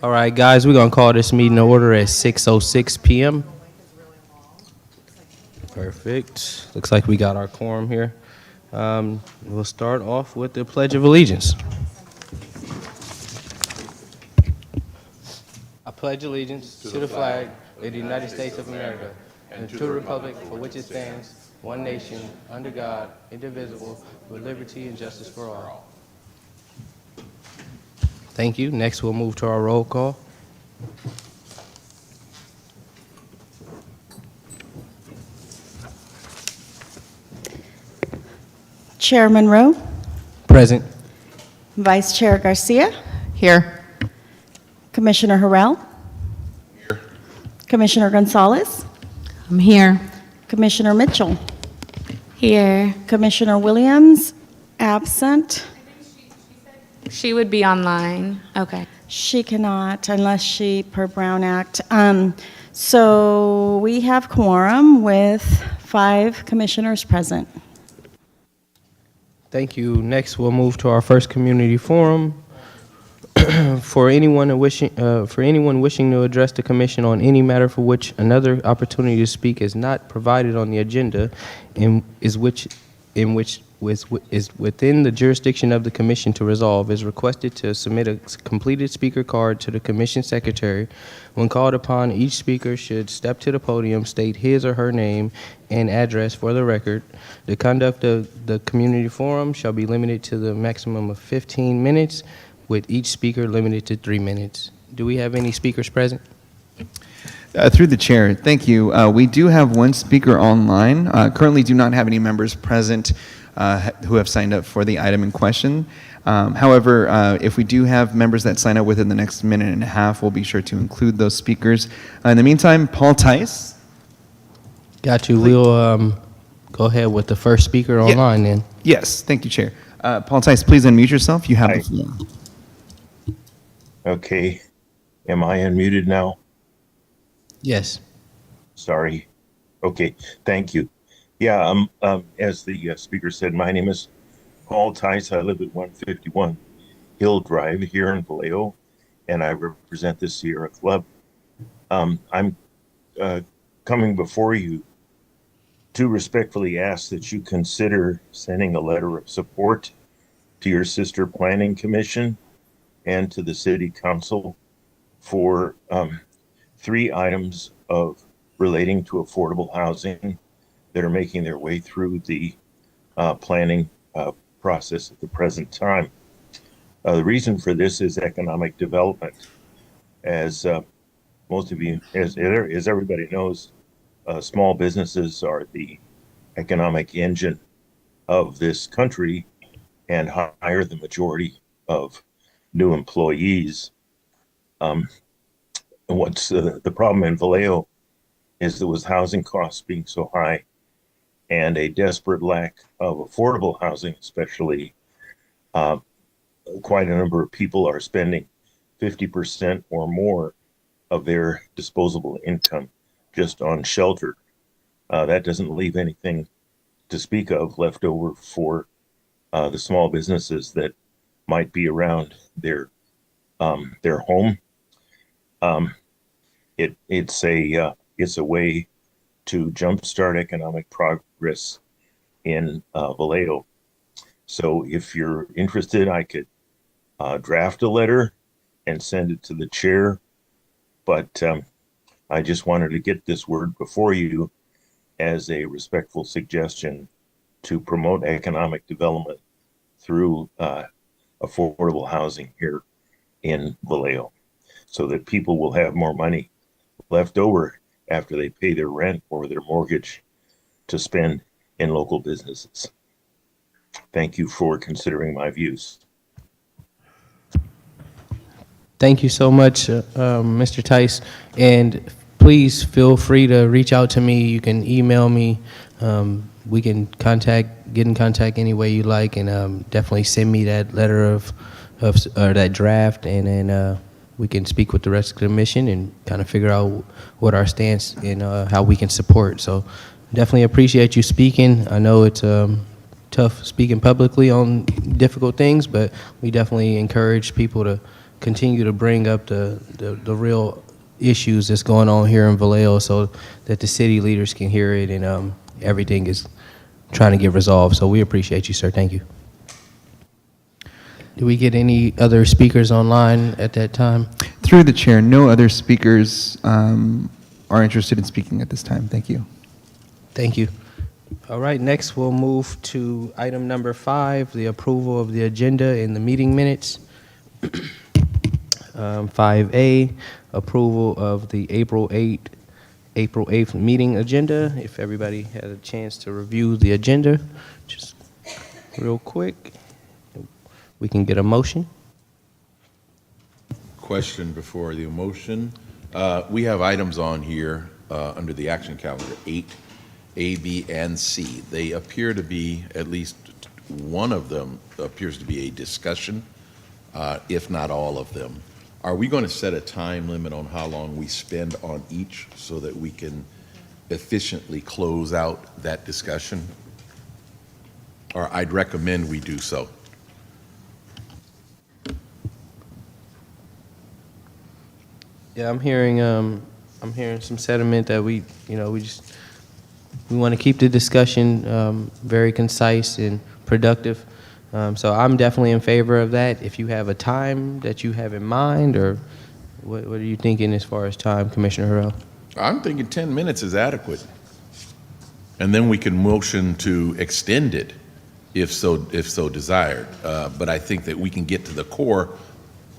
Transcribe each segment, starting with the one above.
All right, guys, we're going to call this meeting to order at 6:06 p.m. Perfect. Looks like we got our quorum here. We'll start off with the Pledge of Allegiance. I pledge allegiance to the flag of the United States of America and to the republic for which it stands, one nation, under God, indivisible, with liberty and justice for all. Thank you. Next, we'll move to our roll call. Chair Monroe, Present. Vice Chair Garcia, Here. Commissioner Harrell, Commissioner Gonzalez, I'm here. Commissioner Mitchell, Here. Commissioner Williams, absent. She would be online. Okay. She cannot unless she, per Brown Act. So we have quorum with 5 commissioners present. Thank you. Next, we'll move to our first community forum. For anyone wishing to address the commission on any matter for which another opportunity to speak is not provided on the agenda, is within the jurisdiction of the commission to resolve, is requested to submit a completed speaker card to the commission secretary. When called upon, each speaker should step to the podium, state his or her name and address for the record. The conduct of the community forum shall be limited to the maximum of 15 minutes, with each speaker limited to 3 minutes. Do we have any speakers present? Through the chair, thank you. We do have one speaker online. Currently do not have any members present who have signed up for the item in question. However, if we do have members that sign up within the next minute and a half, we'll be sure to include those speakers. In the meantime, Paul Tice. Got you. We'll go ahead with the first speaker online then. Yes, thank you, Chair. Paul Tice, please unmute yourself. You have Hi. the floor. Okay. Am I unmuted now? Yes. Sorry. Okay. Thank you. Yeah. As the speaker said, my name is Paul Tice. I live at 151 Hill Drive here in Vallejo, and I represent the Sierra Club. I'm coming before you to respectfully ask that you consider sending a letter of support to your sister planning commission and to the city council for 3 items of relating to affordable housing that are making their way through the planning process at the present time. The reason for this is economic development. As most of you, as everybody knows, small businesses are the economic engine of this country and hire the majority of new employees. What's the problem in Vallejo is there was housing costs being so high and a desperate lack of affordable housing, especially. Quite a number of people are spending 50% or more of their disposable income just on shelter. That doesn't leave anything to speak of left over for the small businesses that might be around their home. It's a way to jumpstart economic progress in Vallejo. So if you're interested, I could draft a letter and send it to the chair. But I just wanted to get this word before you as a respectful suggestion to promote economic development through affordable housing here in Vallejo, so that people will have more money left over after they pay their rent or their mortgage to spend in local businesses. Thank you for considering my views. Thank you so much, Mr. Tice. And please feel free to reach out to me. You can email me. We can get in contact any way you like, and definitely send me that letter of that draft, and then we can speak with the rest of the commission and kind of figure out what our stance and how we can support. So definitely appreciate you speaking. I know it's tough speaking publicly on difficult things, but we definitely encourage people to continue to bring up the real issues that's going on here in Vallejo so that the city leaders can hear it and everything is trying to get resolved. So we appreciate you, sir. Thank you. Do we get any other speakers online at that time? Through the chair, no other speakers are interested in speaking at this time. Thank you. Thank you. All right, next we'll move to item number 5, the approval of the agenda and the meeting minutes. 5A, approval of the April 8th meeting agenda. If everybody had a chance to review the agenda, just real quick, we can get a motion. Question before the motion. We have items on here under the action calendar, 8, A, B, and C. They appear to be, at least one of them appears to be a discussion, if not all of them. Are we going to set a time limit on how long we spend on each so that we can efficiently close out that discussion? Or I'd recommend we do so. Yeah, I'm hearing some sentiment that we want to keep the discussion very concise and productive. So I'm definitely in favor of that. If you have a time that you have in mind, or what are you thinking as far as time, Commissioner Harrell? I'm thinking 10 minutes is adequate. And then we can motion to extend it if so desired. But I think that we can get to the core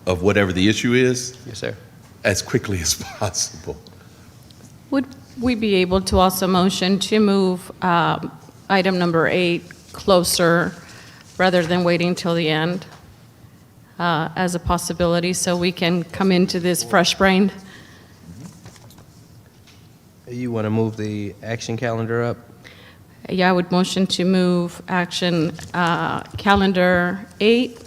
of whatever the issue is Yes, sir. as quickly as possible. Would we be able to also motion to move item number 8 closer rather than waiting till the end as a possibility so we can come into this fresh-brained? You want to move the action calendar up? Yeah, I would motion to move action calendar 8.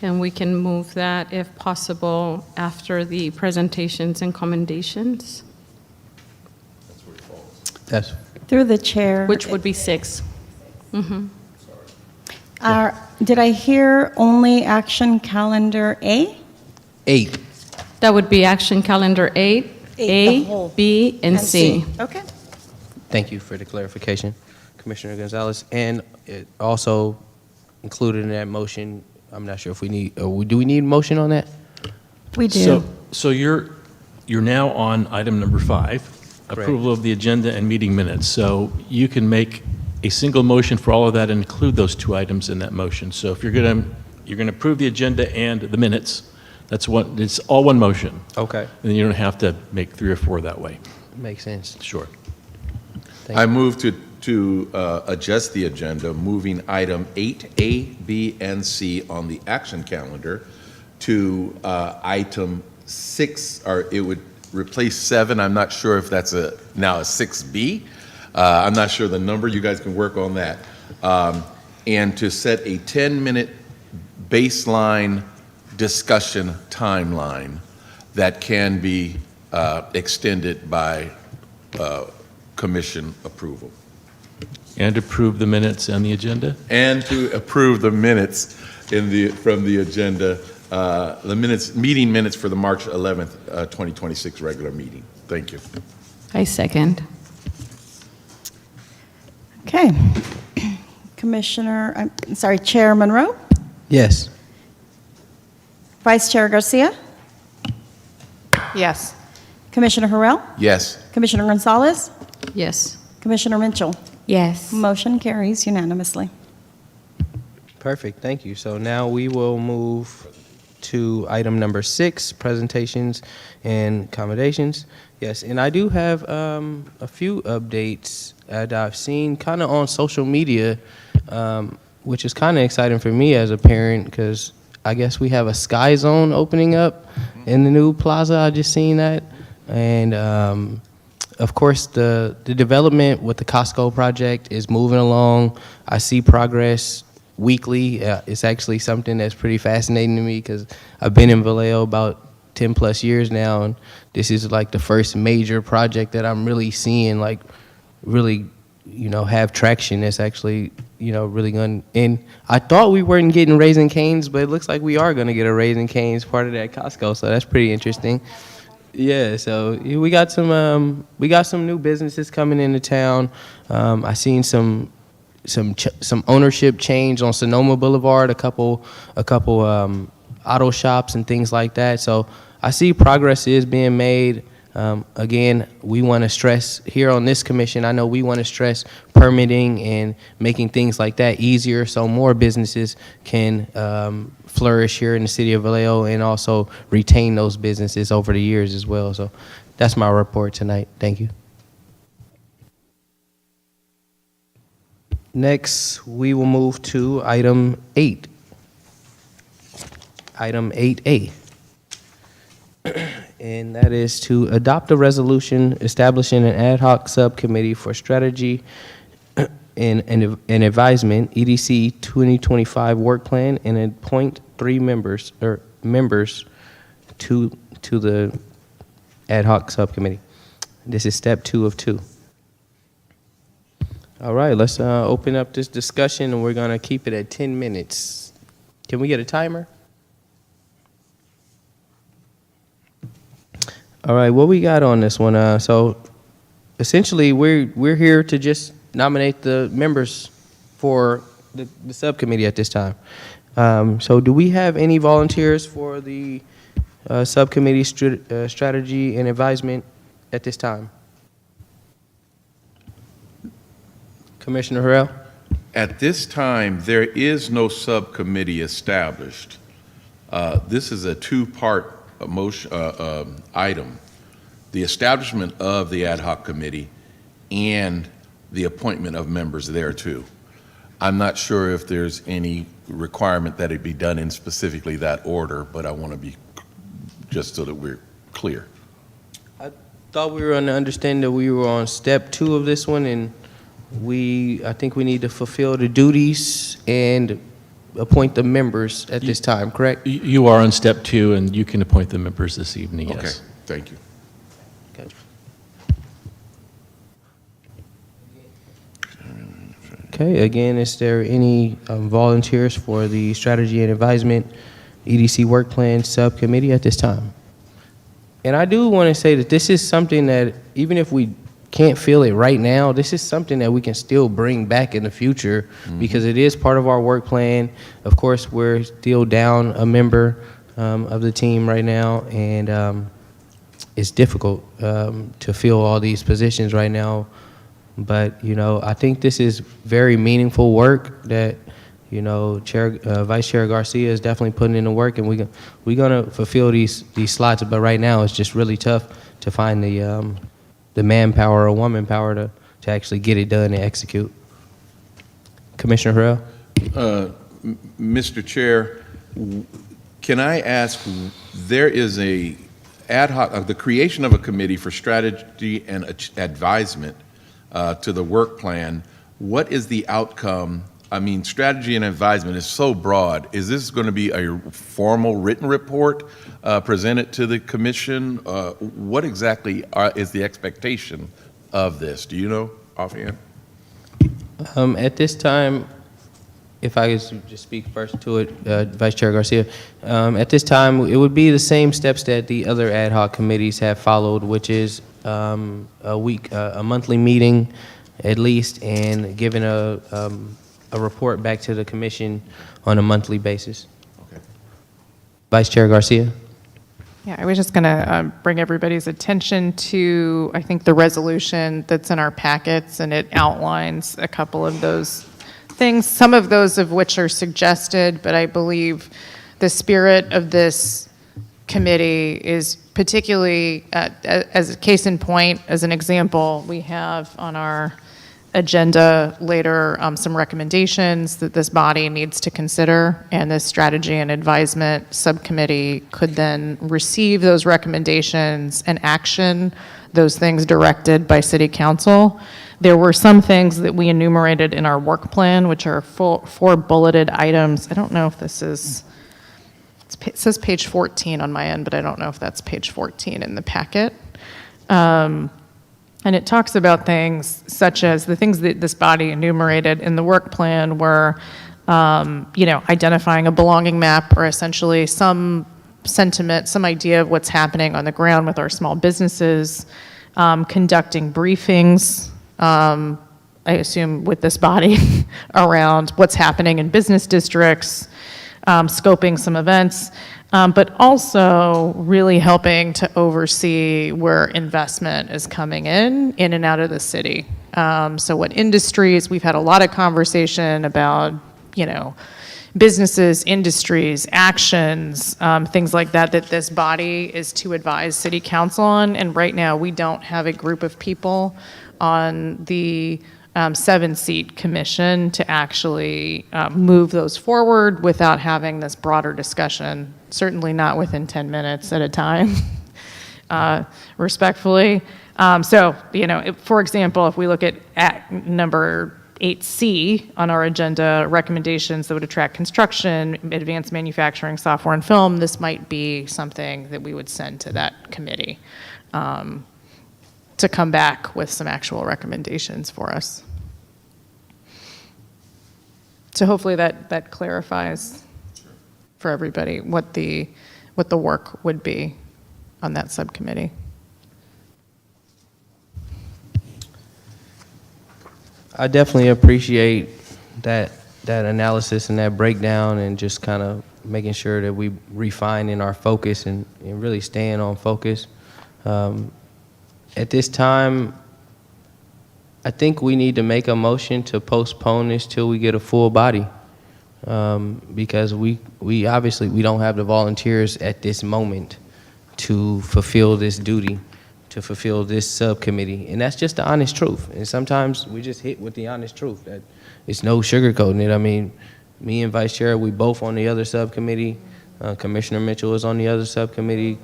And we can move that, if possible, after the presentations and commendations, That's Through the chair. which would be 6. Did I hear only action calendar A? 8. That would be action calendar 8, The A, whole. B, and C. Okay. Thank you for the clarification, Commissioner Gonzalez. And it also included in that motion, I'm not sure if we need, do we need a motion on that? We do. So you're now on item number 5, approval of the agenda and meeting minutes. So you can make a single motion for all of that and include those 2 items in that motion. So if you're going to approve the agenda and the minutes, it's all one motion. Okay. And then you don't have to make 3 or 4 that way. Makes sense. Sure. Thank I you. move to adjust the agenda, moving item 8A, B, and C on the action calendar to item 6, or it would replace 7. I'm not sure if that's now a 6B. I'm not sure the number. You guys can work on that. And to set a 10-minute baseline discussion timeline that can be extended by commission approval. And approve the minutes and the agenda? And to approve the minutes from the agenda, meeting minutes for the March 11th, 2026 regular meeting. Thank you. I second. Okay. Chair Monroe, Yes. Vice Chair Garcia, Yes. Commissioner Harrell, Yes. Commissioner Gonzalez, Yes. Commissioner Mitchell. Yes. Motion carries unanimously. Perfect, thank you. So now we will move to item number 6, presentations and accommodations. Yes, and I do have a few updates that I've seen kind of on social media, which is kind of exciting for me as a parent because I guess we have a Sky Zone opening up in the new plaza. I just seen that. And of course, the development with the Costco project is moving along. I see progress weekly. It's actually something that's pretty fascinating to me because I've been in Vallejo about 10 plus years now, and this is like the first major project that I'm really seeing like really, have traction. That's actually, really going. And I thought we weren't getting Raising Cane's, but it looks like we are going to get a Raising Cane's part of that Costco. So that's pretty interesting. Yeah, so we got some new businesses coming into town. I seen some ownership change on Sonoma Boulevard, a couple auto shops and things like that. So I see progress is being made. Again, we want to stress here on this commission, I know we want to stress permitting and making things like that easier so more businesses can flourish here in the city of Vallejo and also retain those businesses over the years as well. So that's my report tonight. Thank you. Next, we will move to item 8. Item 8A. And that is to adopt a resolution establishing an ad hoc subcommittee for strategy and advisement, EDC 2025 work plan, and appoint 3 members to the ad hoc subcommittee. This is step 2 of 2. All right, let's open up this discussion, and we're going to keep it at 10 minutes. Can we get a timer? All right, what we got on this one? So essentially, we're here to just nominate the members for the subcommittee at this time. So do we have any volunteers for the subcommittee strategy and advisement at this time? Commissioner Harrell? At this time, there is no subcommittee established. This is a two-part item, the establishment of the ad hoc committee and the appointment of members thereto. I'm not sure if there's any requirement that it be done in specifically that order, but I want to be just so that we're clear. I thought we were on the understanding that we were on step 2 of this one, and I think we need to fulfill the duties and appoint the members at this time, correct? You are on step 2, and you can appoint the members this evening, yes. Okay, thank you. Okay. Okay, again, is there any volunteers for the strategy and advisement EDC work plan subcommittee at this time? And I do want to say that this is something that even if we can't feel it right now, this is something that we can still bring back in the future because it is part of our work plan. Of course, we're still down a member of the team right now, and it's difficult to fill all these positions right now. But, I think this is very meaningful work that, Vice Chair Garcia is definitely putting in the work, and we're going to fulfill these slots. But right now, it's just really tough to find the manpower or woman power to actually get it done and execute. Commissioner Harrell? Mr. Chair, can I ask, there is a ad hoc, the creation of a committee for strategy and advisement to the work plan. What is the outcome? I mean, strategy and advisement is so broad. Is this going to be a formal written report presented to the commission? What exactly is the expectation of this? Do you know offhand? At this time, if I could just speak first to it, Vice Chair Garcia, at this time, it would be the same steps that the other ad hoc committees have followed, which is a monthly meeting at least, and giving a report back to the commission on a monthly basis. Okay. Vice Chair Garcia? Yeah, I was just going to bring everybody's attention to, I think, the resolution that's in our packets, and it outlines a couple of those things, some of those of which are suggested, but I believe the spirit of this committee is particularly, as a case in point, as an example, we have on our agenda later some recommendations that this body needs to consider, and this strategy and advisement subcommittee could then receive those recommendations and action those things directed by city council. There were some things that we enumerated in our work plan, which are 4 bulleted items. I don't know if this is, it says page 14 on my end, but I don't know if that's page 14 in the packet. And it talks about things such as the things that this body enumerated in the work plan were, identifying a belonging map, or essentially some sentiment, some idea of what's happening on the ground with our small businesses, conducting briefings, I assume with this body, around what's happening in business districts, scoping some events, but also really helping to oversee where investment is coming in and out of the city. So what industries, we've had a lot of conversation about, businesses, industries, actions, things like that this body is to advise city council on. And right now, we don't have a group of people on the 7-seat commission to actually move those forward without having this broader discussion, certainly not within 10 minutes at a time, respectfully. For example, if we look at Act number 8C on our agenda, recommendations that would attract construction, advanced manufacturing, software, and film, this might be something that we would send to that committee to come back with some actual recommendations for us. So hopefully that clarifies for everybody what the work would be on that subcommittee. I definitely appreciate that analysis and that breakdown, and just kind of making sure that we refine in our focus and really staying on focus. At this time, I think we need to make a motion to postpone this till we get a full body, because we obviously we don't have the volunteers at this moment to fulfill this duty, to fulfill this subcommittee, and that's just the honest truth. And sometimes we just hit with the honest truth that it's no sugarcoating it. I mean, me and Vice Chair, we both on the other subcommittee. Commissioner Mitchell is on the other subcommittee.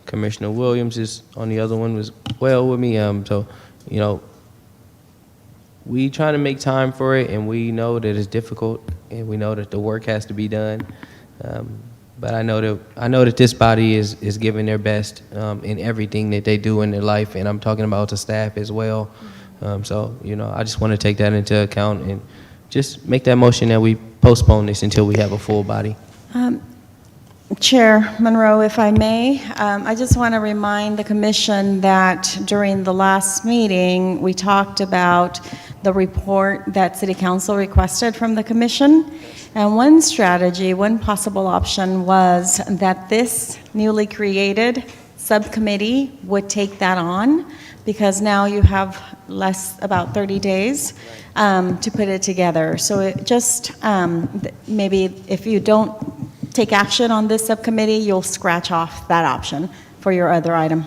Commissioner Williams is on the other one as well with me. We try to make time for it, and we know that it's difficult, and we know that the work has to be done. But I know that this body is giving their best in everything that they do in their life, and I'm talking about the staff as well. I just want to take that into account and just make that motion that we postpone this until we have a full body. Chair Monroe, if I may, I just want to remind the commission that during the last meeting, we talked about the report that City Council requested from the commission. And one strategy, one possible option was that this newly created subcommittee would take that on, because now you have about 30 days to put it together. So it just maybe if you don't take action on this subcommittee, you'll scratch off that option for your other item.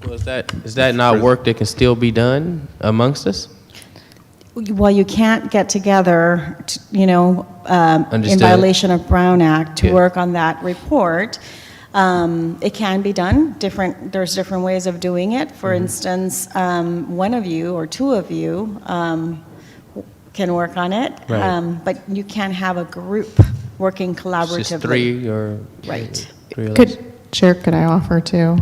Well, is that not work that can still be done amongst us? Well, you can't get together, in violation of Brown Act to work on that report. It can be done. There's different ways of doing it. For instance, one of you or two of you can work on it, right. But you can't have a group working collaboratively. It's just 3 or right. 3 of us. Chair, could I offer to?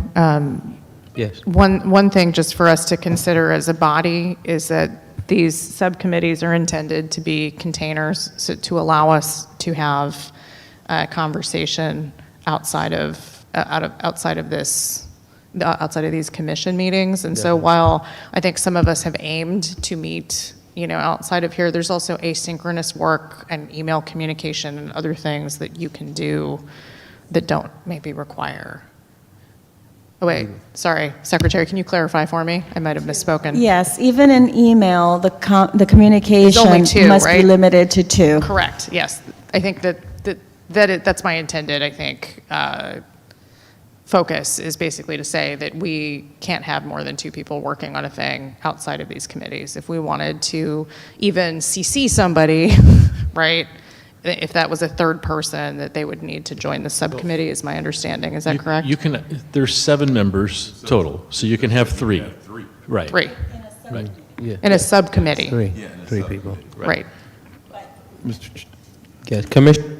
Yes. One thing just for us to consider as a body is that these subcommittees are intended to be containers to allow us to have a conversation outside of these commission meetings. And so while I think some of us have aimed to meet, outside of here, there's also asynchronous work and email communication and other things that you can do that don't maybe require. Oh, wait, sorry, Secretary, can you clarify for me? I might have misspoken. Yes, even in email, the communication only 2, must be right? limited to 2. Correct, yes. I think that's my intended, focus is basically to say that we can't have more than 2 people working on a thing outside of these committees. If we wanted to even CC somebody, right, if that was a third person, that they would need to join the subcommittee, is my understanding. Is that correct? There's 7 members total, so you can have 3. Right. 3, Right. Yeah. in a subcommittee. 3 people. Right. Yes, Commissioner.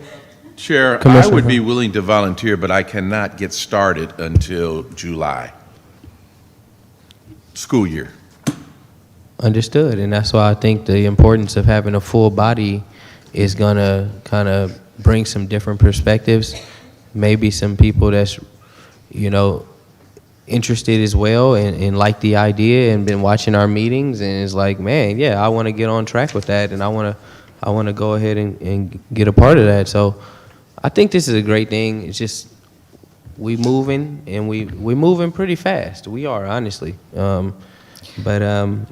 Chair, I Commissioner would be willing to volunteer, but I cannot get started until July. school year. Understood, and that's why I think the importance of having a full body is gonna kind of bring some different perspectives. Maybe some people that's, interested as well and like the idea and been watching our meetings and is like, man, yeah, I want to get on track with that and I want to go ahead and get a part of that. So I think this is a great thing. It's just we moving and we moving pretty fast. We are, honestly. But You want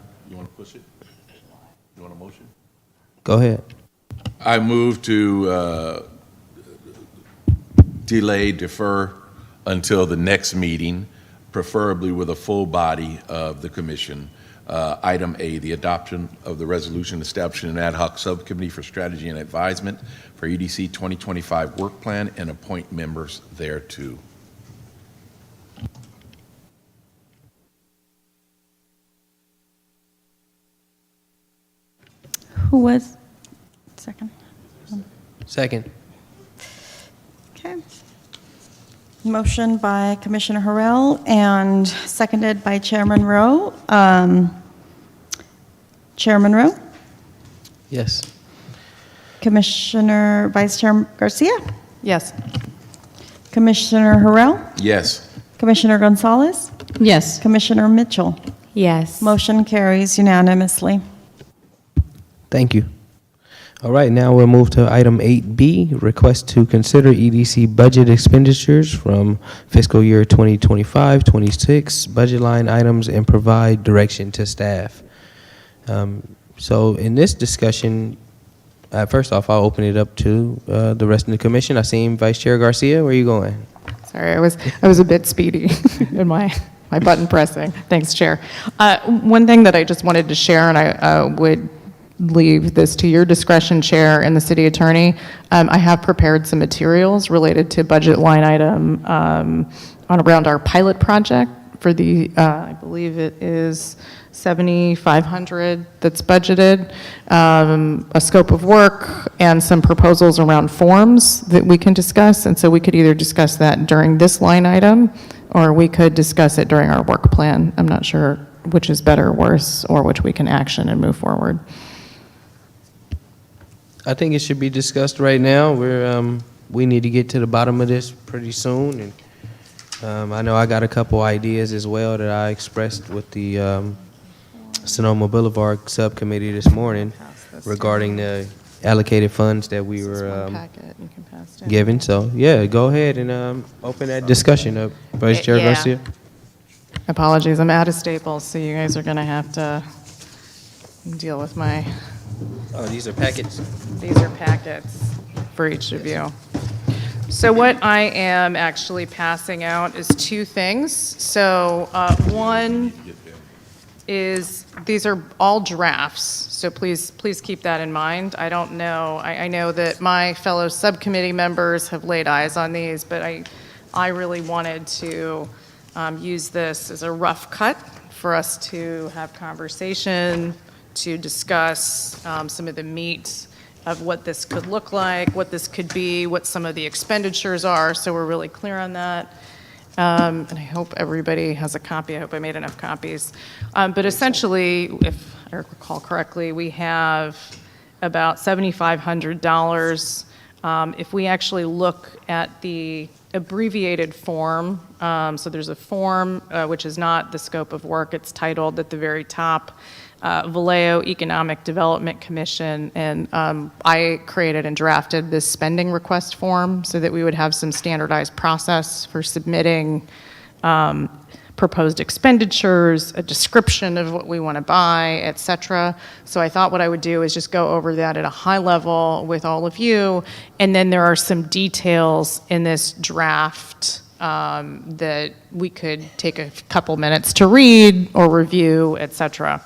to push it? You want a motion? go ahead. I move to defer until the next meeting, preferably with a full body of the commission. Item A, the adoption of the resolution establishing an ad hoc subcommittee for strategy and advisement for EDC 2025 work plan and appoint members thereto. Who was? Second. Second. Okay. Motion by Commissioner Harrell and seconded by Chairman Rowe. Chairman Rowe? Yes. Commissioner Vice Chair Garcia? Yes. Commissioner Harrell? Yes. Commissioner Gonzalez? Yes. Commissioner Mitchell? Yes. Motion carries unanimously. Thank you. All right, now we'll move to item 8B, request to consider EDC budget expenditures from fiscal year 2025-26, budget line items, and provide direction to staff. So in this discussion, first off, I'll open it up to the rest of the commission. I see Vice Chair Garcia. Where are you going? Sorry, I was a bit speedy in my button pressing. Thanks, Chair. One thing that I just wanted to share, and I would leave this to your discretion, Chair, and the City Attorney. I have prepared some materials related to budget line item on around our pilot project for the, I believe it is 7,500 that's budgeted, a scope of work, and some proposals around forms that we can discuss. And so we could either discuss that during this line item, or we could discuss it during our work plan. I'm not sure which is better or worse, or which we can action and move forward. I think it should be discussed right now. We need to get to the bottom of this pretty soon. And I know I got a couple ideas as well that I expressed with the Sonoma Boulevard Subcommittee this morning regarding the allocated funds that we were given. So, yeah, go ahead and open that discussion up. Vice Chair Yeah. Garcia. Apologies, I'm out of Staples, so you guys are going to have to deal with my... Oh, these are packets. These are packets for each of you. So what I am actually passing out is two things. So one is, these are all drafts, so please keep that in mind. I don't know, I know that my fellow subcommittee members have laid eyes on these, but I really wanted to use this as a rough cut for us to have conversation, to discuss some of the meat of what this could look like, what this could be, what some of the expenditures are, so we're really clear on that. And I hope everybody has a copy. I hope I made enough copies. But essentially, if I recall correctly, we have about $7,500. If we actually look at the abbreviated form, so there's a form which is not the scope of work, it's titled at the very top, Vallejo Economic Development Commission, and I created and drafted this spending request form so that we would have some standardized process for submitting proposed expenditures, a description of what we want to buy, et cetera. So I thought what I would do is just go over that at a high level with all of you, and then there are some details in this draft that we could take a couple minutes to read or review, et cetera.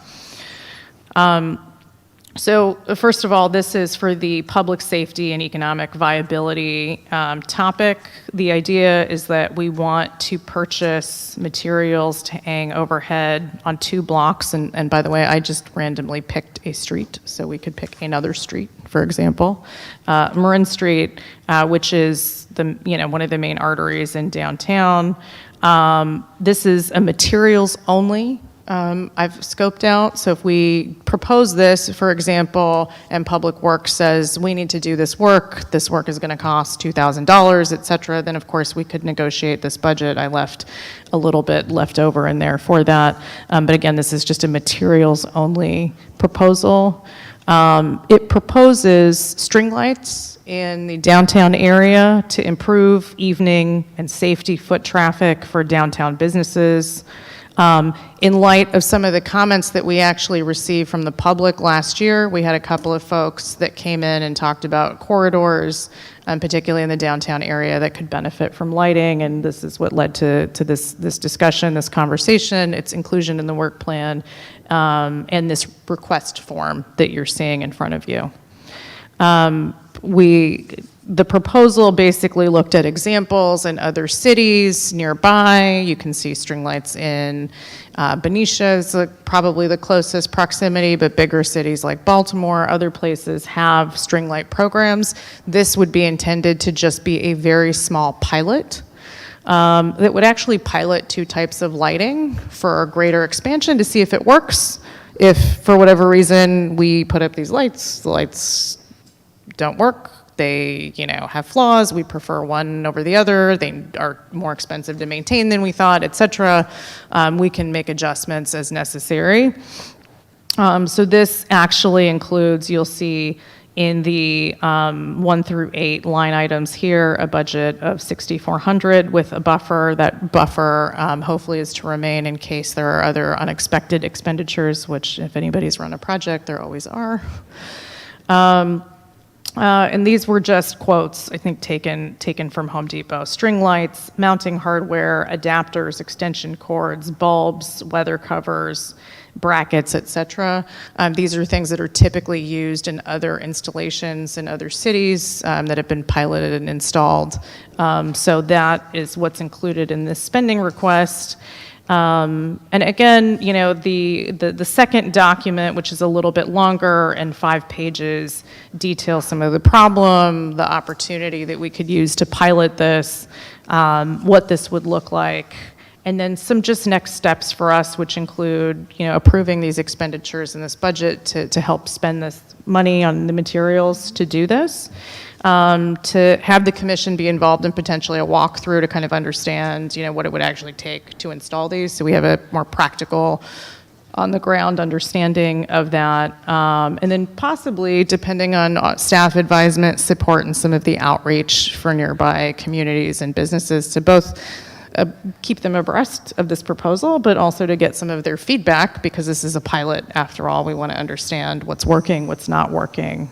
So first of all, this is for the public safety and economic viability topic. The idea is that we want to purchase materials to hang overhead on 2 blocks. And by the way, I just randomly picked a street, so we could pick another street, for example. Marin Street, which is one of the main arteries in downtown. This is a materials only I've scoped out. So if we propose this, for example, and Public Works says, we need to do this work is going to cost $2,000, et cetera, then of course we could negotiate this budget. I left a little bit left over in there for that. But again, this is just a materials-only proposal. It proposes string lights in the downtown area to improve evening and safety foot traffic for downtown businesses. In light of some of the comments that we actually received from the public last year, we had a couple of folks that came in and talked about corridors, particularly in the downtown area, that could benefit from lighting, and this is what led to this discussion, this conversation, its inclusion in the work plan, and this request form that you're seeing in front of you. The proposal basically looked at examples in other cities nearby. You can see string lights in Benicia is probably the closest proximity, but bigger cities like Baltimore, other places have string light programs. This would be intended to just be a very small pilot that would actually pilot 2 types of lighting for a greater expansion to see if it works. If for whatever reason we put up these lights, the lights don't work, they, have flaws, we prefer one over the other, they are more expensive to maintain than we thought, et cetera, we can make adjustments as necessary. So this actually includes, you'll see in the 1 through 8 line items here, a budget of $6,400 with a buffer. That buffer hopefully is to remain in case there are other unexpected expenditures, which if anybody's run a project, there always are. And these were just quotes, I think, taken from Home Depot. String lights, mounting hardware, adapters, extension cords, bulbs, weather covers, brackets, et cetera. These are things that are typically used in other installations in other cities that have been piloted and installed. So that is what's included in this spending request. And again, the second document, which is a little bit longer and 5 pages, details some of the problem, the opportunity that we could use to pilot this, what this would look like, and then some just next steps for us, which include, approving these expenditures in this budget to help spend this money on the materials to do this. To have the commission be involved in potentially a walkthrough to kind of understand, what it would actually take to install these, so we have a more practical, on-the-ground understanding of that, and then possibly, depending on staff advisement, support, and some of the outreach for nearby communities and businesses to both keep them abreast of this proposal, but also to get some of their feedback, because this is a pilot after all. We want to understand what's working, what's not working,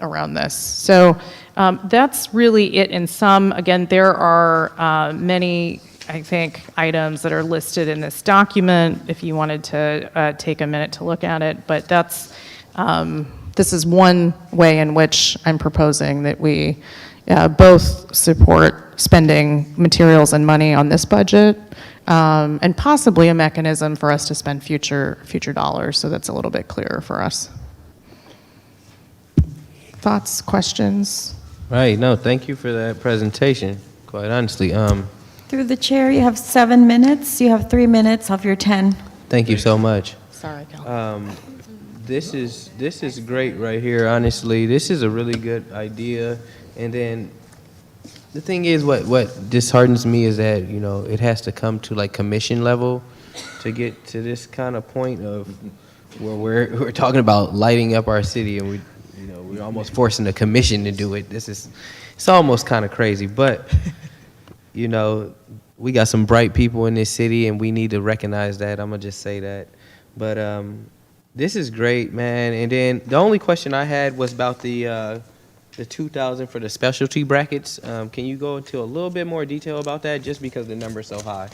around this. So that's really it in sum. Again, there are many, I think, items that are listed in this document if you wanted to take a minute to look at it. But that's, this is one way in which I'm proposing that we both support spending materials and money on this budget, and possibly a mechanism for us to spend future dollars, so that's a little bit clearer for us. Thoughts, questions? Right, no, thank you for that presentation, quite honestly. Through the chair, you have 7 minutes. You have 3 minutes of your 10. Thank you so much. Sorry, Cal. This is great right here, honestly. This is a really good idea. And then the thing is, what disheartens me is that, it has to come to like commission level to get to this kind of point of where we're talking about lighting up our city, and we're almost forcing the commission to do it. It's almost kind of crazy, but we got some bright people in this city, and we need to recognize that. I'm gonna just say that. But this is great, man. And then the only question I had was about the 2,000 for the specialty brackets. Can you go into a little bit more detail about that, just because the number's so high?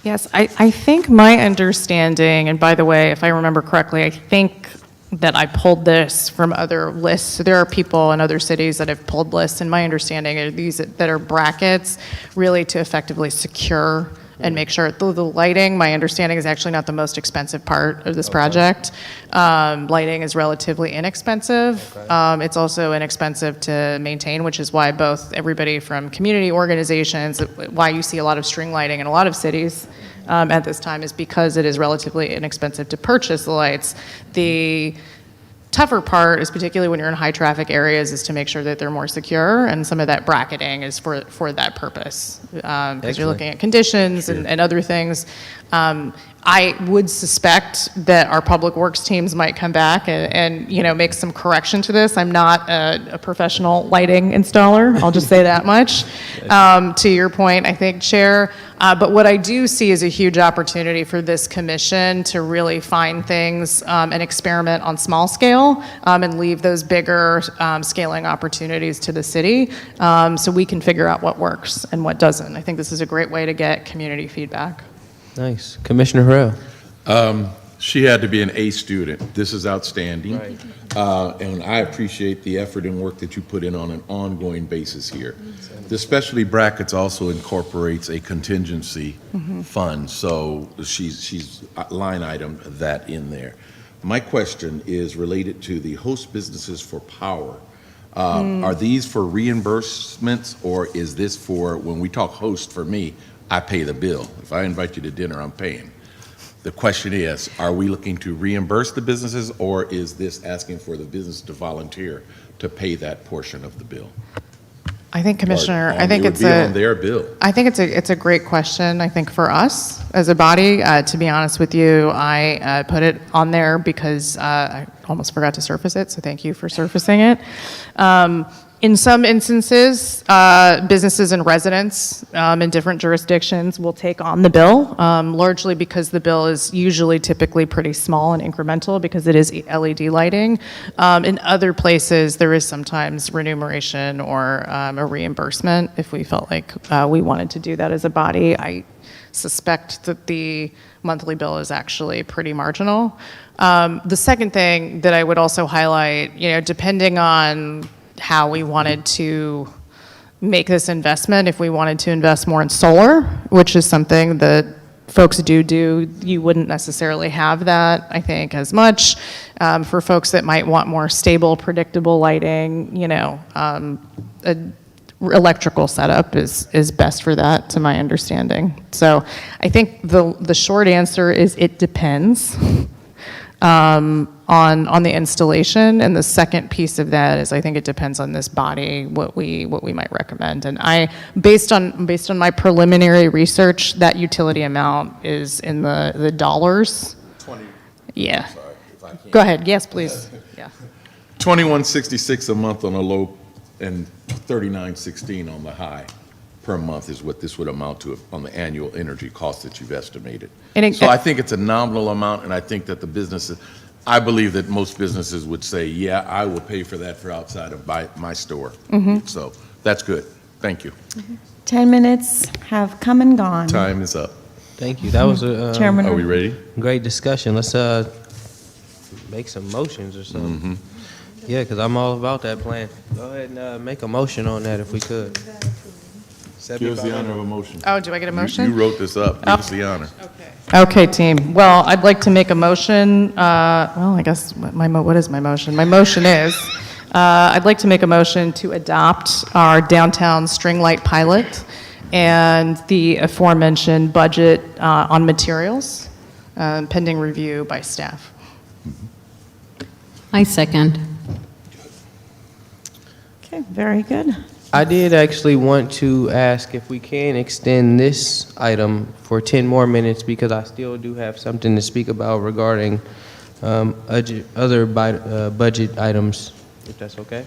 Yes, I think my understanding, and by the way, if I remember correctly, I think that I pulled this from other lists. So there are people in other cities that have pulled lists, and my understanding are these that are brackets really to effectively secure and make sure, the lighting, my understanding, is actually not the most expensive part of this project. Lighting is relatively inexpensive. It's also inexpensive to maintain, which is why both everybody from community organizations, why you see a lot of string lighting in a lot of cities at this time, is because it is relatively inexpensive to purchase the lights. The tougher part is, particularly when you're in high traffic areas, is to make sure that they're more secure, and some of that bracketing is for that purpose, because you're looking at conditions and other things. I would suspect that our public works teams might come back and make some correction to this. I'm not a professional lighting installer, I'll just say that much. To your point, I think, Chair, but what I do see is a huge opportunity for this commission to really find things and experiment on small scale, and leave those bigger scaling opportunities to the city, so we can figure out what works and what doesn't. I think this is a great way to get community feedback. Nice. Commissioner Harrell. She had to be an A student. This is outstanding. Right. And I appreciate the effort and work that you put in on an ongoing basis here. The specialty brackets also incorporates a contingency fund, so she's line item that in there. My question is related to the host businesses for power. Are these for reimbursements, or is this for, when we talk host, for me, I pay the bill. If I invite you to dinner, I'm paying. The question is, are we looking to reimburse the businesses, or is this asking for the business to volunteer to pay that portion of the bill? I think, Commissioner, Or I think it would it's be on their bill. I think it's a great question. I think for us as a body, to be honest with you, I put it on there because I almost forgot to surface it, so thank you for surfacing it. In some instances, businesses and residents in different jurisdictions will take on the bill, largely because the bill is usually typically pretty small and incremental because it is LED lighting. In other places, there is sometimes remuneration or a reimbursement if we felt like we wanted to do that as a body. I suspect that the monthly bill is actually pretty marginal. The second thing that I would also highlight, depending on how we wanted to make this investment, if we wanted to invest more in solar, which is something that folks do, you wouldn't necessarily have that, I think, as much. For folks that might want more stable, predictable lighting, electrical setup is best for that, to my understanding. So I think the short answer is it depends. On the installation, and the second piece of that is I think it depends on this body what we might recommend. And based on my preliminary research, that utility amount is in the dollars. 20. Yeah. Sorry, if I can. Go ahead. Yes, please. Yeah. $21.66 a month on a low and $39.16 on the high per month is what this would amount to on the annual energy cost that you've estimated. So I think it's a nominal amount, and I think that the businesses, I believe that most businesses would say, yeah, I will pay for that for outside of my store. So that's good. Thank you. 10 minutes have come and gone. Time is up. Thank you. That was a Chairman. Are we ready? great discussion. Let's make some motions or something. Yeah, because I'm all about that plan. Go ahead and make a motion on that if we could. Give us the honor of a motion. Oh, do I get a motion? You wrote this up. Give us the honor. Okay, team. Well, I'd like to make a motion. I guess what is my motion? My motion is I'd like to make a motion to adopt our downtown string light pilot and the aforementioned budget on materials, pending review by staff. I second. Okay, very good. I did actually want to ask if we can extend this item for 10 more minutes because I still do have something to speak about regarding other budget items, if that's okay.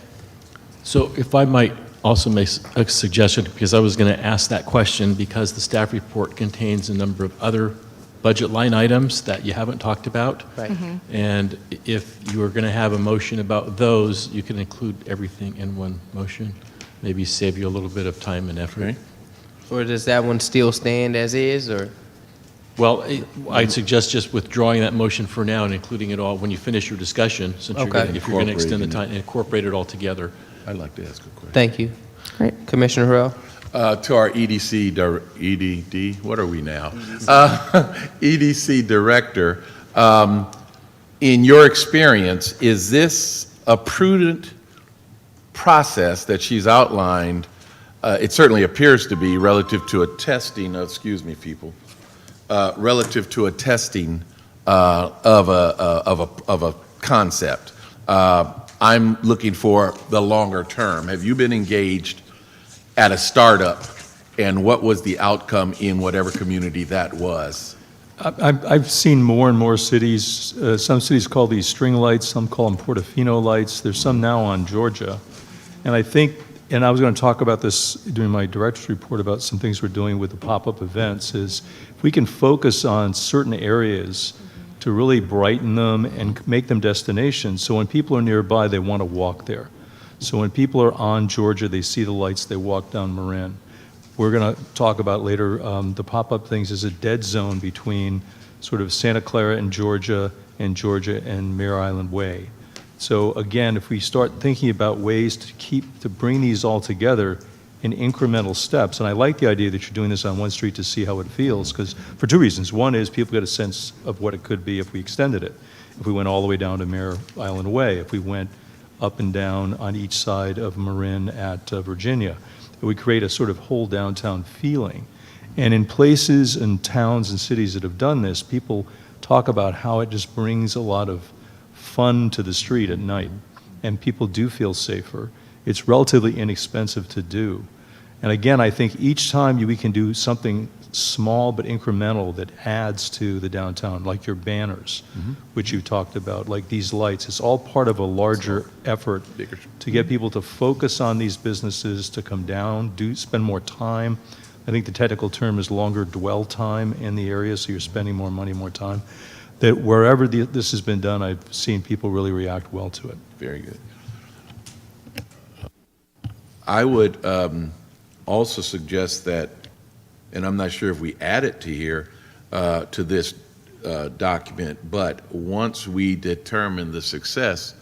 So if I might also make a suggestion, because I was going to ask that question because the staff report contains a number of other budget line items that you haven't talked about. Right. And if you are going to have a motion about those, you can include everything in one motion. Maybe save you a little bit of time and effort. Okay. Or does that one still stand as is, or? Well, I'd suggest just withdrawing that motion for now and including it all when you finish your discussion, since if you're going to extend the time, incorporate it all together. I'd like to ask a question. Thank you. Great. Commissioner Harrell? to our EDD, what are we now? EDC director, in your experience, is this a prudent process that she's outlined? It certainly appears to be relative to a testing, excuse me, people, relative to a testing of a concept. I'm looking for the longer term. Have you been engaged at a startup, and what was the outcome in whatever community that was? I've seen more and more cities, some cities call these string lights, some call them Portofino lights. There's some now on Georgia. And I think, and I was going to talk about this during my director's report about some things we're doing with the pop-up events, is if we can focus on certain areas to really brighten them and make them destinations. So when people are nearby, they want to walk there. So when people are on Georgia, they see the lights, they walk down Marin. We're going to talk about later, the pop-up things is a dead zone between sort of Santa Clara and Georgia and Mare Island Way. So again, if we start thinking about ways to bring these all together in incremental steps, and I like the idea that you're doing this on one street to see how it feels, because for two reasons. One is people get a sense of what it could be if we extended it. If we went all the way down to Mare Island Way, if we went up and down on each side of Marin at Virginia, we create a sort of whole downtown feeling. And in places and towns and cities that have done this, people talk about how it just brings a lot of fun to the street at night, and people do feel safer. It's relatively inexpensive to do. And again, I think each time we can do something small but incremental that adds to the downtown, like your banners, which you talked about, like these lights. It's all part of a larger effort to get people to focus on these businesses, to come down, spend more time. I think the technical term is longer dwell time in the area, so you're spending more money, more time. That wherever this has been done, I've seen people really react well to it. Very good. I would also suggest that, and I'm not sure if we add it to here, to this document, but once we determine the success,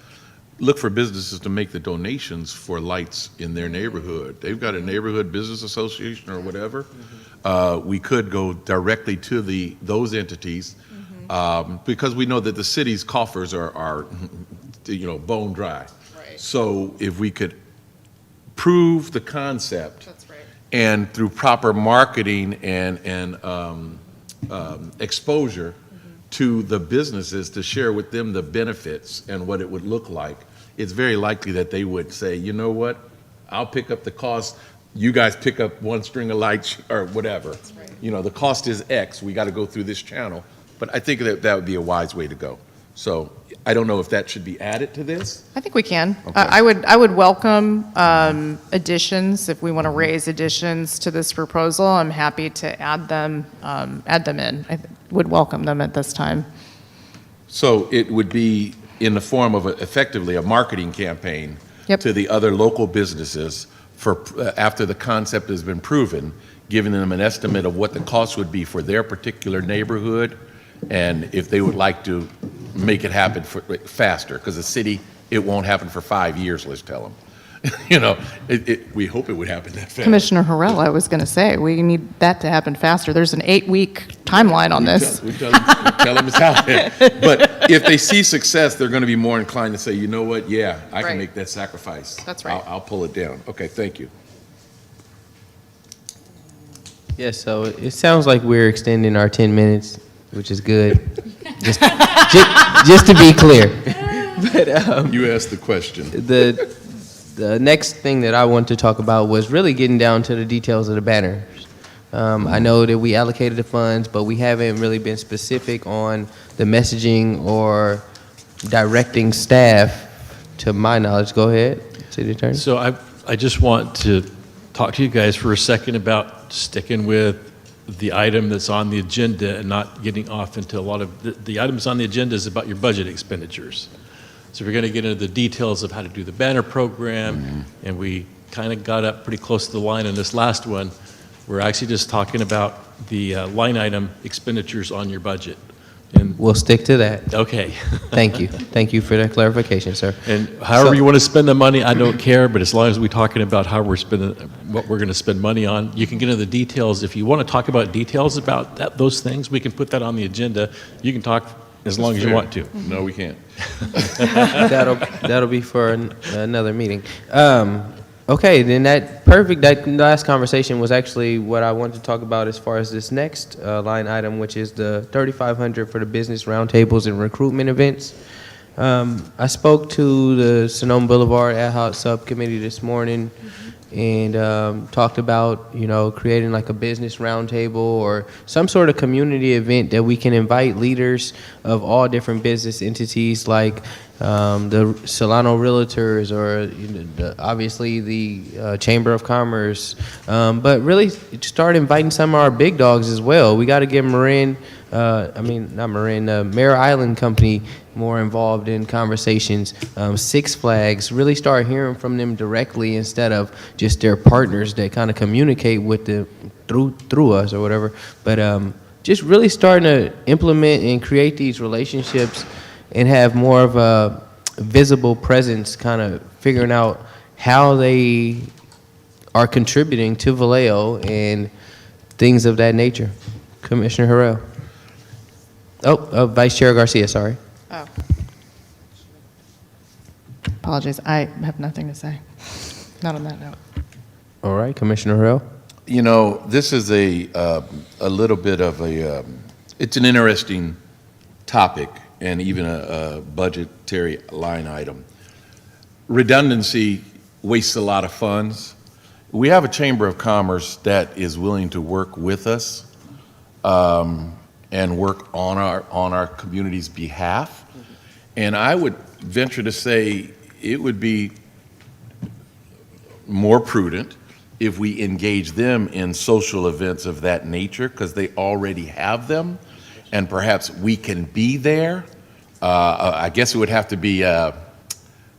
look for businesses to make the donations for lights in their neighborhood. They've got a neighborhood business association or whatever. We could go directly to those entities, because we know that the city's coffers are bone dry. Right. So if we could prove the concept, That's right. and through proper marketing and exposure to the businesses to share with them the benefits and what it would look like, it's very likely that they would say, you know what, I'll pick up the cost, you guys pick up one string of lights or whatever. That's right. The cost is X, we got to go through this channel. But I think that would be a wise way to go. So I don't know if that should be added to this. I think we can. Okay. I would welcome additions. If we want to raise additions to this proposal, I'm happy to add them in. I would welcome them at this time. So it would be in the form of effectively a marketing campaign Yep. to the other local businesses for after the concept has been proven, giving them an estimate of what the cost would be for their particular neighborhood, and if they would like to make it happen faster, because the city, it won't happen for 5 years, let's tell them. We hope it would happen that fast. Commissioner Harrell, I was going to say, we need that to happen faster. There's an 8-week timeline on this. We tell them it's out there. But if they see success, they're going to be more inclined to say, you know what, yeah, I can Right. make that sacrifice. That's right. I'll pull it down. Okay, thank you. Yes, so it sounds like we're extending our 10 minutes, which is good. Just to be clear. But You asked the question. the next thing that I want to talk about was really getting down to the details of the banners. I know that we allocated the funds, but we haven't really been specific on the messaging or directing staff, to my knowledge. Go ahead, City Attorney. So I just want to talk to you guys for a second about sticking with the item that's on the agenda and not getting off into a lot of, the items on the agenda is about your budget expenditures. So we're going to get into the details of how to do the banner program, and we kind of got up pretty close to the line in this last one. We're actually just talking about the line item expenditures on your budget. And, We'll stick to that. okay. Thank you. Thank you for that clarification, sir. And however So- you want to spend the money, I don't care, but as long as we're talking about how we're spending, what we're going to spend money on, you can get into the details. If you want to talk about details about those things, we can put that on the agenda. You can talk as long as you want to. No, we can't. That'll be for another meeting. Okay, then that last conversation was actually what I wanted to talk about as far as this next line item, which is the 3,500 for the business roundtables and recruitment events. I spoke to the Sonoma Boulevard Ad Hoc Subcommittee this morning and talked about, creating like a business roundtable or some sort of community event that we can invite leaders of all different business entities like the Solano Realtors or obviously the Chamber of Commerce, but really start inviting some of our big dogs as well. We got to get Marin, Mare Island Company more involved in conversations. Six Flags, really start hearing from them directly instead of just their partners that kind of communicate with them through us or whatever. But just really starting to implement and create these relationships and have more of a visible presence, kind of figuring out how they are contributing to Vallejo and things of that nature. Commissioner Harrell. Vice Chair Garcia, sorry. Oh. Apologies, I have nothing to say. Not on that note. All right, Commissioner Harrell. This is a little bit of it's an interesting topic and even a budgetary line item. Redundancy wastes a lot of funds. We have a Chamber of Commerce that is willing to work with us and work on our community's behalf. And I would venture to say it would be more prudent if we engage them in social events of that nature because they already have them, and perhaps we can be there. I guess it would have to be,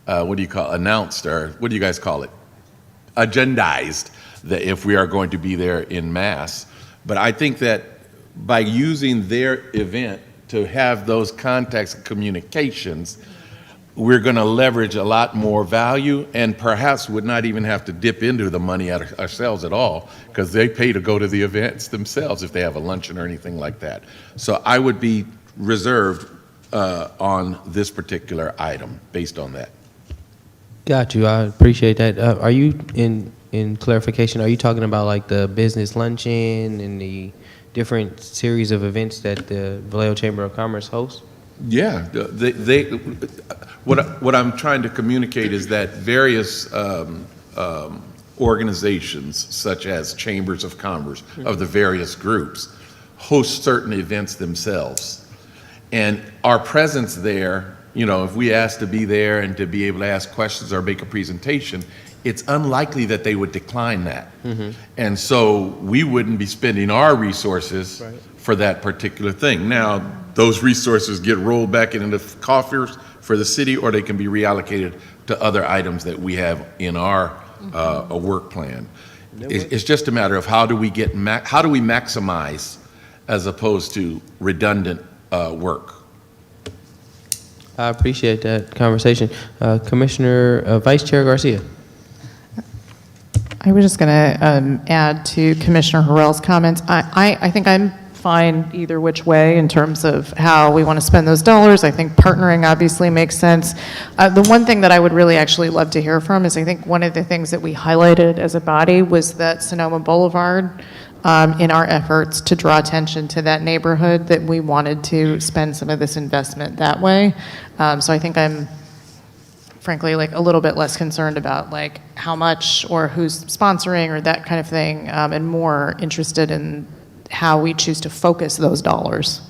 announced, or what do you guys call it? Agendized, that if we are going to be there in mass. But I think that by using their event to have those contacts and communications, we're going to leverage a lot more value and perhaps would not even have to dip into the money ourselves at all because they pay to go to the events themselves if they have a luncheon or anything like that. So I would be reserved on this particular item based on that. Got you. I appreciate that. Are you, in clarification, are you talking about like the business luncheon and the different series of events that the Vallejo Chamber of Commerce hosts? Yeah, what I'm trying to communicate is that various organizations, such as chambers of commerce of the various groups, host certain events themselves. And our presence there, if we ask to be there and to be able to ask questions or make a presentation, it's unlikely that they would decline that. And so we wouldn't be spending our resources for that particular thing. Now, those resources get rolled back into the coffers for the city, or they can be reallocated to other items that we have in our a work plan. It's just a matter of how do we maximize as opposed to redundant work. I appreciate that conversation. Commissioner, Vice Chair Garcia. I was just going to add to Commissioner Harrell's comments. I think I'm fine either which way in terms of how we want to spend those dollars. I think partnering obviously makes sense. The one thing that I would really actually love to hear from is I think one of the things that we highlighted as a body was that Sonoma Boulevard, in our efforts to draw attention to that neighborhood, that we wanted to spend some of this investment that way. So I think I'm frankly like a little bit less concerned about like how much or who's sponsoring or that kind of thing, and more interested in how we choose to focus those dollars.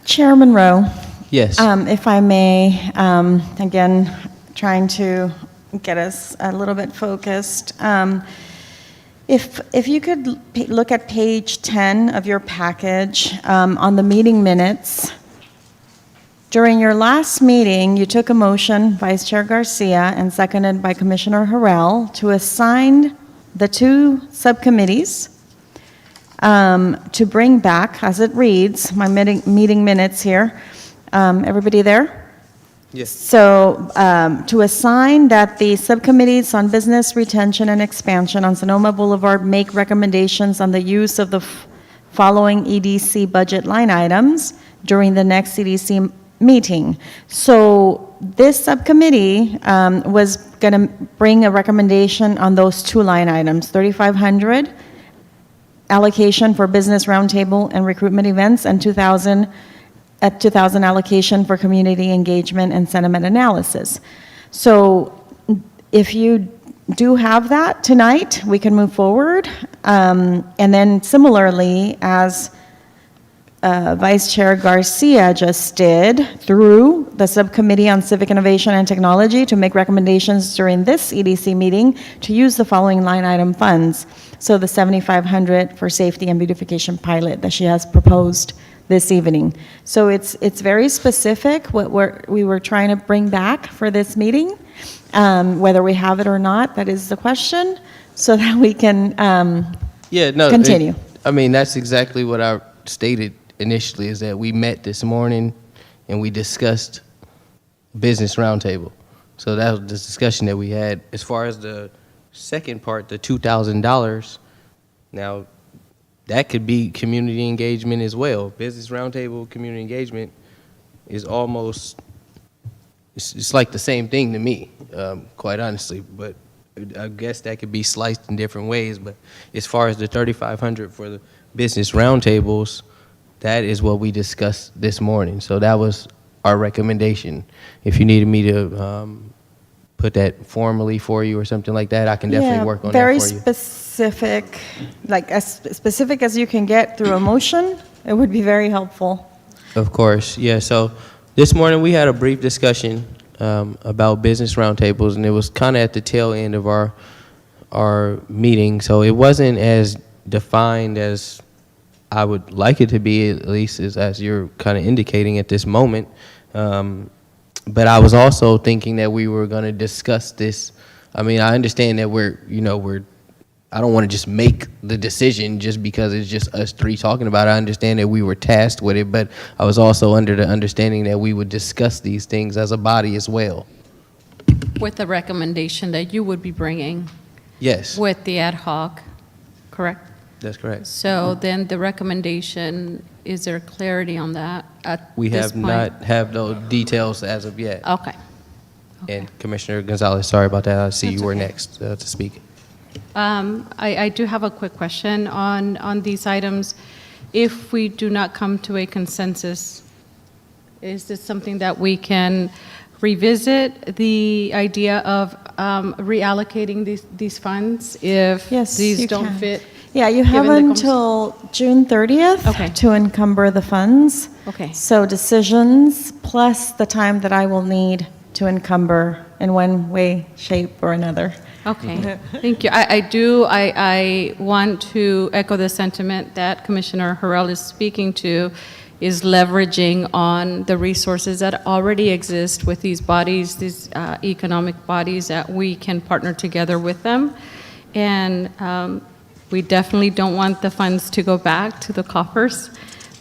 Chairman Rowe. Yes. If I may, again, trying to get us a little bit focused. If you could look at page 10 of your package on the meeting minutes. During your last meeting, you took a motion, Vice Chair Garcia, and seconded by Commissioner Harrell, to assign the two subcommittees to bring back, as it reads, my meeting minutes here. Everybody there? Yes. So, to assign that the subcommittees on business retention and expansion on Sonoma Boulevard make recommendations on the use of the following EDC budget line items during the next EDC meeting. So, this subcommittee was going to bring a recommendation on those two line items, 3,500 allocation for business roundtable and recruitment events, and 2,000 allocation for community engagement and sentiment analysis. So if you do have that tonight, we can move forward. And then similarly, as Vice Chair Garcia just did, through the Subcommittee on Civic Innovation and Technology, to make recommendations during this EDC meeting to use the following line item funds. So the 7,500 for safety and beautification pilot that she has proposed this evening. So it's very specific what we were trying to bring back for this meeting. Whether we have it or not, that is the question, so that we can continue. I mean, that's exactly what I stated initially, is that we met this morning and we discussed business roundtable. So that was the discussion that we had. As far as the second part, the $2,000, now that could be community engagement as well. Business roundtable, community engagement is almost, it's like the same thing to me, quite honestly. But I guess that could be sliced in different ways. But as far as the 3,500 for the business roundtables, that is what we discussed this morning. So that was our recommendation. If you needed me to put that formally for you or something like that, I can definitely work on that for you. Very specific, like as specific as you can get through a motion, it would be very helpful. Of course, yeah. So this morning we had a brief discussion about business roundtables, and it was kind of at the tail end of our meeting. So it wasn't as defined as I would like it to be, at least as you're kind of indicating at this moment. But I was also thinking that we were going to discuss this. I mean, I understand that I don't want to just make the decision just because it's just us three talking about it. I understand that we were tasked with it, but I was also under the understanding that we would discuss these things as a body as well. With the recommendation that you would be bringing Yes, with the ad hoc, correct? that's correct. So then the recommendation, is there clarity on that at We this have point? not have those details as of yet. Okay. And Commissioner Gonzalez, sorry about that. I see That's you were okay. next to speak. I do have a quick question on these items. If we do not come to a consensus, is this something that we can revisit the idea of reallocating these funds if Yes, these you don't can. fit? Yeah, you have given the until June 30th Okay. to encumber the funds. Okay. So decisions plus the time that I will need to encumber in one way, shape, or another. Okay, thank you. I want to echo the sentiment that Commissioner Harrell is speaking to, is leveraging on the resources that already exist with these bodies, these economic bodies, that we can partner together with them. And we definitely don't want the funds to go back to the coffers,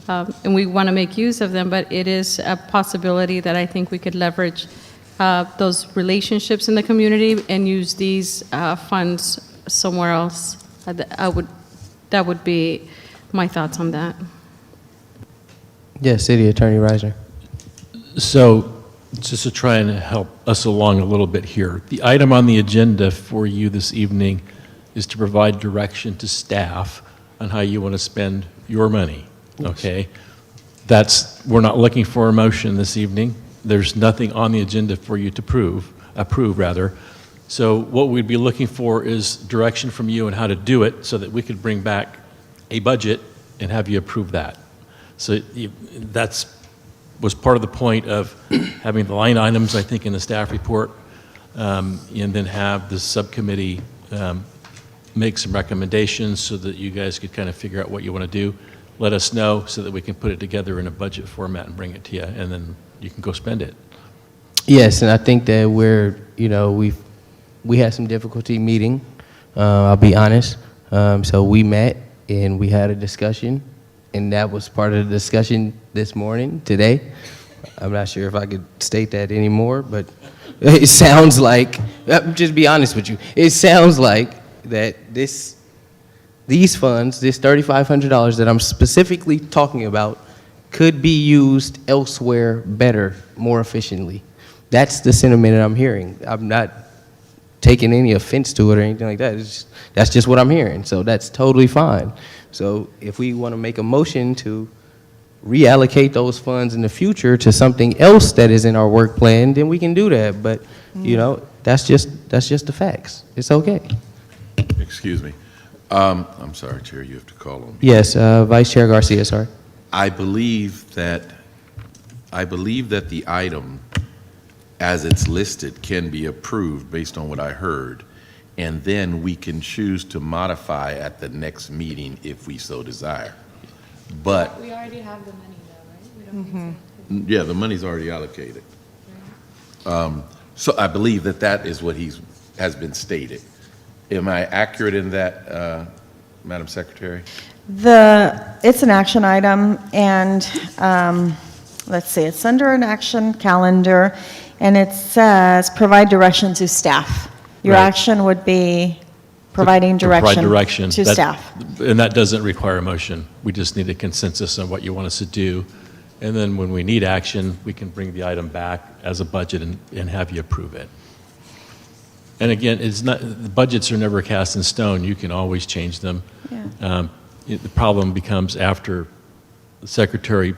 and we want to make use of them, but it is a possibility that I think we could leverage those relationships in the community and use these funds somewhere else. That would be my thoughts on that. Yes, City Attorney Reiser. So just to try and help us along a little bit here, the item on the agenda for you this evening is to provide direction to staff on how you want to spend your money, okay? We're not looking for a motion this evening. There's nothing on the agenda for you to approve rather. So what we'd be looking for is direction from you on how to do it so that we could bring back a budget and have you approve that. So that's was part of the point of having the line items, I think, in the staff report, and then have the subcommittee make some recommendations so that you guys could kind of figure out what you want to do. Let us know so that we can put it together in a budget format and bring it to you, and then you can go spend it. Yes, and I think that we had some difficulty meeting. I'll be honest. So we met and we had a discussion, and that was part of the discussion this morning, today. I'm not sure if I could state that anymore, but it sounds like, just be honest with you, it sounds like that these funds, this $3,500 that I'm specifically talking about, could be used elsewhere better, more efficiently. That's the sentiment that I'm hearing. I'm not taking any offense to it or anything like that. That's just what I'm hearing, so that's totally fine. So if we want to make a motion to reallocate those funds in the future to something else that is in our work plan, then we can do that. But, you know, that's just the facts. It's okay. Excuse me. I'm sorry, Chair, you have to call on me. Yes, Vice Chair Garcia, sorry. I believe that the item, as it's listed, can be approved based on what I heard, and then we can choose to modify at the next meeting if we so desire. But, We already have the money though, right? We don't need to. yeah, the money's already allocated. So I believe that is what has been stated. Am I accurate in that, Madam Secretary? It's an action item, and let's see, it's under an action calendar, and it says, provide direction to staff. Your Right. action would be providing To provide direction to That- staff. And that doesn't require a motion. We just need a consensus on what you want us to do. And then when we need action, we can bring the item back as a budget and have you approve it. And again, the budgets are never cast in stone. You can always change them. Yeah. The problem becomes after the secretary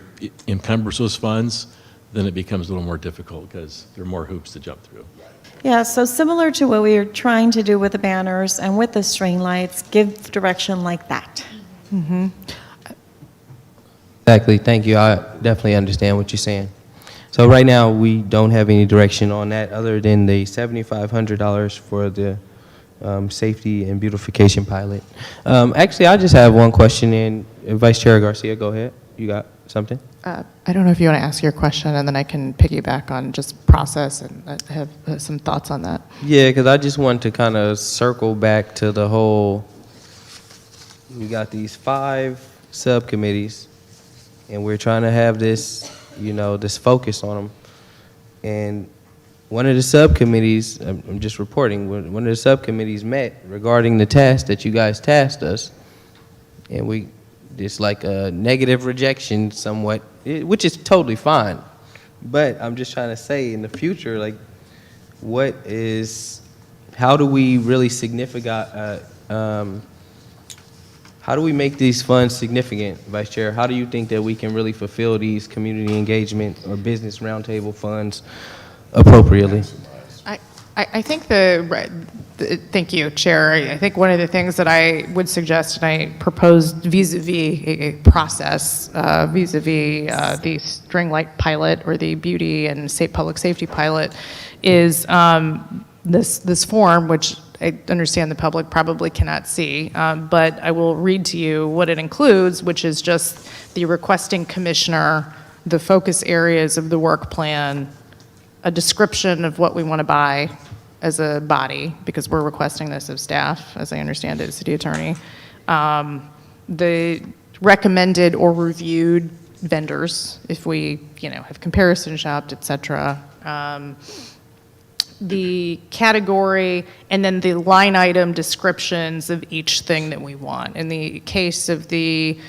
encumbers those funds, then it becomes a little more difficult because there are more hoops to jump through. Yeah, so similar to what we are trying to do with the banners and with the string lights, give direction like that. Exactly, thank you. I definitely understand what you're saying. So right now, we don't have any direction on that other than the $7,500 for the safety and beautification pilot. Actually, I just have one question, and Vice Chair Garcia, go ahead. You got something? I don't know if you want to ask your question, and then I can piggyback on just process, and I have some thoughts on that. Yeah, because I just want to kind of circle back to the whole, we got these 5 subcommittees, and we're trying to have this, you know, this focus on them. And one of the subcommittees, I'm just reporting, one of the subcommittees met regarding the task that you guys tasked us, and it's like a negative rejection somewhat, which is totally fine. But I'm just trying to say in the future, like, how do we really how do we make these funds significant, Vice Chair? How do you think that we can really fulfill these community engagement or business roundtable funds appropriately? I think thank you, Chair. I think one of the things that I would suggest, and I proposed vis-a-vis a process, vis-a-vis the string light pilot or the beauty and public safety pilot, is this form, which I understand the public probably cannot see, but I will read to you what it includes, which is just the requesting commissioner, the focus areas of the work plan, a description of what we want to buy as a body, because we're requesting this of staff, as I understand it, city attorney, the recommended or reviewed vendors, if we, have comparison shopped, et cetera, the category, and then the line item descriptions of each thing that we want. In the case of the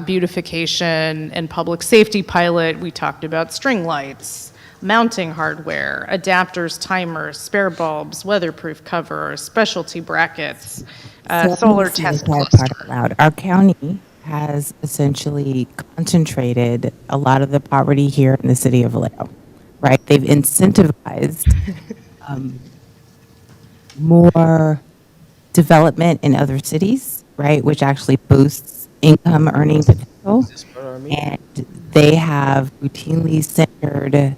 beautification and public safety pilot, we talked about string lights, mounting hardware, adapters, timers, spare bulbs, weatherproof covers, specialty brackets, solar test cluster. Our county has essentially concentrated a lot of the poverty here in the city of Vallejo, right? They've incentivized more development in other cities, right, which actually boosts income earning potential. And they have routinely centered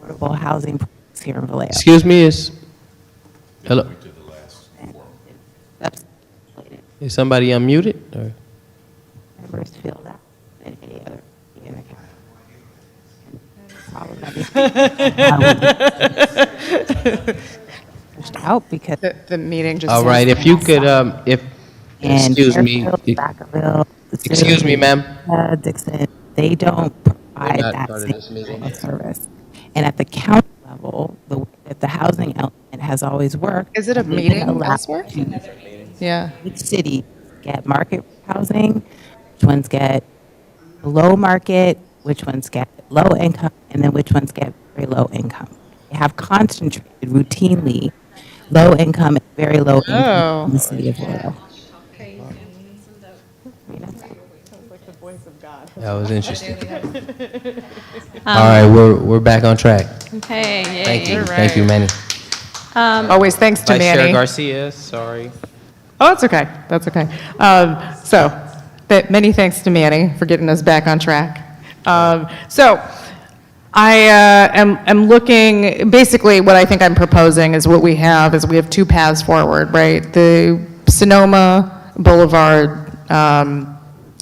affordable housing projects here in Vallejo. Excuse me, hello? Is somebody unmuted? Or? Members feel that in any other out because. The meeting just. All right, if you could, And excuse me, Fairfield, Vacaville, excuse me, ma'am. Dixon, they don't provide not that part of same this meeting. level of service. And at the county level, the way that the housing element has always worked. Is it a they've been meeting allowed elsewhere? to Yeah. Each city get market housing, which ones get below market, which ones get low income, and then which ones get very low income. They have concentrated routinely low income and very low income in the city of Vallejo. That was interesting. All right, we're back on track. Hey, yay. Thank you, thank you, Manny. Always thanks to Vice Chair Manny. Garcia, sorry. Oh, that's okay. That's okay. Many thanks to Manny for getting us back on track. So I am looking, basically what I think I'm proposing is what we have is we have two paths forward, right? The Sonoma Boulevard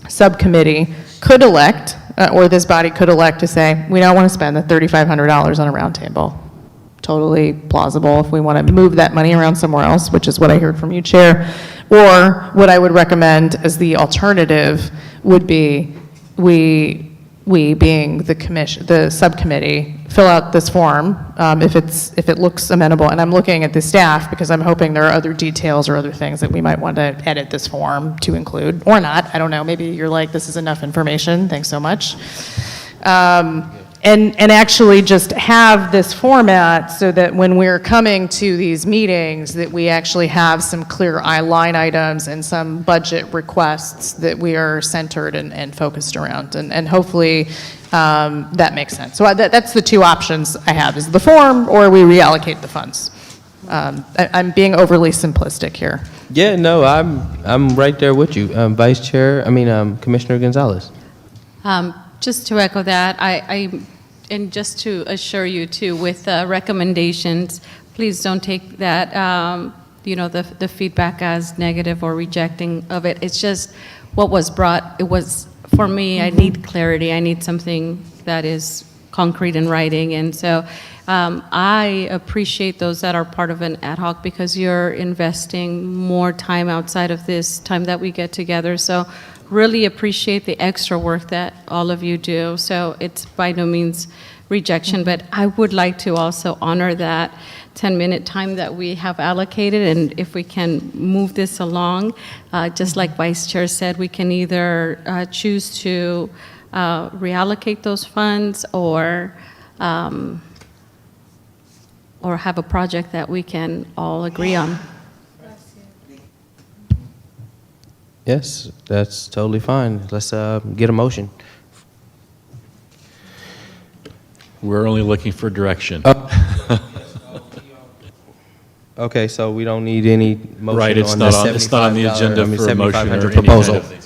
subcommittee could elect, or this body could elect to say, we don't want to spend the $3,500 on a roundtable. Totally plausible if we want to move that money around somewhere else, which is what I heard from you, Chair. Or what I would recommend as the alternative would be we being the commission, the subcommittee, fill out this form if it looks amenable. And I'm looking at the staff because I'm hoping there are other details or other things that we might want to edit this form to include, or not. I don't know. Maybe you're like, this is enough information. Thanks so much. And actually just have this format so that when we're coming to these meetings, that we actually have some clear line items and some budget requests that we are centered and focused around. And hopefully that makes sense. So that's the two options I have, is the form or we reallocate the funds. I'm being overly simplistic here. Yeah, no, I'm right there with you, Commissioner Gonzalez. Just to echo that, and just to assure you too, with recommendations, please don't take that, the feedback as negative or rejecting of it. It's just what was brought, it was, for me, I need clarity. I need something that is concrete in writing. And so I appreciate those that are part of an ad hoc because you're investing more time outside of this time that we get together. So really appreciate the extra work that all of you do. So it's by no means rejection, but I would like to also honor that 10-minute time that we have allocated, and if we can move this along, just like Vice Chair said, we can either choose to reallocate those funds or have a project that we can all agree on. Yes, that's totally fine. Let's get a motion. We're only looking for direction. Okay, so we don't need any motion Right, it's on not the on, it's not on the $75, agenda for a motion or $7,500 any proposal. kind of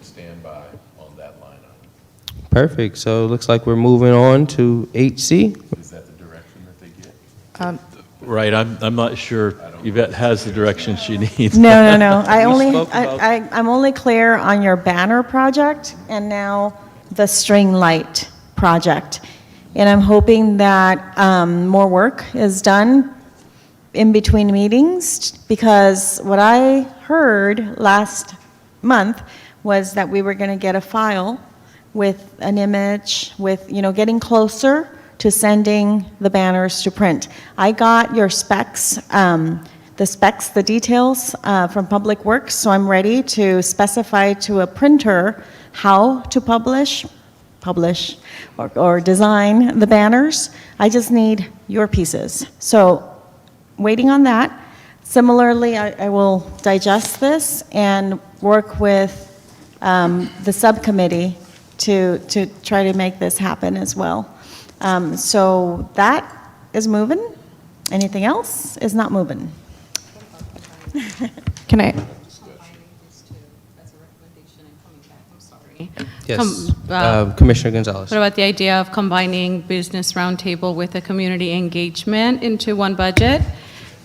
stand by on that line item. Perfect, so it looks like we're moving on to 8C. Is that the direction that they get? Right, I'm not sure Yvette has the direction she needs. No. I'm only clear on your banner project and now the string light project. And I'm hoping that more work is done in between meetings, because what I heard last month was that we were going to get a file with an image, with, getting closer to sending the banners to print. I got your specs, the details from Public Works, so I'm ready to specify to a printer how to publish or design the banners. I just need your pieces. So waiting on that. Similarly, I will digest this and work with the subcommittee to try to make this happen as well. So that is moving. Anything else is not moving. Can I? Yes, Commissioner Gonzalez. What about the idea of combining business roundtable with a community engagement into one budget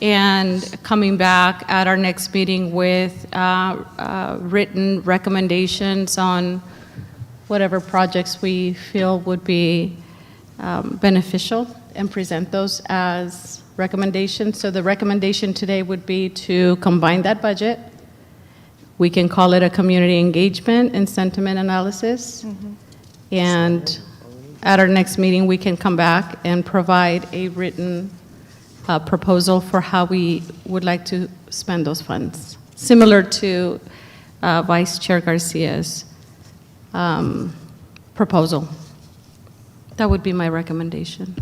and coming back at our next meeting with written recommendations on whatever projects we feel would be beneficial and present those as recommendation. So the recommendation today would be to combine that budget. We can call it a community engagement and sentiment analysis. And at our next meeting, we can come back and provide a written proposal for how we would like to spend those funds, similar to Vice Chair Garcia's proposal. That would be my recommendation.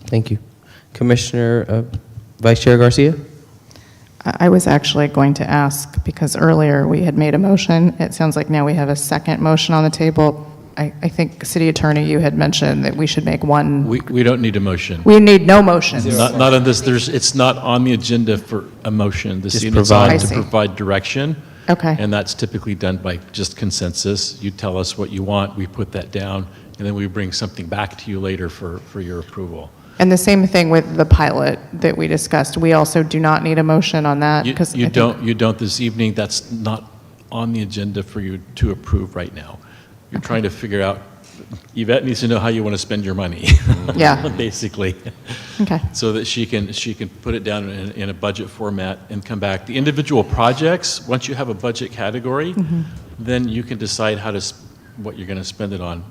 Thank you. Commissioner, Vice Chair Garcia? I was actually going to ask, because earlier we had made a motion. It sounds like now we have a second motion on the table. I think, City Attorney, you had mentioned that we should make one. We don't need a motion. We need no motions. Not on this, it's not on the agenda for a motion. This Just evening it's provide. on I to see. provide direction. Okay. And that's typically done by just consensus. You tell us what you want, we put that down, and then we bring something back to you later for your approval. And the same thing with the pilot that we discussed. We also do not need a motion on that? You 'cause I you think- don't this evening, that's not on the agenda for you to approve right now. You're trying to figure out, Yvette needs to know how you want to spend your money. Yeah. Basically. Okay. So that she can put it down in a budget format and come back. The individual projects, once you have a budget category, then you can decide what you're going to spend it on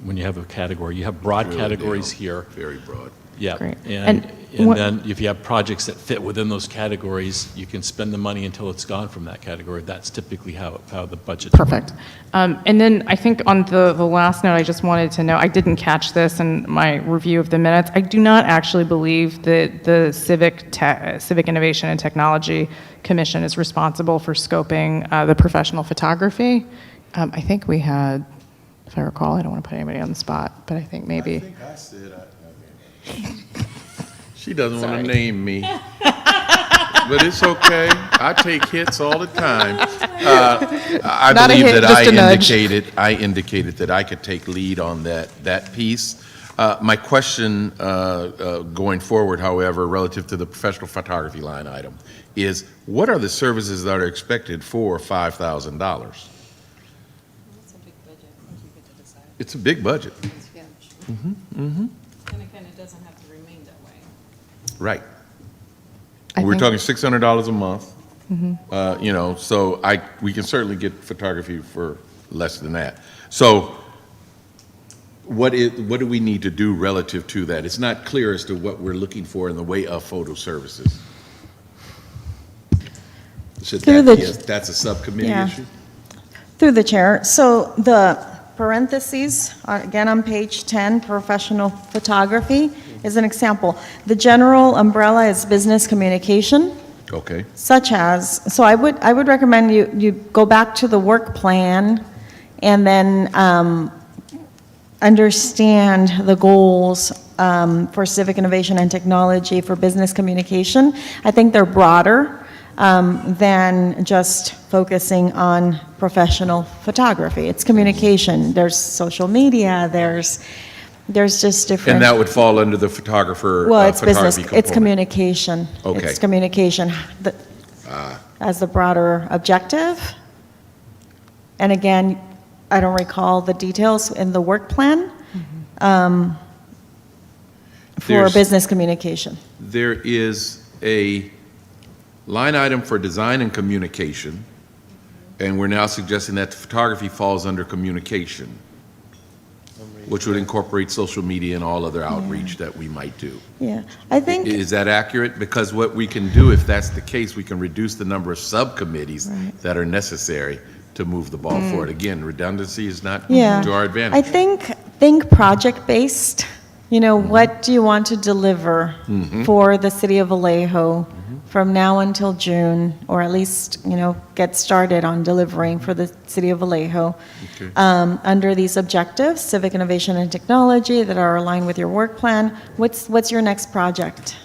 when you have a category. You have broad categories here. Very broad. Yeah. Great. And what- then if you have projects that fit within those categories, you can spend the money until it's gone from that category. That's typically how the budget. Perfect. And then I think on the last note, I just wanted to know, I didn't catch this in my review of the minutes. I do not actually believe that the Civic Innovation and Technology Commission is responsible for scoping the professional photography. I think we had, if I recall, I don't want to put anybody on the spot, but I think maybe. I said she doesn't want to name me. But it's okay. I take hits all the time. I Not a believe hit, that just a nudge. I indicated that I could take lead on that piece. My question going forward, however, relative to the professional photography line item, is what are the services that are expected for $5,000? It's a big budget. And again, it doesn't have to remain that way. Right. I We're think- talking $600 a month. So we can certainly get photography for less than that. So what do we need to do relative to that? It's not clear as to what we're looking for in the way of photo services. Should Through that the- be that's a subcommittee Yeah. issue? Through the chair. So the parentheses, again on page 10, professional photography is an example. The general umbrella is business communication, Okay. such as, so I would recommend you go back to the work plan and then understand the goals for civic innovation and technology for business communication. I think they're broader than just focusing on professional photography. It's communication. There's social media. There's just different. And that would fall under the photographer, Well, it's business. photography It's component. communication. Okay. It's communication as the broader objective. And again, I don't recall the details in the work plan for There's- business communication. There is a line item for design and communication, and we're now suggesting that photography falls under communication, which would incorporate social media and all other outreach that we might do. Yeah, I think. Is that accurate? Because what we can do, if that's the case, we can reduce the number of subcommittees Right. that are necessary to move the ball forward. Again, redundancy is not Yeah. to our I advantage. think project-based, what do you want to deliver for the city of Vallejo from now until June, or at least, get started on delivering for the city of Vallejo. Okay. Under these objectives, civic innovation and technology that are aligned with your work plan, what's your next project?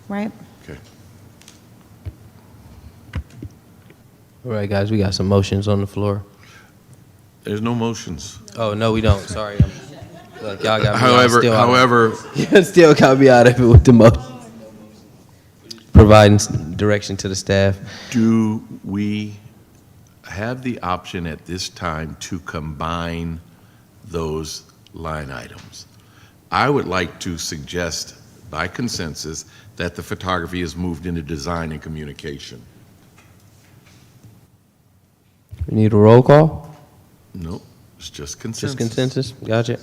Right? Okay. All right, guys, we got some motions on the floor. There's no motions. Oh, no, we don't. Sorry. Look, y'all got me. However, You still got me out of it with the motion. Providing direction to the staff. do we have the option at this time to combine those line items? I would like to suggest by consensus that the photography is moved into design and communication. We need a roll call? No, it's just consensus. Just consensus? Gotcha.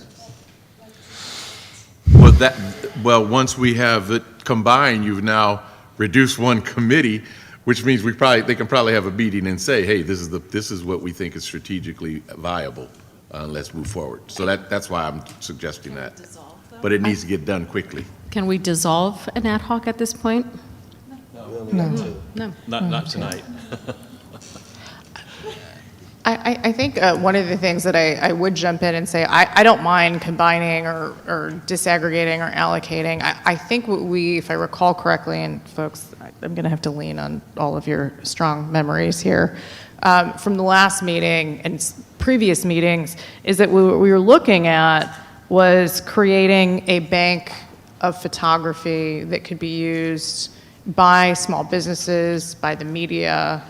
Well, once we have it combined, you've now reduced one committee, which means they can probably have a meeting and say, hey, this is what we think is strategically viable. Let's move forward. So that's why I'm suggesting that. But it needs to get done quickly. Can we dissolve an ad hoc at this point? No. No. Not tonight. I think one of the things that I would jump in and say, I don't mind combining or disaggregating or allocating. I think what if I recall correctly, and folks, I'm going to have to lean on all of your strong memories here, from the last meeting and previous meetings, is that what we were looking at was creating a bank of photography that could be used by small businesses, by the media,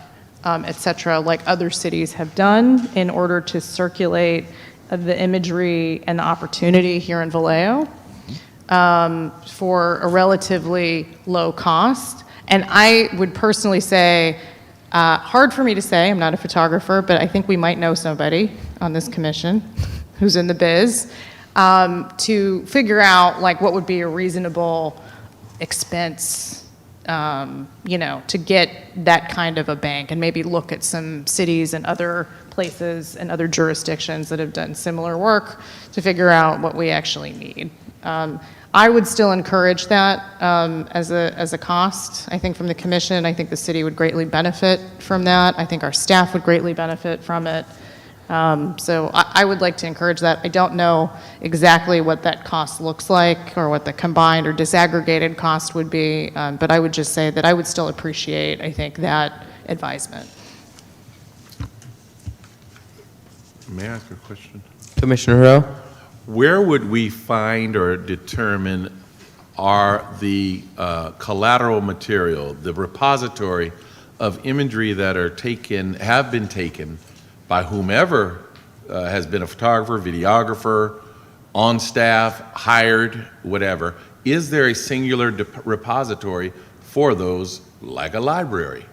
et cetera, like other cities have done in order to circulate the imagery and the opportunity here in Vallejo for a relatively low cost. And I would personally say, hard for me to say, I'm not a photographer, but I think we might know somebody on this commission who's in the biz, to figure out like what would be a reasonable expense to get that kind of a bank, and maybe look at some cities and other places and other jurisdictions that have done similar work to figure out what we actually need. I would still encourage that as a cost. I think from the commission, I think the city would greatly benefit from that. I think our staff would greatly benefit from it. So I would like to encourage that. I don't know exactly what that cost looks like or what the combined or disaggregated cost would be, but I would just say that I would still appreciate, I think, that advisement. May I ask a question? Commissioner Harrell? Where would we find or determine are the collateral material, the repository of imagery that have been taken by whomever has been a photographer, videographer, on staff, hired, whatever? Is there a singular repository for those, like a library?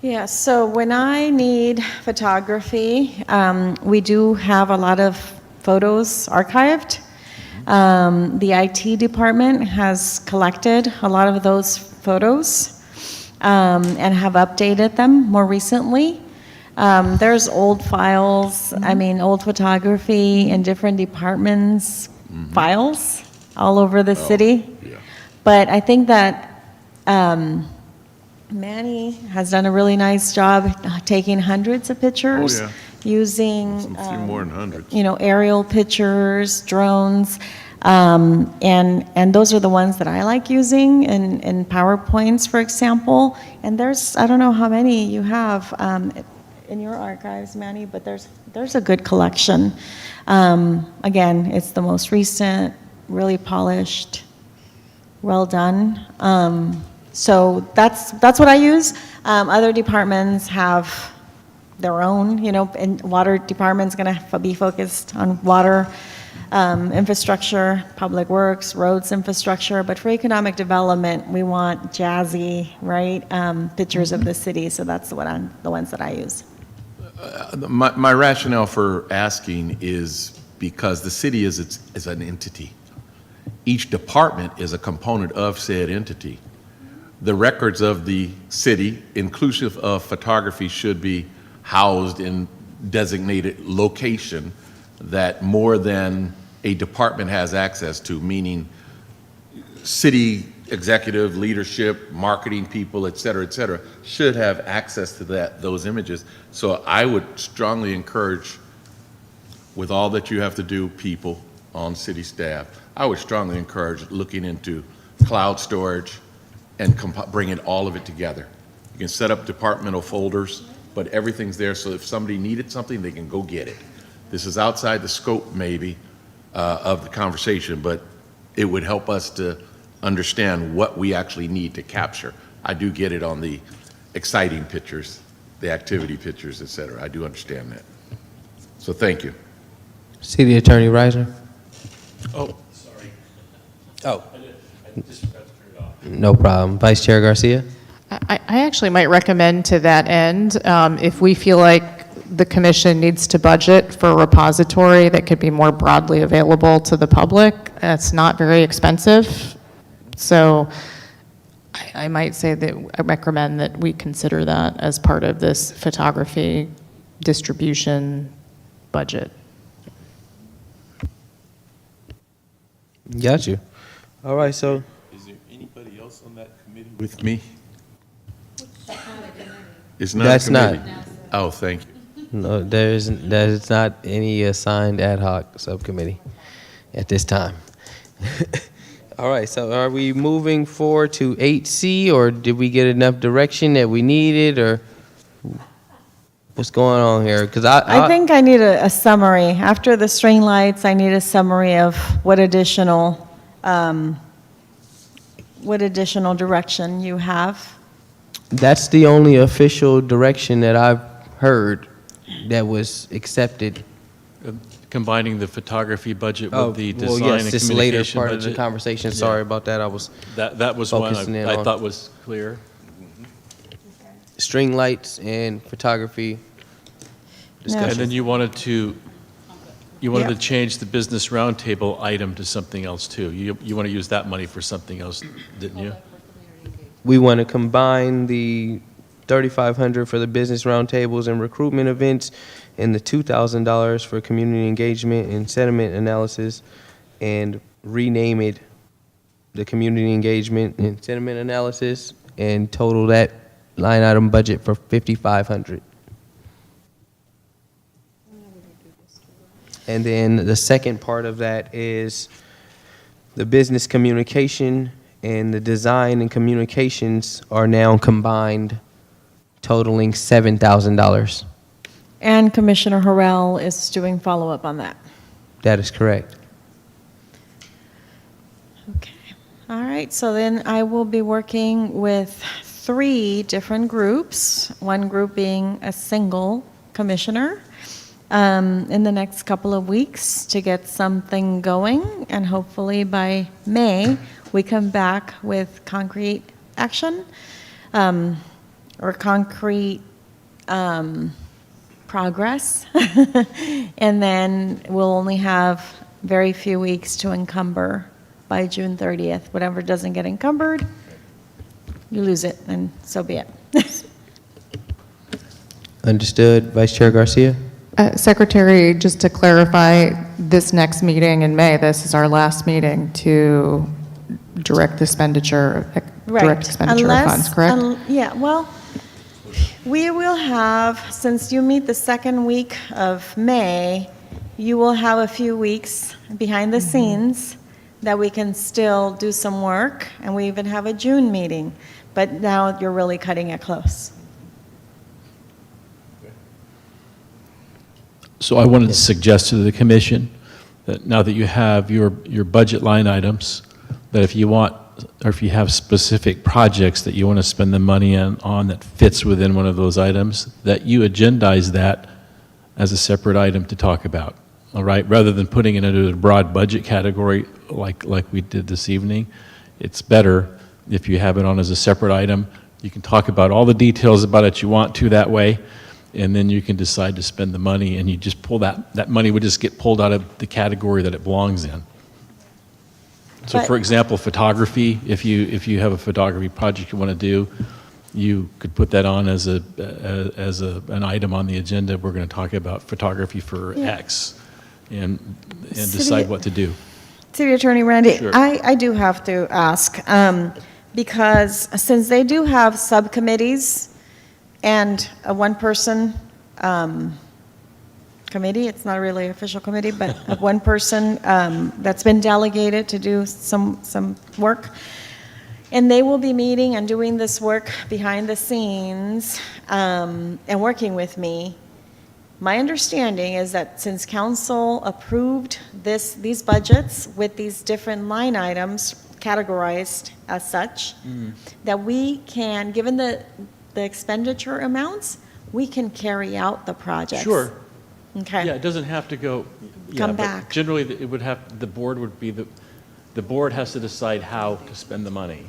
Yeah, so when I need photography, we do have a lot of photos archived. The IT department has collected a lot of those photos and have updated them more recently. There's old files, old photography in different departments, files all over the city. Yeah. But I think that Manny has done a really nice job taking hundreds of pictures, Oh, yeah. using Some few more than hundreds. aerial pictures, drones, and those are the ones that I like using in PowerPoints, for example. And there's, I don't know how many you have in your archives, Manny, but there's a good collection. Again, it's the most recent, really polished, well done. So that's what I use. Other departments have their own, and water department's going to be focused on water infrastructure, public works, roads infrastructure. But for economic development, we want jazzy, right, pictures of the city. So that's the ones that I use. My rationale for asking is because the city is an entity. Each department is a component of said entity. The records of the city, inclusive of photography, should be housed in designated location that more than a department has access to, meaning city executive, leadership, marketing people, et cetera, should have access to those images. So I would strongly encourage, with all that you have to do, people on city staff, I would strongly encourage looking into cloud storage and bringing all of it together. You can set up departmental folders, but everything's there, so if somebody needed something, they can go get it. This is outside the scope, maybe, of the conversation, but it would help us to understand what we actually need to capture. I do get it on the exciting pictures, the activity pictures, et cetera. I do understand that. So thank you. City Attorney Reiser? Oh, sorry. Oh. No problem. Vice Chair Garcia? I actually might recommend to that end, if we feel like the commission needs to budget for a repository that could be more broadly available to the public, it's not very expensive. So I might say that I recommend that we consider that as part of this photography distribution budget. Got you. All right, so Is there anybody else on that committee with me? It's That's a not. committee. Oh, thank you. no, there's not any assigned ad hoc subcommittee at this time. All right, so are we moving forward to 8C, or did we get enough direction that we needed, or what's going on here? Because I think I need a summary. After the string lights, I need a summary of what additional direction you have. that's the only official direction that I've heard that was accepted. Combining the photography budget Oh, with the well, design yes, and this later communication part of the budget. conversation. Yeah. Sorry about that. I was That was one focusing in I on- thought was clear. string lights and photography And discussion. then you wanted to Yeah. change the business roundtable item to something else too. You want to use that money for something else, didn't you? We want to combine the $3,500 for the business roundtables and recruitment events and the $2,000 for community engagement and sentiment analysis, and rename it the community engagement and sentiment analysis, and total that line item budget for $5,500. And then the second part of that is the business communication and the design and communications are now combined, totaling $7,000. And Commissioner Harrell is doing follow-up on that. That is correct. Okay. All right, so then I will be working with 3 different groups, one group being a single commissioner, in the next couple of weeks to get something going, and hopefully by May, we come back with concrete action, or concrete progress, and then we'll only have very few weeks to encumber by June 30th. Whatever doesn't get encumbered, you lose it, and so be it. Understood. Vice Chair Garcia? Secretary, just to clarify, this next meeting in May, this is our last meeting to direct expenditure of funds, correct? Yeah, well, we will have, since you meet the second week of May, you will have a few weeks behind the scenes that we can still do some work, and we even have a June meeting, but now you're really cutting it close. So I wanted to suggest to the commission that now that you have your budget line items, that if you want, or if you have specific projects that you want to spend the money on that fits within one of those items, that you agendize that as a separate item to talk about, all right? Rather than putting it into a broad budget category like we did this evening, it's better if you have it on as a separate item. You can talk about all the details about it you want to that way, and then you can decide to spend the money, and you just pull that money would just get pulled out of the category that it belongs in. So But- for example, photography, if you have a photography project you want to do, you could put that on as an item on the agenda. We're going to talk about photography for Yeah. X, and City- decide what to do. City Attorney Randy, Sure. I do have to ask, because since they do have subcommittees and a one-person committee, it's not really an official committee, but a one-person that's been delegated to do some work, and they will be meeting and doing this work behind the scenes and working with me. My understanding is that since council approved these budgets with these different line items categorized as such, that we can, given the expenditure amounts, we can carry out the projects. Sure. Okay. Yeah, it doesn't have to go. Come but back. Generally, it would have, the board would be the board has to decide how to spend the money.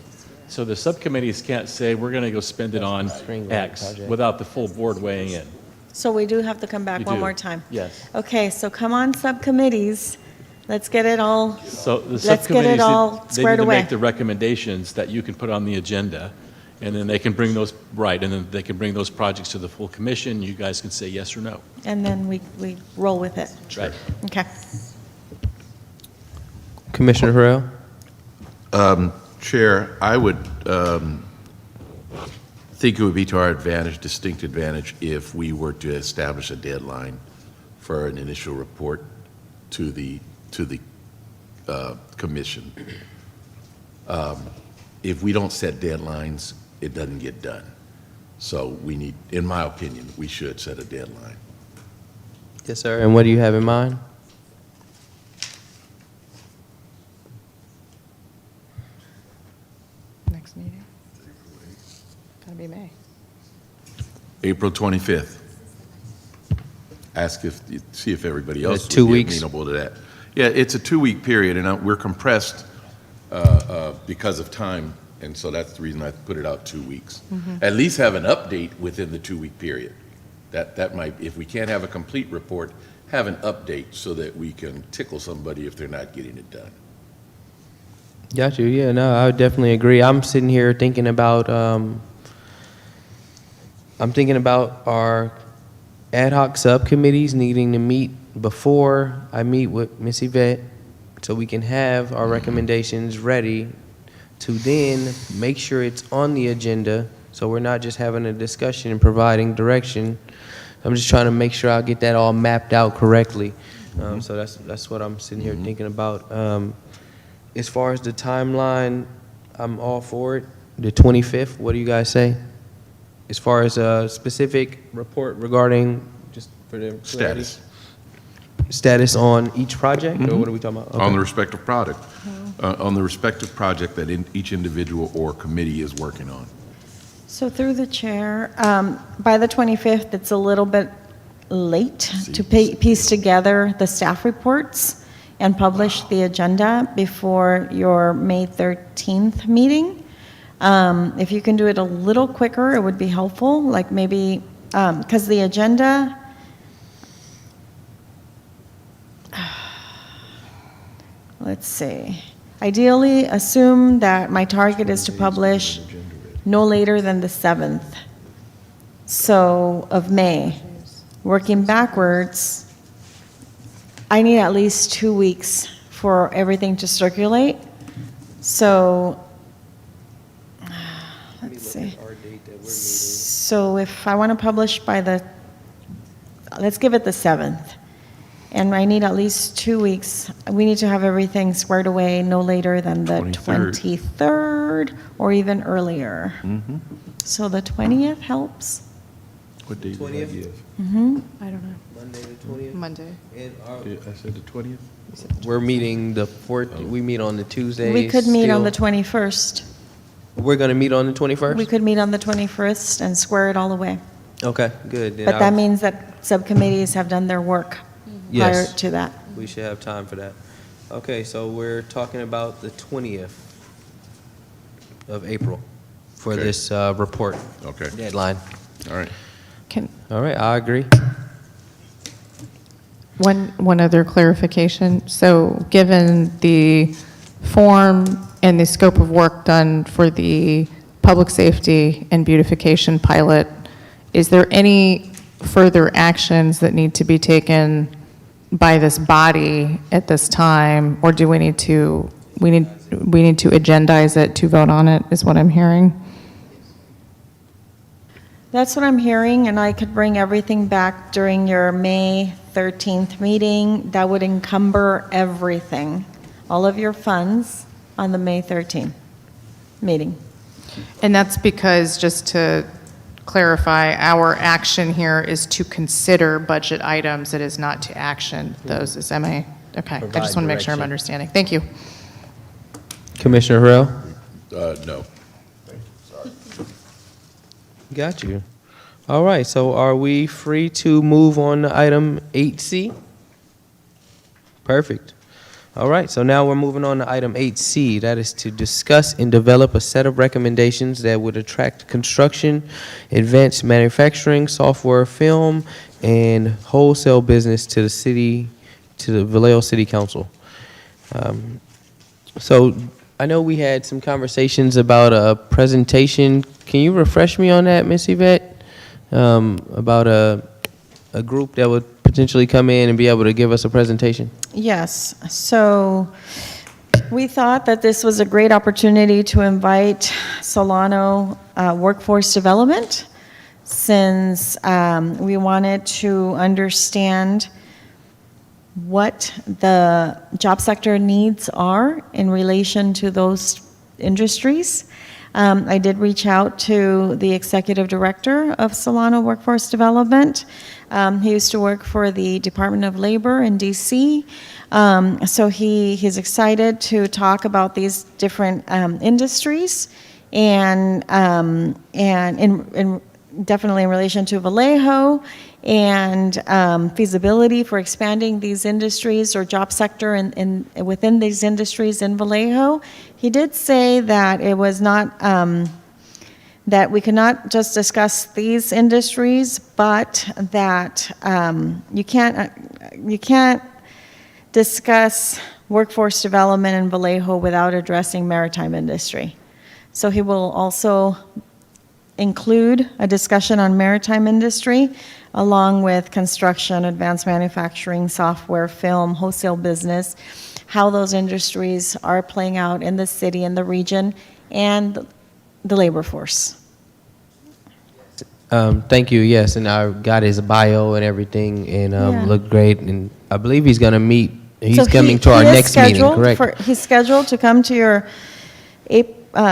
So the subcommittees can't say, we're going to go spend it on String light X project. without the full board weighing in. So we do have to come back You one do. more time? Yes. Okay, so come on, subcommittees. Let's get it all, So the Let's get it subcommittees, all they need squared to away. make the recommendations that you can put on the agenda, and then they can bring those, right, and then they can bring those projects to the full commission. You guys can say yes or no. and then we roll with it. Right. Okay. Commissioner Harrell? Chair, I would think it would be to our advantage, distinct advantage, if we were to establish a deadline for an initial report to the commission. If we don't set deadlines, it doesn't get done. So we need, in my opinion, we should set a deadline. Yes, sir. And what do you have in mind? Next meeting? Gotta be May. April 25th. Ask if, see if everybody else would 2 be weeks? amenable to that. Yeah, it's a 2-week period, and we're compressed because of time, and so that's the reason I put it out 2 weeks. At least have an update within the 2-week period. That might, if we can't have a complete report, have an update so that we can tickle somebody if they're not getting it done. Got you. Yeah, no, I would definitely agree. I'm sitting here thinking about, our ad hoc subcommittees needing to meet before I meet with Miss Yvette, so we can have our recommendations ready to then make sure it's on the agenda, so we're not just having a discussion and providing direction. I'm just trying to make sure I get that all mapped out correctly. So that's what I'm sitting here thinking about. As far as the timeline, I'm all for it. The 25th, what do you guys say? As far as a specific report regarding, just for the clarity, status on each project, or what are we talking about? On Okay. the respective product, on the respective project that each individual or committee is working on. So through the chair, by the 25th, it's a little bit late to piece together the staff reports and publish the agenda before your May 13th meeting. If you can do it a little quicker, it would be helpful, like maybe, because the agenda, let's see. Ideally, assume that my target is to publish no later than the 7th, so, of May. Working backwards, I need at least 2 weeks for everything to circulate. So, let's see. So if I want to publish by the, let's give it the 7th. And I need at least 2 weeks. We need to have everything squared away no later than the 23rd or even earlier. So the 20th helps. What date did I give? I don't know. Monday the 20th. Monday. I said the 20th? We're meeting the 4th, we meet on the Tuesday. We could meet on the still. 21st. We're going to meet on the 21st? We could meet on the 21st and square it all away. Okay, good. Then But that means that subcommittees have done their work prior Yes. to that. We should have time for that. Okay, so we're talking about the 20th of April for Okay. this report Okay, deadline. all right. Can, All right, I agree. one other clarification. So given the form and the scope of work done for the public safety and beautification pilot, is there any further actions that need to be taken by this body at this time? Or do we need to agendize it to vote on it, is what I'm hearing? That's what I'm hearing, and I could bring everything back during your May 13th meeting. That would encumber everything, all of your funds on the May 13th meeting. And that's because, just to clarify, our action here is to consider budget items. It is not to action those. Is am I, okay. I Provide just want to make sure I'm direction. understanding. Thank you. Commissioner Harrell? No. Got you. All right, so are we free to move on to item 8C? Perfect. All right, so now we're moving on to item 8C. That is to discuss and develop a set of recommendations that would attract construction, advanced manufacturing, software, film, and wholesale business to the city, to the Vallejo City Council. So I know we had some conversations about a presentation. Can you refresh me on that, Miss Yvette? About a group that would potentially come in and be able to give us a presentation? Yes, so we thought that this was a great opportunity to invite Solano Workforce Development, since we wanted to understand what the job sector needs are in relation to those industries. I did reach out to the executive director of Solano Workforce Development. He used to work for the Department of Labor in DC. So he's excited to talk about these different industries, and definitely in relation to Vallejo, and feasibility for expanding these industries or job sector within these industries in Vallejo. He did say that it was not, that we could not just discuss these industries, but that you can't discuss workforce development in Vallejo without addressing maritime industry. So he will also include a discussion on maritime industry, along with construction, advanced manufacturing, software, film, wholesale business, how those industries are playing out in the city and the region, and the labor force. Thank you, yes, and I got his bio and everything, and Yeah. looked great, and I believe he's gonna meet, he's So coming to our he is next meeting, scheduled correct? he's scheduled to come to your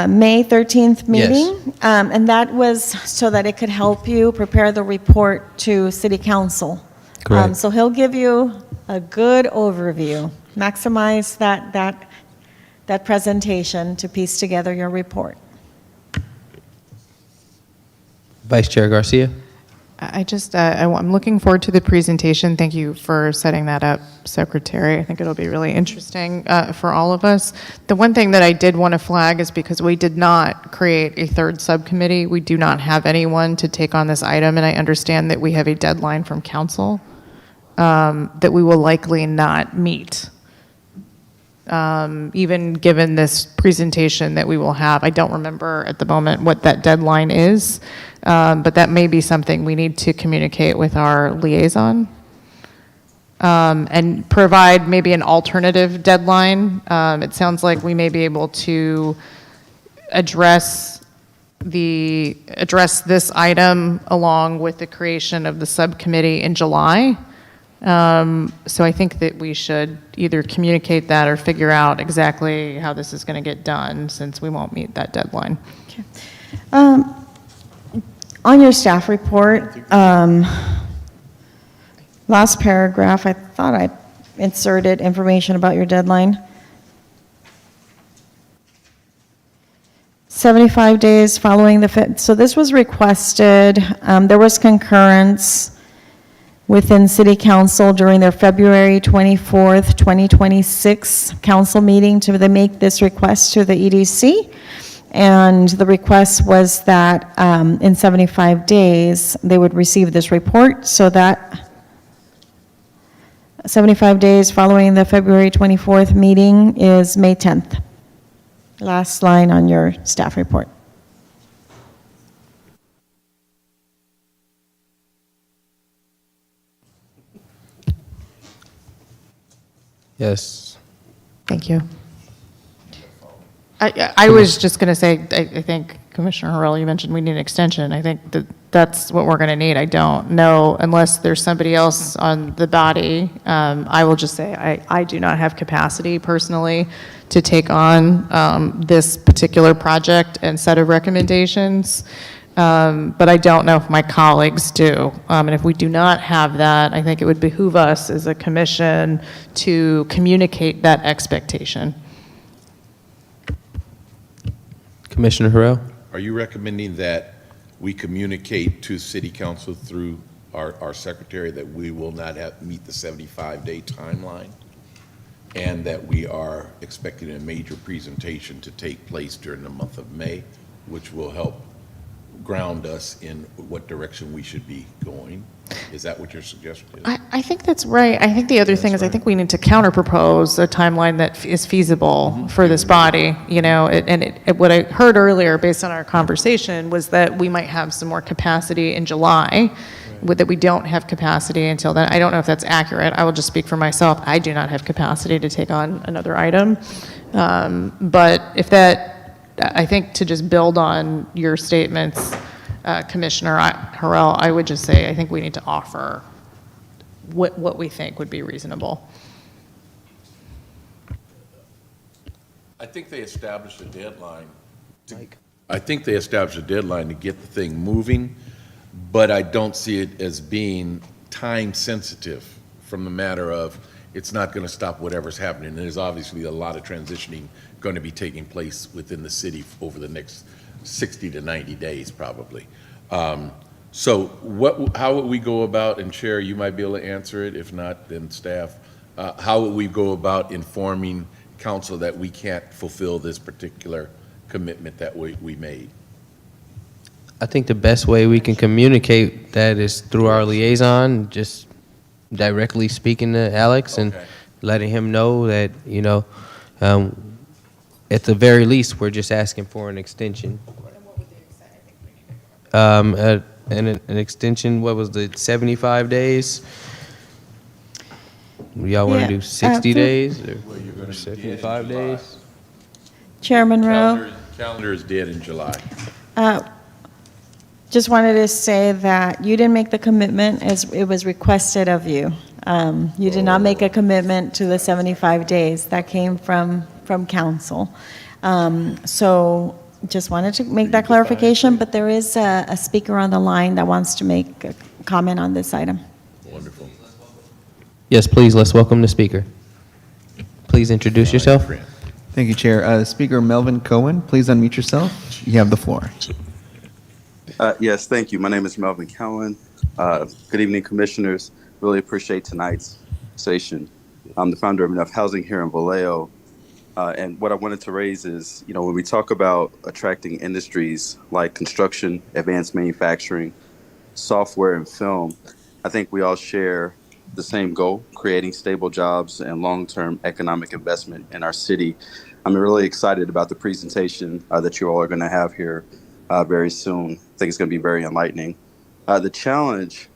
May 13th meeting. And that was so that it could help you prepare the report to City Council. Correct. So he'll give you a good overview, maximize that presentation to piece together your report. Vice Chair Garcia? I'm looking forward to the presentation. Thank you for setting that up, Secretary. I think it'll be really interesting for all of us. The one thing that I did want to flag is because we did not create a third subcommittee, we do not have anyone to take on this item, and I understand that we have a deadline from council that we will likely not meet. Even given this presentation that we will have, I don't remember at the moment what that deadline is, but that may be something we need to communicate with our liaison, and provide maybe an alternative deadline. It sounds like we may be able to address this item along with the creation of the subcommittee in July. So I think that we should either communicate that or figure out exactly how this is going to get done, since we won't meet that deadline. Okay. On your staff report, last paragraph, I thought I inserted information about your deadline. 75 days following so this was requested, there was concurrence within City Council during their February 24th, 2026 council meeting to make this request to the EDC. And the request was that in 75 days, they would receive this report, so that 75 days following the February 24th meeting is May 10th. Last line on your staff report. Yes. Thank you. I was just going to say, I think, Commissioner Harrell, you mentioned we need an extension. I think that's what we're going to need. I don't know, unless there's somebody else on the body. I will just say, I do not have capacity personally to take on this particular project and set of recommendations. But I don't know if my colleagues do. And if we do not have that, I think it would behoove us as a commission to communicate that expectation. Commissioner Harrell? Are you recommending that we communicate to City Council through our secretary that we will not meet the 75-day timeline? and that we are expecting a major presentation to take place during the month of May, which will help ground us in what direction we should be going. Is that what your suggestion is? I think that's right. I think the other thing is I think we need to counter-propose a timeline that is feasible for this body, you know, what I heard earlier based on our conversation was that we might have some more capacity in July, that we don't have capacity until then. I don't know if that's accurate. I will just speak for myself. I do not have capacity to take on another item. But if that, I think to just build on your statements, Commissioner Harrell, I would just say I think we need to offer what we think would be reasonable. I think they established a deadline. I think they established a deadline to get the thing moving, but I don't see it as being time sensitive from the matter of it's not going to stop whatever's happening. There's obviously a lot of transitioning going to be taking place within the city over the next 60 to 90 days, probably. So how would we go about, and Chair, you might be able to answer it, if not, then staff, how would we go about informing council that we can't fulfill this particular commitment that we made? I think the best way we can communicate that is through our liaison, just directly speaking to Alex and letting him know that, you know, at the very least, we're just asking for an extension. An extension, what was the 75 days? Y'all want to do 60 days or 75 days? Chairman Rowe? Calendar is dead in July. Just wanted to say that you didn't make the commitment as it was requested of you. You did not make a commitment to the 75 days. That came from council. So just wanted to make that clarification, but there is a speaker on the line that wants to make a comment on this item. Wonderful. Yes, please, let's welcome the speaker. Please introduce yourself. Thank you, Chair. Speaker Melvin Cohen, please unmute yourself. You have the floor. Yes, thank you. My name is Melvin Cowan. Good evening, commissioners. Really appreciate tonight's session. I'm the founder of Enough Housing here in Vallejo. And what I wanted to raise is, you know, when we talk about attracting industries like construction, advanced manufacturing, software, and film, I think we all share the same goal, creating stable jobs and long-term economic investment in our city. I'm really excited about the presentation that you all are going to have here very soon. I think it's going to be very enlightening. The challenge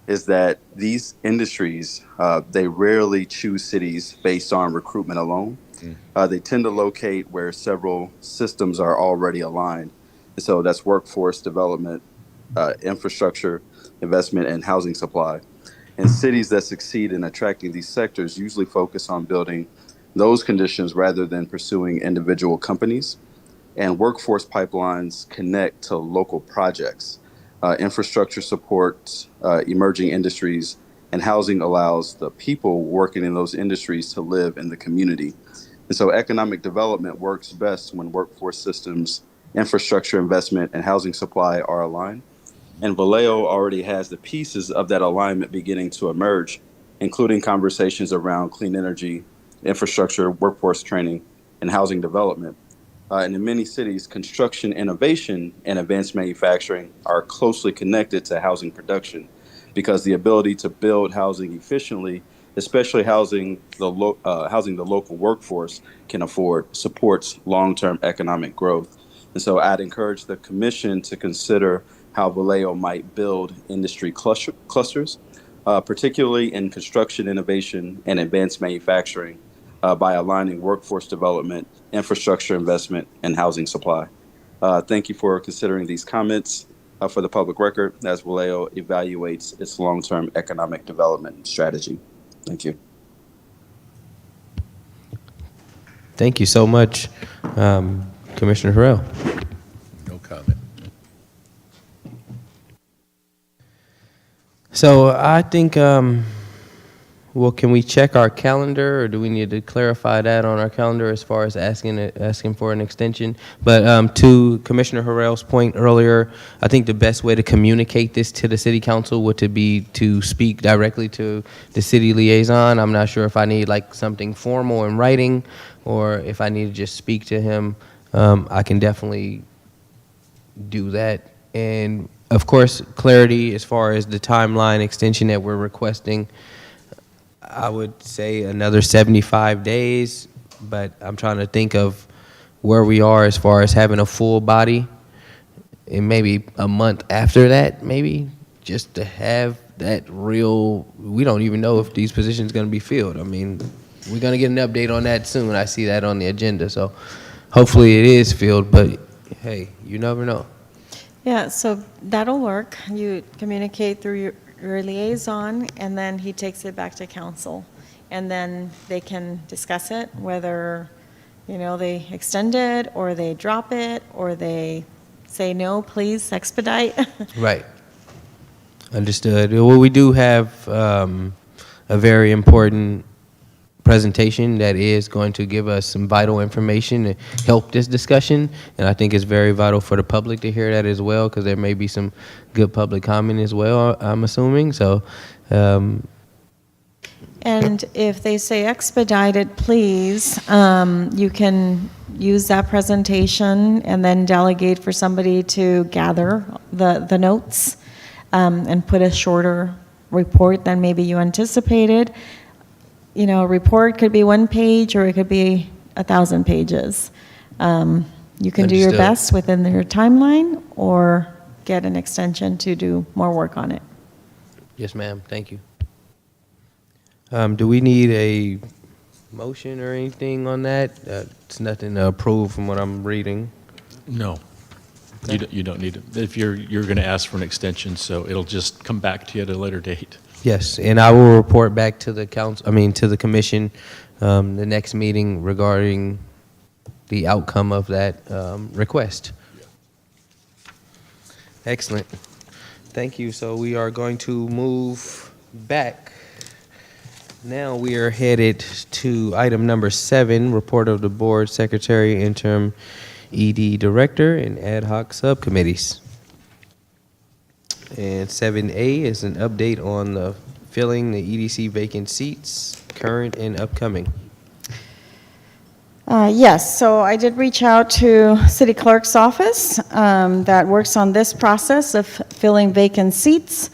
is that these industries, they rarely choose cities based on recruitment alone. They tend to locate where several systems are already aligned. And so that's workforce development, infrastructure, investment, and housing supply. And cities that succeed in attracting these sectors usually focus on building those conditions rather than pursuing individual companies. And workforce pipelines connect to local projects. Infrastructure supports emerging industries, and housing allows the people working in those industries to live in the community. And so economic development works best when workforce systems, infrastructure investment, and housing supply are aligned. And Vallejo already has the pieces of that alignment beginning to emerge, including conversations around clean energy, infrastructure, workforce training, and housing development. And in many cities, construction innovation and advanced manufacturing are closely connected to housing production because the ability to build housing efficiently, especially housing the local workforce can afford, supports long-term economic growth. And so I'd encourage the commission to consider how Vallejo might build industry clusters, particularly in construction innovation and advanced manufacturing, by aligning workforce development, infrastructure investment, and housing supply. Thank you for considering these comments for the public record as Vallejo evaluates its long-term economic development strategy. Thank you. Thank you so much, Commissioner Harrell. No comment. So I think Well, can we check our calendar, or do we need to clarify that on our calendar as far as asking for an extension? But to Commissioner Harrell's point earlier, I think the best way to communicate this to the city council would to be to speak directly to the city liaison. I'm not sure if I need like something formal in writing, or if I need to just speak to him. I can definitely do that. And of course, clarity as far as the timeline extension that we're requesting. I would say another 75 days, but I'm trying to think of where we are as far as having a full body, and maybe a month after that, maybe, just to have that real, we don't even know if these positions are going to be filled. I mean, we're going to get an update on that soon. I see that on the agenda, so hopefully it is filled, but hey, you never know. Yeah, so that'll work. You communicate through your liaison, and then he takes it back to council. And then they can discuss it, whether, they extend it, or they drop it, or they say, no, please expedite. Right. Understood. Well, we do have a very important presentation that is going to give us some vital information to help this discussion, and I think it's very vital for the public to hear that as well, because there may be some good public comment as well, I'm assuming. So And if they say expedited, please, you can use that presentation and then delegate for somebody to gather the notes and put a shorter report than maybe you anticipated. A report could be 1 page, or it could be 1,000 pages. You can do your Understood. best within your timeline, or get an extension to do more work on it. yes, ma'am. Thank you. Do we need a motion or anything on that? It's nothing to approve from what I'm reading. No, you don't need it. If you're going to ask for an extension, so it'll just come back to you at a later date. Yes, and I will report back to the to the commission, the next meeting regarding the outcome of that request. Excellent. Thank you. So we are going to move back. Now we are headed to item number 7, report of the board secretary, interim ED director, and ad hoc subcommittees. And 7A is an update on the filling the EDC vacant seats, current and upcoming. Yes, so I did reach out to city clerk's office that works on this process of filling vacant seats.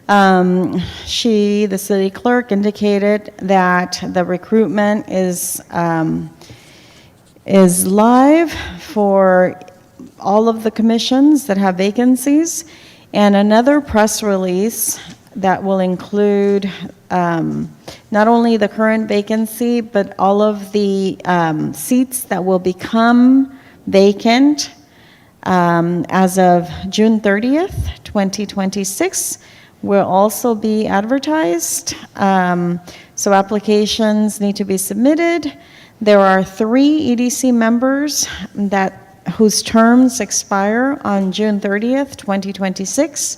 The city clerk, indicated that the recruitment is live for all of the commissions that have vacancies, and another press release that will include not only the current vacancy, but all of the seats that will become vacant as of June 30th, 2026, will also be advertised. So applications need to be submitted. There are 3 EDC members whose terms expire on June 30th, 2026.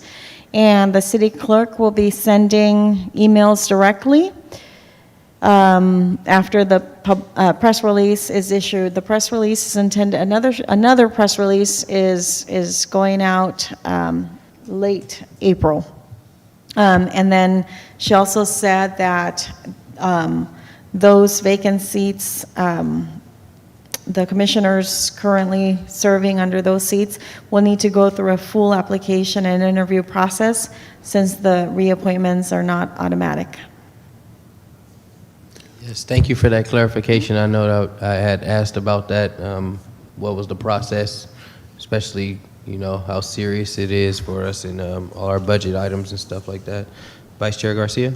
And the city clerk will be sending emails directly after the press release is issued. The press release is intended, another press release is going out late April. And then she also said that those vacant seats, the commissioners currently serving under those seats will need to go through a full application and interview process, since the reappointments are not automatic. Yes, thank you for that clarification. I know that I had asked about that. What was the process, especially, how serious it is for us in all our budget items and stuff like that. Vice Chair Garcia?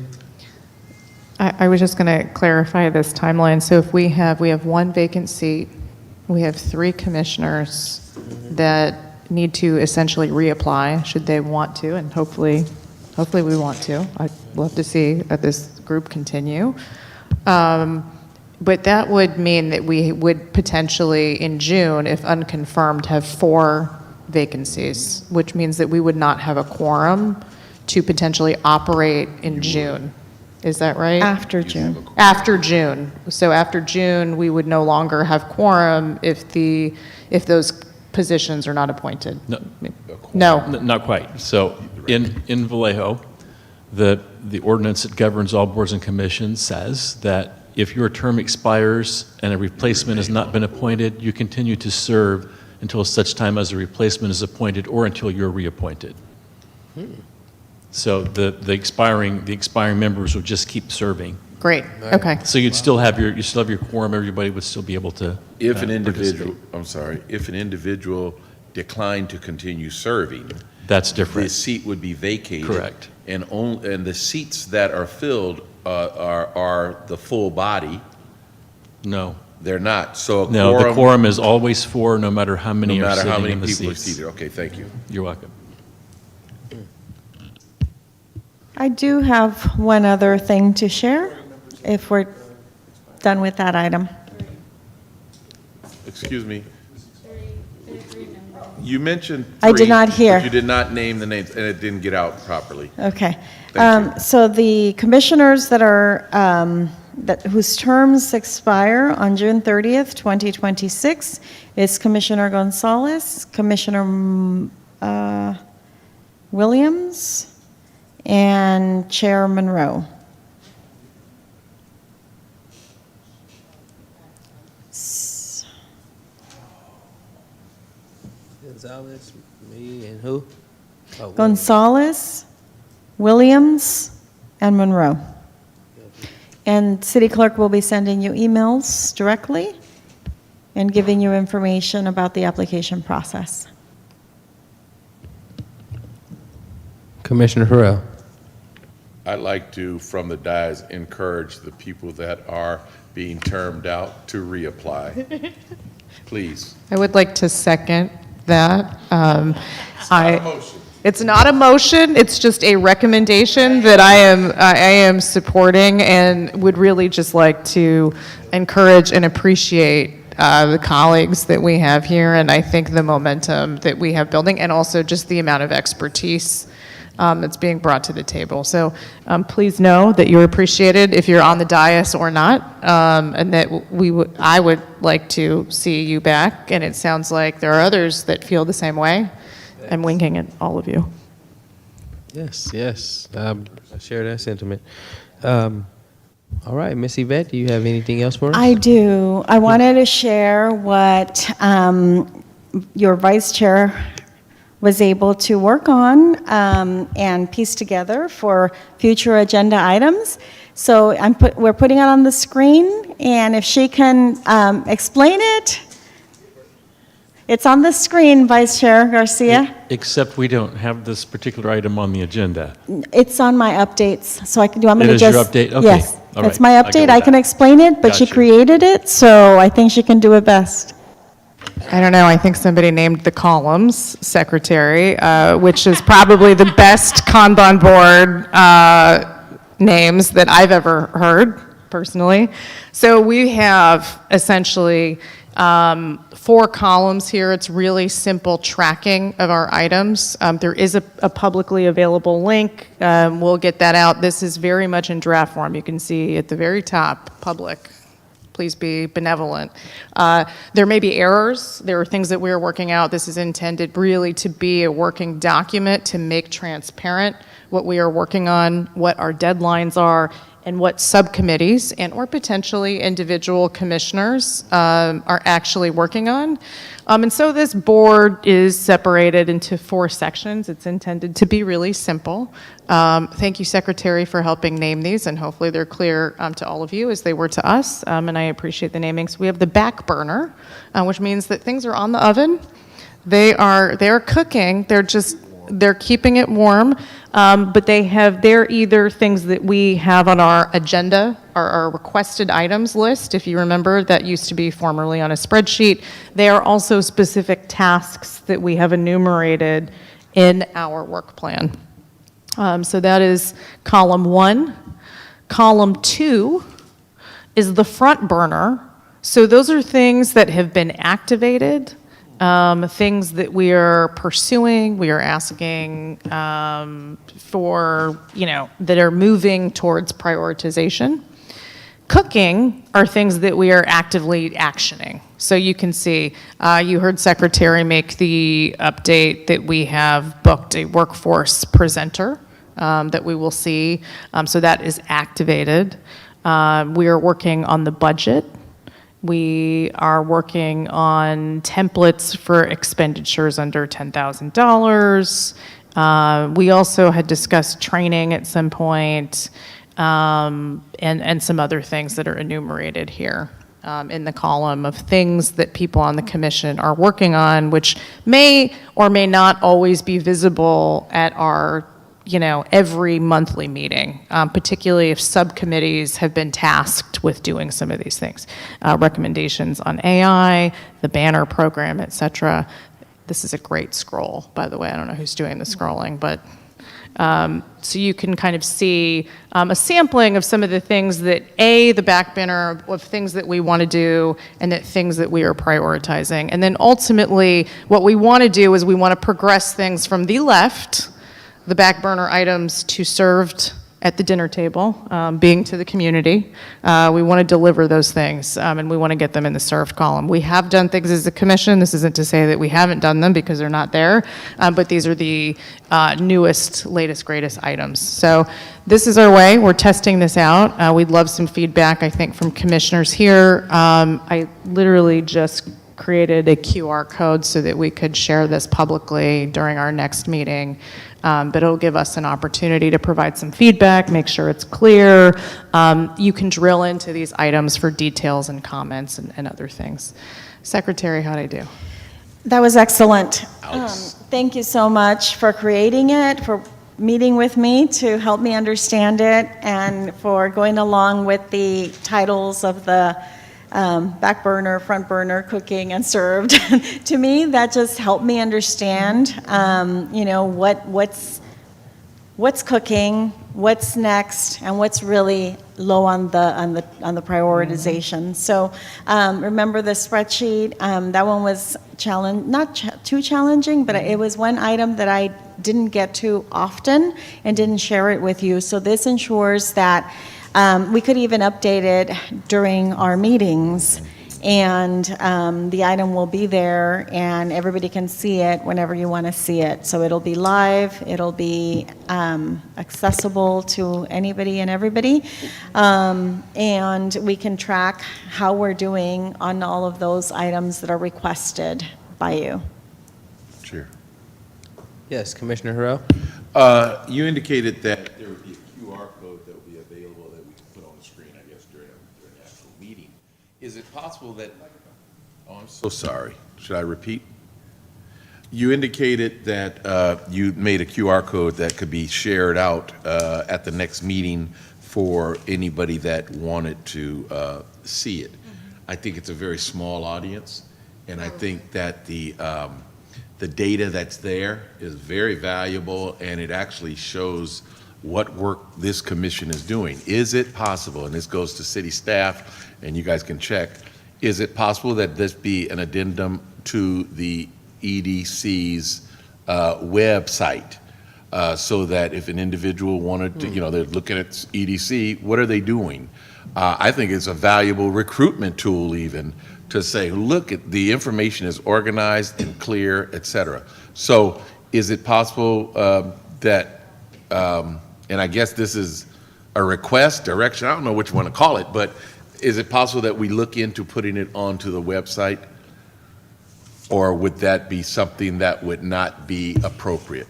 I was just going to clarify this timeline. So if we have 1 vacant seat, we have 3 commissioners that need to essentially reapply, should they want to, and hopefully we want to. I'd love to see this group continue. But that would mean that we would potentially, in June, if unconfirmed, have 4 vacancies, which means that we would not have a quorum to potentially operate in June. Is that right? After June. After June. So after June, we would no longer have quorum if those positions are not appointed. No. No. Not quite. So in Vallejo, the ordinance that governs all boards and commissions says that if your term expires and a replacement has not been appointed, you continue to serve until such time as a replacement is appointed or until you're reappointed. So the expiring members will just keep serving. Great. Okay. So you'd still have your quorum. Everybody would still be able to. If an individual, if an individual declined to continue serving, That's different. the seat would be vacated. Correct. And the seats that are filled are the full body. No. They're not. So a No, quorum, the quorum is always 4, no matter how many no are matter sitting how many in the people are seats. seated. Okay, thank you. You're welcome. I do have one other thing to share, if we're done with that item. Excuse me. You mentioned I did three, not hear. but you did not name the names, and it didn't get out properly. Okay. Thank you. So the commissioners that are, whose terms expire on June 30th, 2026 is Commissioner Gonzalez, Commissioner Williams, and Chair Monroe. Gonzalez, me, and who? Oh, Gonzalez, Williams, and Monroe. And City Clerk will be sending you emails directly and giving you information about the application process. Commissioner Harrell. I'd like to, from the dais, encourage the people that are being termed out to reapply. Please. I would like to second that. It's not a motion. It's not a motion, it's just a recommendation that I am supporting and would really just like to encourage and appreciate the colleagues that we have here, and I think the momentum that we have building, and also just the amount of expertise that's being brought to the table. So please know that you're appreciated if you're on the dais or not, and that I would like to see you back, and it sounds like there are others that feel the same way. I'm winking at all of you. Yes. I share that sentiment. All right, Miss Yvette, do you have anything else for us? I do. I wanted to share what your vice chair was able to work on and piece together for future agenda items. So we're putting it on the screen, and if she can explain it. It's on the screen, Vice Chair Garcia. Except we don't have this particular item on the agenda. It's on my updates, so I can, do you want me It to is your just? update? Okay. Yes, All it's right. my I go update. with I can that. explain it, but she Gotcha. created it, so I think she can do it best. I don't know, I think somebody named the columns secretary, which is probably the best Kanban board names that I've ever heard, personally. So we have essentially 4 columns here. It's really simple tracking of our items. There is a publicly available link. We'll get that out. This is very much in draft form. You can see at the very top, public. Please be benevolent. There may be errors. There are things that we're working out. This is intended really to be a working document to make transparent what we are working on, what our deadlines are, and what subcommittees and or potentially individual commissioners are actually working on. And so this board is separated into 4 sections. It's intended to be really simple. Thank you, Secretary, for helping name these, and hopefully they're clear to all of you as they were to us, and I appreciate the namings. We have the back burner, which means that things are on the oven. They're cooking. They're keeping it warm, but they're either things that we have on our agenda, our requested items list. If you remember, that used to be formerly on a spreadsheet. They are also specific tasks that we have enumerated in our work plan. So that is column 1. Column 2 is the front burner. So those are things that have been activated things that we are pursuing, we are asking for, that are moving towards prioritization. Cooking are things that we are actively actioning. So you can see, you heard Secretary make the update that we have booked a workforce presenter that we will see. So that is activated. We are working on the budget. We are working on templates for expenditures under $10,000. We also had discussed training at some point, and some other things that are enumerated here in the column of things that people on the commission are working on, which may or may not always be visible at our every monthly meeting, particularly if subcommittees have been tasked with doing some of these things. Recommendations on AI, the banner program, et cetera. This is a great scroll, by the way. I don't know who's doing the scrolling, but so you can kind of see a sampling of some of the things that, the back banner of things that we want to do and that things that we are prioritizing. And then ultimately, what we want to do is we want to progress things from the left, the back burner items, to served at the dinner table, being to the community. We want to deliver those things, and we want to get them in the served column. We have done things as a commission. This isn't to say that we haven't done them because they're not there, but these are the newest, latest, greatest items. So this is our way. We're testing this out. We'd love some feedback, I think, from commissioners here. I literally just created a QR code so that we could share this publicly during our next meeting. But it'll give us an opportunity to provide some feedback, make sure it's clear. You can drill into these items for details and comments and other things. Secretary, how'd I do? That was excellent. Thank you so much for creating it, for meeting with me to help me understand it, and for going along with the titles of the back burner, front burner, cooking, and served. To me, that just helped me understand, what's cooking, what's next, and what's really low on the prioritization. So remember the spreadsheet? That one was too challenging, but it was one item that I didn't get to often and didn't share it with you. So this ensures that we could even update it during our meetings, and the item will be there, and everybody can see it whenever you want to see it. So it'll be live, it'll be accessible to anybody and everybody, and we can track how we're doing on all of those items that are requested by you. Sure. Yes, Commissioner Harrell? You indicated that there would be a QR code that would be available that we can put on the screen, I guess, during the actual meeting. Is it possible that, I'm so sorry, should I repeat? You indicated that you made a QR code that could be shared out at the next meeting for anybody that wanted to see it. I think it's a very small audience, and I think that the data that's there is very valuable, and it actually shows what work this commission is doing. Is it possible, and this goes to city staff, and you guys can check, is it possible that this be an addendum to the EDC's website, so that if an individual wanted to, they're looking at EDC, what are they doing? I think it's a valuable recruitment tool even, to say, look, at the information is organized and clear, et cetera. So is it possible that, and I guess this is a request, direction, I don't know what you want to call it, but is it possible that we look into putting it onto the website? Or would that be something that would not be appropriate?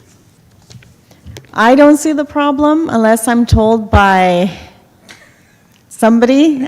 I don't see the problem unless I'm told by somebody.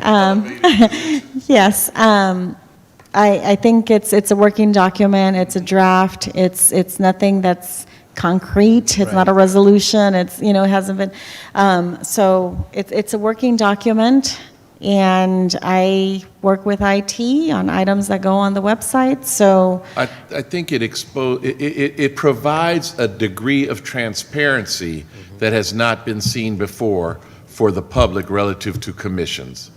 Yes, I think it's a working document, it's a draft, it's nothing that's concrete, it's not a resolution, it's, it hasn't been, so it's a working document, and I work with IT on items that go on the website, so. I think it provides a degree of transparency that has not been seen before for the public relative to commissions.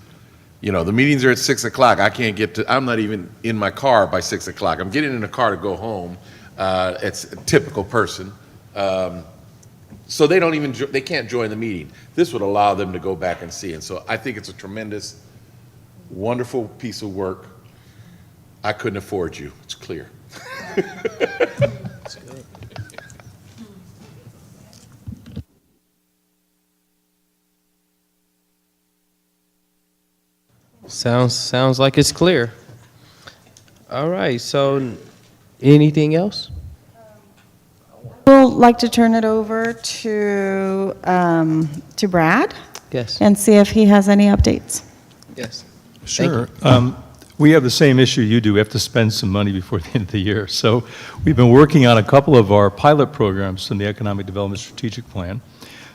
The meetings are at 6 o'clock. I'm not even in my car by 6 o'clock. I'm getting in the car to go home. It's a typical person. So they can't join the meeting. This would allow them to go back and see. And so I think it's a tremendous, wonderful piece of work. I couldn't afford you. It's clear. Sounds like it's clear. All right, so anything else? We'll like to turn it over to Brad Yes. and see if he has any updates. Yes. Sure. We have the same issue you do. We have to spend some money before the end of the year. So we've been working on a couple of our pilot programs from the Economic Development Strategic Plan.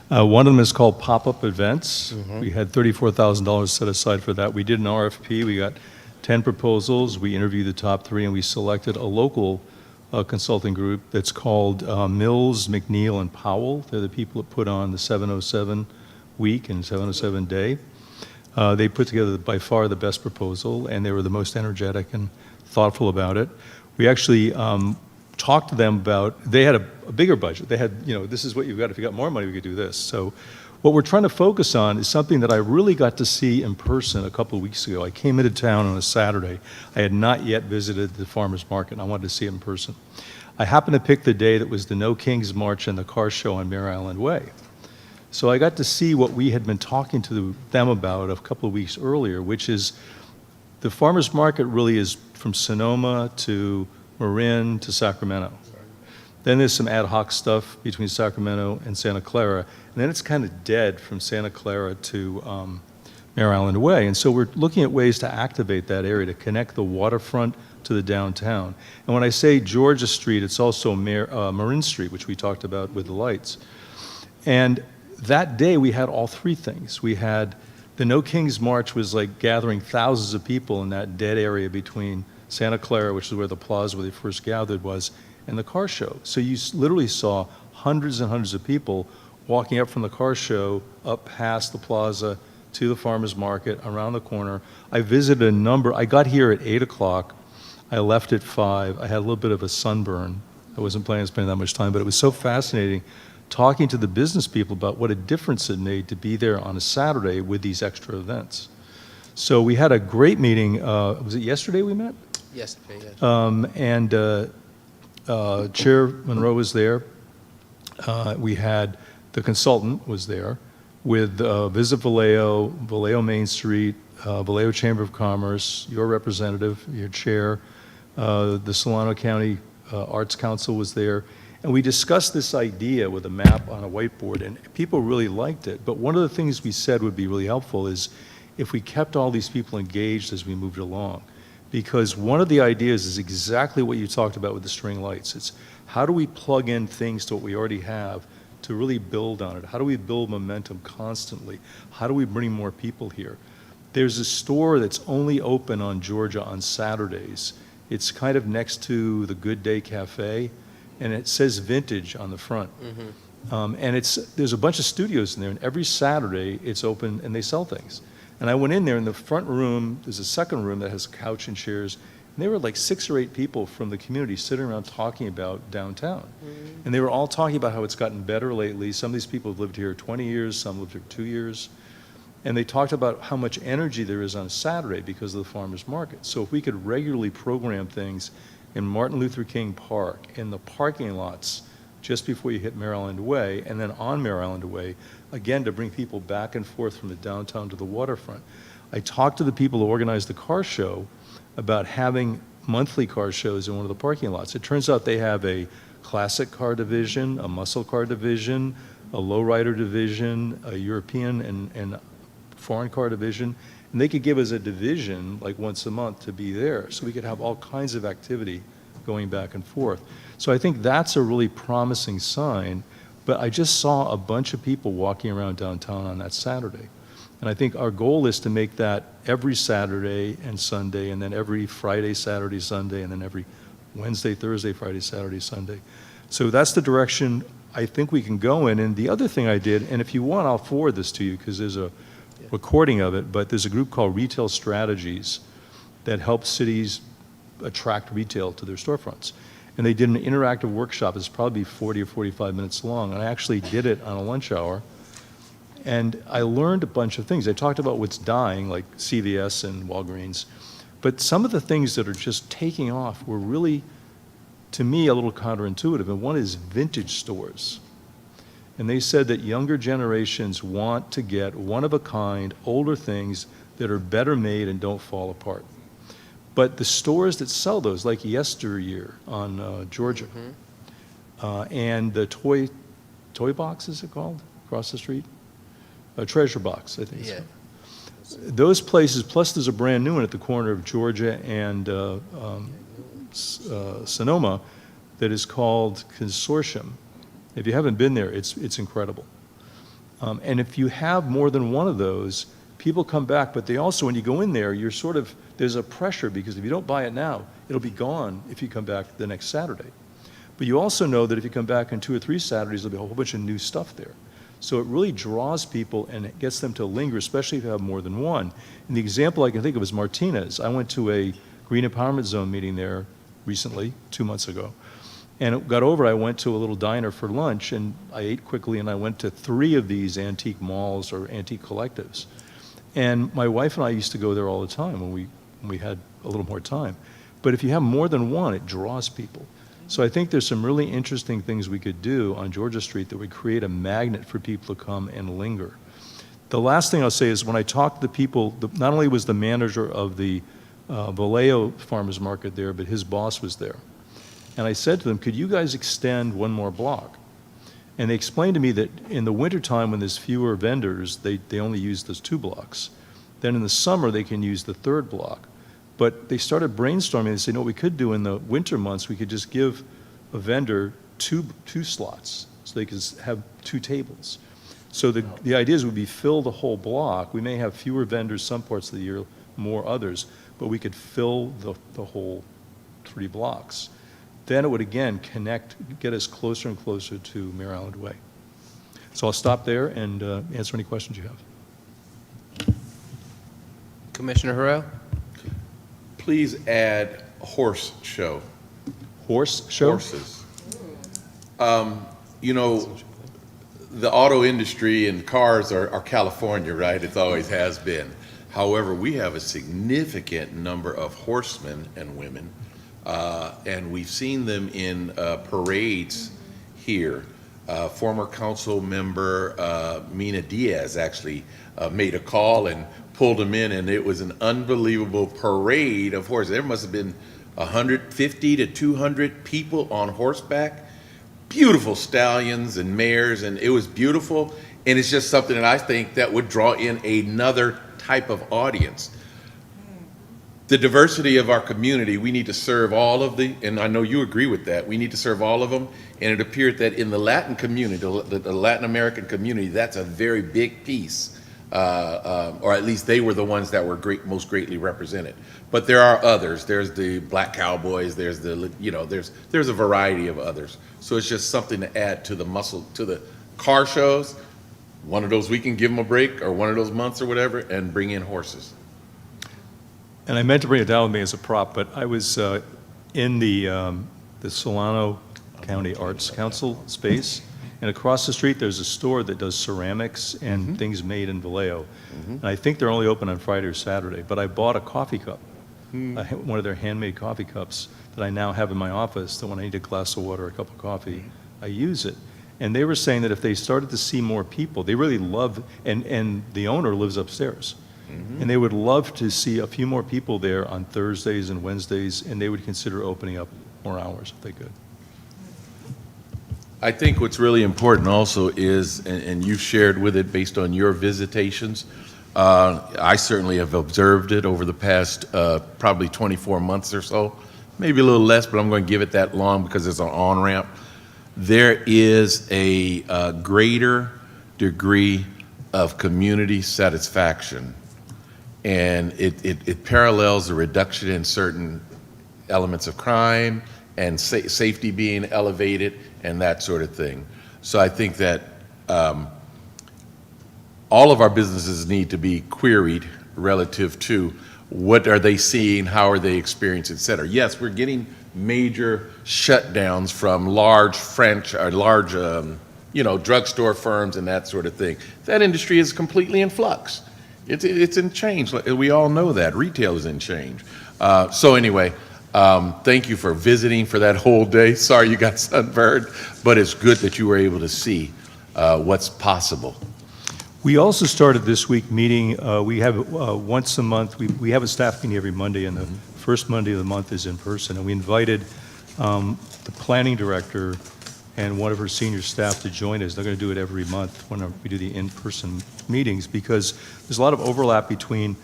One of them is called Pop-Up Events. We had $34,000 set aside for that. We did an RFP. We got 10 proposals. We interviewed the top 3, and we selected a local consulting group that's called Mills, McNeil, and Powell. They're the people that put on the 707 week and 707 day. They put together by far the best proposal, and they were the most energetic and thoughtful about it. We actually talked to them about, they had a bigger budget. They had, this is what you've got. If you got more money, we could do this. So what we're trying to focus on is something that I really got to see in person a couple of weeks ago. I came into town on a Saturday. I had not yet visited the farmer's market, and I wanted to see it in person. I happened to pick the day that was the No Kings March and the car show on Mare Island Way. So I got to see what we had been talking to them about a couple of weeks earlier, which is the farmer's market really is from Sonoma to Marin to Sacramento. Then there's some ad hoc stuff between Sacramento and Santa Clara, and then it's kind of dead from Santa Clara to Mare Island Way. And so we're looking at ways to activate that area, to connect the waterfront to the downtown. And when I say Georgia Street, it's also Marin Street, which we talked about with the lights. And that day we had all 3 things. We had the No Kings March was like gathering thousands of people in that dead area between Santa Clara, which is where the plaza where they first gathered was, and the car show. So you literally saw hundreds and hundreds of people walking up from the car show, up past the plaza to the farmer's market, around the corner. I visited a number. I got here at 8 o'clock. I left at 5. I had a little bit of a sunburn. I wasn't planning on spending that much time, but it was so fascinating talking to the business people about what a difference it made to be there on a Saturday with these extra events. So we had a great meeting. Was it yesterday we met? Yesterday, yes. And Chair Monroe was there. We had the consultant was there with Visit Vallejo, Vallejo Main Street, Vallejo Chamber of Commerce, your representative, your chair, the Solano County Arts Council was there. And we discussed this idea with a map on a whiteboard, and people really liked it. But one of the things we said would be really helpful is if we kept all these people engaged as we moved along. Because one of the ideas is exactly what you talked about with the string lights. It's how do we plug in things to what we already have to really build on it? How do we build momentum constantly? How do we bring more people here? There's a store that's only open on Georgia on Saturdays. It's kind of next to the Good Day Cafe, and it says vintage on the front. And there's a bunch of studios in there, and every Saturday it's open and they sell things. And I went in there, in the front room, there's a second room that has a couch and chairs, and there were like 6 or 8 people from the community sitting around talking about downtown. And they were all talking about how it's gotten better lately. Some of these people have lived here 20 years, some lived here 2 years. And they talked about how much energy there is on a Saturday because of the farmer's market. So if we could regularly program things in Martin Luther King Park, in the parking lots just before you hit Mare Island Way, and then on Mare Island Way, again, to bring people back and forth from the downtown to the waterfront. I talked to the people who organized the car show about having monthly car shows in one of the parking lots. It turns out they have a classic car division, a muscle car division, a lowrider division, a European and foreign car division, and they could give us a division like once a month to be there, so we could have all kinds of activity going back and forth. So I think that's a really promising sign, but I just saw a bunch of people walking around downtown on that Saturday. And I think our goal is to make that every Saturday and Sunday, and then every Friday, Saturday, Sunday, and then every Wednesday, Thursday, Friday, Saturday, Sunday. So that's the direction I think we can go in. And the other thing I did, and if you want, I'll forward this to you, because there's a recording of it, but there's a group called Retail Strategies that helps cities attract retail to their storefronts. And they did an interactive workshop. It's probably 40 or 45 minutes long, and I actually did it on a lunch hour. And I learned a bunch of things. They talked about what's dying, like CVS and Walgreens, but some of the things that are just taking off were really, to me, a little counterintuitive. And one is vintage stores. And they said that younger generations want to get one-of-a-kind, older things that are better made and don't fall apart. But the stores that sell those, like Yesteryear on Georgia, and the Toy Box, is it called, across the street? Treasure Box, I think it's called. Those places, plus there's a brand new one at the corner of Georgia and Sonoma that is called Consortium. If you haven't been there, it's incredible. And if you have more than one of those, people come back, but they also, when you go in there, you're sort of, there's a pressure because if you don't buy it now, it'll be gone if you come back the next Saturday. But you also know that if you come back on 2 or 3 Saturdays, there'll be a whole bunch of new stuff there. So it really draws people and it gets them to linger, especially if you have more than one. And the example I can think of is Martinez. I went to a Green Empowerment Zone meeting there recently, 2 months ago. And it got over, I went to a little diner for lunch and I ate quickly and I went to 3 of these antique malls or antique collectives. And my wife and I used to go there all the time when we had a little more time. But if you have more than one, it draws people. So I think there's some really interesting things we could do on Georgia Street that would create a magnet for people to come and linger. The last thing I'll say is when I talked to the people, not only was the manager of the Vallejo Farmers Market there, but his boss was there. And I said to them, could you guys extend 1 more block? And they explained to me that in the wintertime when there's fewer vendors, they only use those 2 blocks. Then in the summer, they can use the 3rd block. But they started brainstorming. They said, what we could do in the winter months, we could just give a vendor two slots so they could have 2 tables. So the ideas would be fill the whole block. We may have fewer vendors some parts of the year, more others, but we could fill the whole 3 blocks. Then it would again get us closer and closer to Mare Island Way. So I'll stop there and answer any questions you have. Commissioner Harrell? Please add horse show. Horse show? Horses. You know, the auto industry and cars are California, right? It always has been. However, we have a significant number of horsemen and women, and we've seen them in parades here. Former council member Mina Diaz actually made a call and pulled them in, and it was an unbelievable parade of horses. There must have been 150 to 200 people on horseback, beautiful stallions and mares, and it was beautiful. And it's just something that I think that would draw in another type of audience. The diversity of our community, we need to serve all of and I know you agree with that, we need to serve all of them. And it appeared that in the Latin community, the Latin American community, that's a very big piece. Or at least they were the ones that were most greatly represented. But there are others. There's the Black Cowboys. There's there's a variety of others. So it's just something to add to the muscle, to the car shows. One of those we can give them a break, or one of those months or whatever, and bring in horses. And I meant to bring it down with me as a prop, but I was in the Solano County Arts Council space. And across the street, there's a store that does ceramics and things made in Vallejo. And I think they're only open on Friday or Saturday. But I bought a coffee cup, one of their handmade coffee cups that I now have in my office, that when I need a glass of water or a cup of coffee, I use it. And they were saying that if they started to see more people, they really love, and the owner lives upstairs. And they would love to see a few more people there on Thursdays and Wednesdays, and they would consider opening up more hours if they could. I think what's really important also is, and you've shared with it based on your visitations, I certainly have observed it over the past probably 24 months or so, maybe a little less, but I'm going to give it that long because it's an on-ramp. There is a greater degree of community satisfaction, and it parallels the reduction in certain elements of crime and safety being elevated and that sort of thing. So I think that all of our businesses need to be queried relative to what are they seeing, how are they experiencing, et cetera. Yes, we're getting major shutdowns from large drugstore firms and that sort of thing. That industry is completely in flux. It's in change. We all know that. Retail is in change. So anyway, thank you for visiting for that whole day. Sorry you got sunburned, but it's good that you were able to see what's possible. We also started this week meeting, we have once a month, we have a staff meeting every Monday, and the first Monday of the month is in person. And we invited the planning director and one of her senior staff to join us. They're going to do it every month when we do the in-person meetings, because there's a lot of overlap between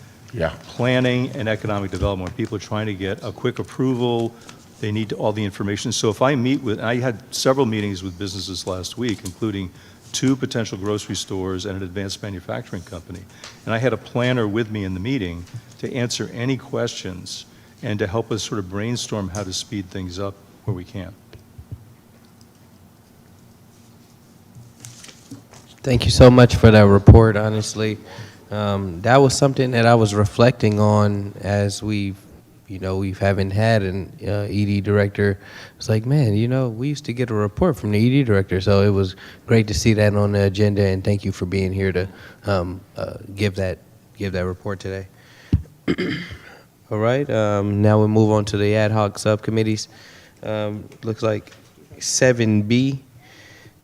planning and economic development. When people are trying to get a quick approval, they need all the information. So if I meet with, and I had several meetings with businesses last week, including 2 potential grocery stores and an advanced manufacturing company. And I had a planner with me in the meeting to answer any questions and to help us sort of brainstorm how to speed things up where we can. Thank you so much for that report, honestly. That was something that I was reflecting on as we haven't had an ED director. It's like, man, we used to get a report from the ED director, so it was great to see that on the agenda, and thank you for being here to give that report today. All right, now we'll move on to the ad hoc subcommittees. Looks like 7B.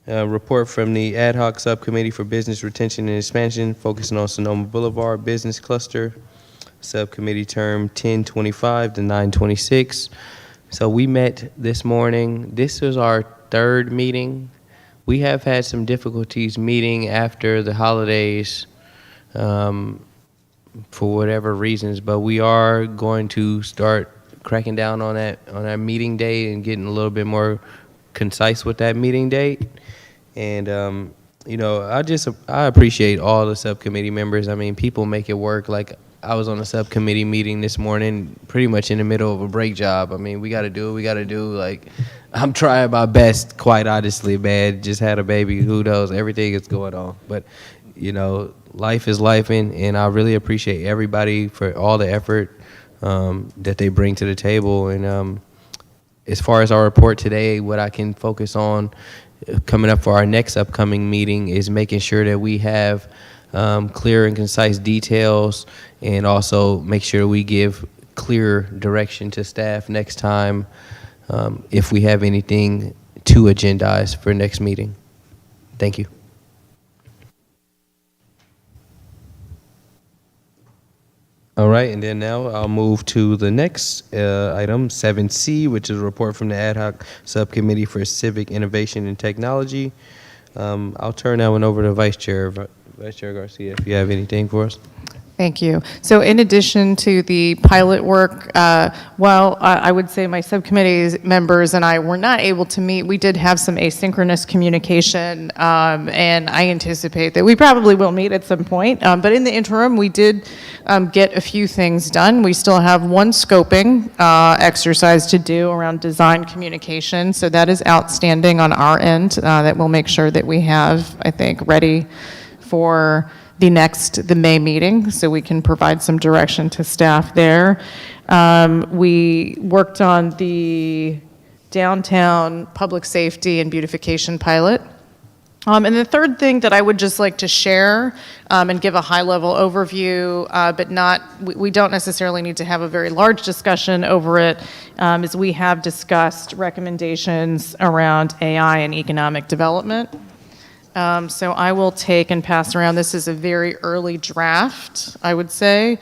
Report from the Ad Hoc Subcommittee for Business Retention and Expansion, focusing on Sonoma Boulevard Business Cluster. Subcommittee term 10/25 to 9/26. So we met this morning. This is our 3rd meeting. We have had some difficulties meeting after the holidays for whatever reasons, but we are going to start cracking down on that meeting day and getting a little bit more concise with that meeting date. And I appreciate all the subcommittee members. I mean, people make it work. Like, I was on a subcommittee meeting this morning, pretty much in the middle of a break job. I mean, we got to do what we got to do. Like, I'm trying my best, quite honestly, man. Just had a baby. Who knows? Everything is going on. But, life is life, and I really appreciate everybody for all the effort that they bring to the table. And as far as our report today, what I can focus on coming up for our next upcoming meeting is making sure that we have clear and concise details, and also make sure we give clear direction to staff next time if we have anything to agendize for next meeting. Thank you. All right, and then now I'll move to the next item, 7C, which is a report from the Ad Hoc Subcommittee for Civic Innovation and Technology. I'll turn that one over to Vice Chair Garcia, if you have anything for us. Thank you. So in addition to the pilot work, I would say my subcommittee members and I were not able to meet. We did have some asynchronous communication, and I anticipate that we probably will meet at some point. But in the interim, we did get a few things done. We still have one scoping exercise to do around design communication, so that is outstanding on our end. That we'll make sure that we have, I think, ready for the May meeting, so we can provide some direction to staff there. We worked on the downtown public safety and beautification pilot. And the third thing that I would just like to share and give a high-level overview, but we don't necessarily need to have a very large discussion over it, is we have discussed recommendations around AI and economic development. So I will take and pass around. This is a very early draft, I would say.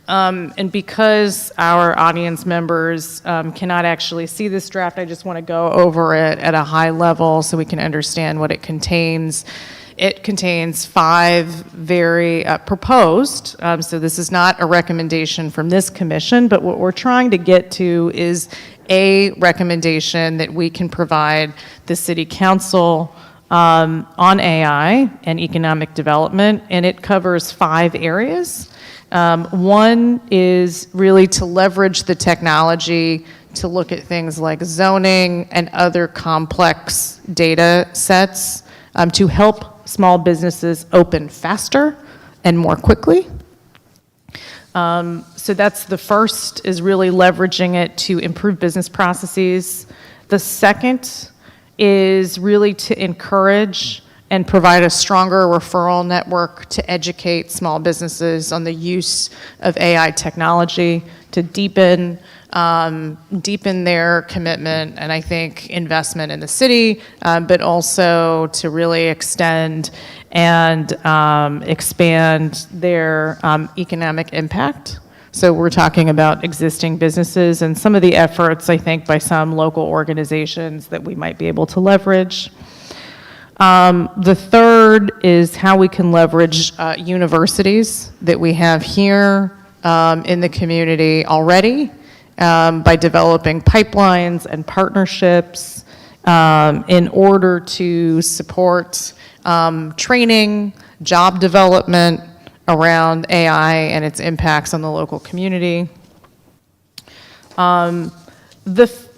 And because our audience members cannot actually see this draft, I just want to go over it at a high level so we can understand what it contains. It contains 5 very proposed, so this is not a recommendation from this commission, but what we're trying to get to is a recommendation that we can provide the city council on AI and economic development, and it covers 5 areas. One is really to leverage the technology to look at things like zoning and other complex data sets to help small businesses open faster and more quickly. So that's the first, is really leveraging it to improve business processes. The second is really to encourage and provide a stronger referral network to educate small businesses on the use of AI technology, to deepen their commitment and I think investment in the city, but also to really extend and expand their economic impact. So we're talking about existing businesses and some of the efforts, I think, by some local organizations that we might be able to leverage. The third is how we can leverage universities that we have here in the community already by developing pipelines and partnerships in order to support training, job development around AI and its impacts on the local community.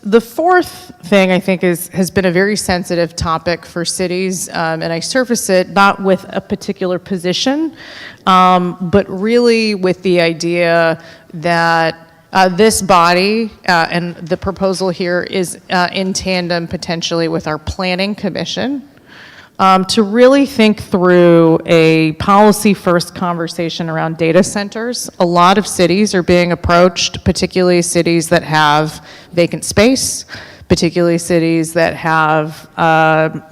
The fourth thing I think has been a very sensitive topic for cities, and I surface it not with a particular position, but really with the idea that this body and the proposal here is in tandem potentially with our planning commission to really think through a policy-first conversation around data centers. A lot of cities are being approached, particularly cities that have vacant space, particularly cities that have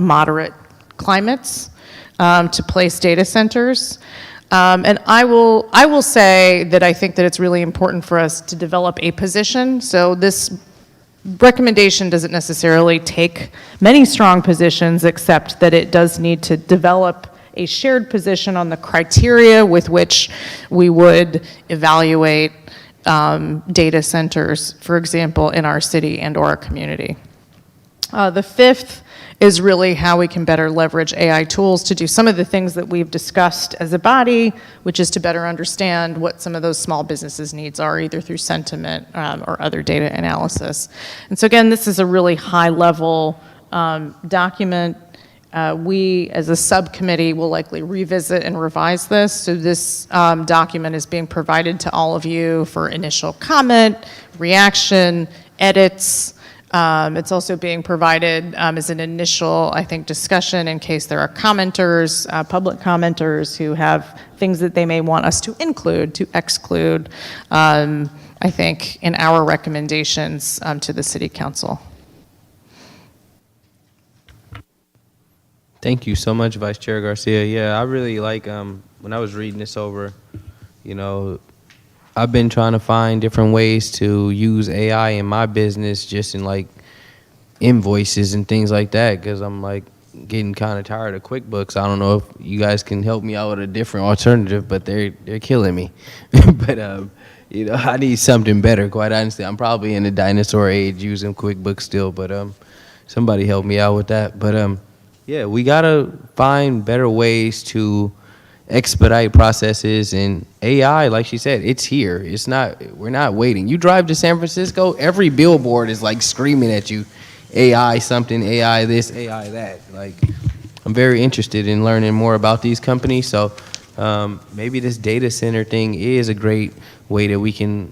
moderate climates, to place data centers. And I will say that I think that it's really important for us to develop a position. So this recommendation doesn't necessarily take many strong positions, except that it does need to develop a shared position on the criteria with which we would evaluate data centers, for example, in our city and or our community. The fifth is really how we can better leverage AI tools to do some of the things that we've discussed as a body, which is to better understand what some of those small businesses' needs are, either through sentiment or other data analysis. And so again, this is a really high-level document. We, as a subcommittee, will likely revisit and revise this. So this document is being provided to all of you for initial comment, reaction, edits. It's also being provided as an initial, I think, discussion in case there are commenters, public commenters who have things that they may want us to include, to exclude, I think, in our recommendations to the City Council. Thank you so much, Vice Chair Garcia. Yeah, I really like, when I was reading this over, you know, I've been trying to find different ways to use AI in my business, just in like invoices and things like that, because I'm like getting kind of tired of QuickBooks. I don't know if you guys can help me out with a different alternative, but they're killing me. But you know, I need something better, quite honestly. I'm probably in the dinosaur age using QuickBooks still, but somebody help me out with that. But yeah, we gotta find better ways to expedite processes, and AI, like she said, it's here. It's not, we're not waiting. You drive to San Francisco, every billboard is like screaming at you, AI something, AI this, AI that. Like, I'm very interested in learning more about these companies, so maybe this data center thing is a great way that we can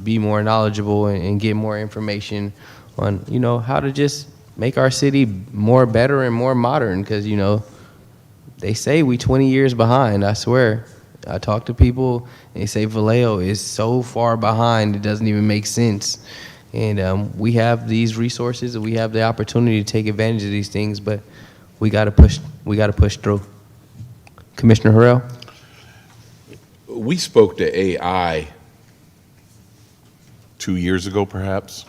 be more knowledgeable and get more information on, you know, how to just make our city more better and more modern, because, you know, they say we 20 years behind, I swear. I talk to people, and they say Vallejo is so far behind, it doesn't even make sense. And we have these resources, and we have the opportunity to take advantage of these things, but we gotta push through. Commissioner Harrell? We spoke to AI 2 years ago, perhaps,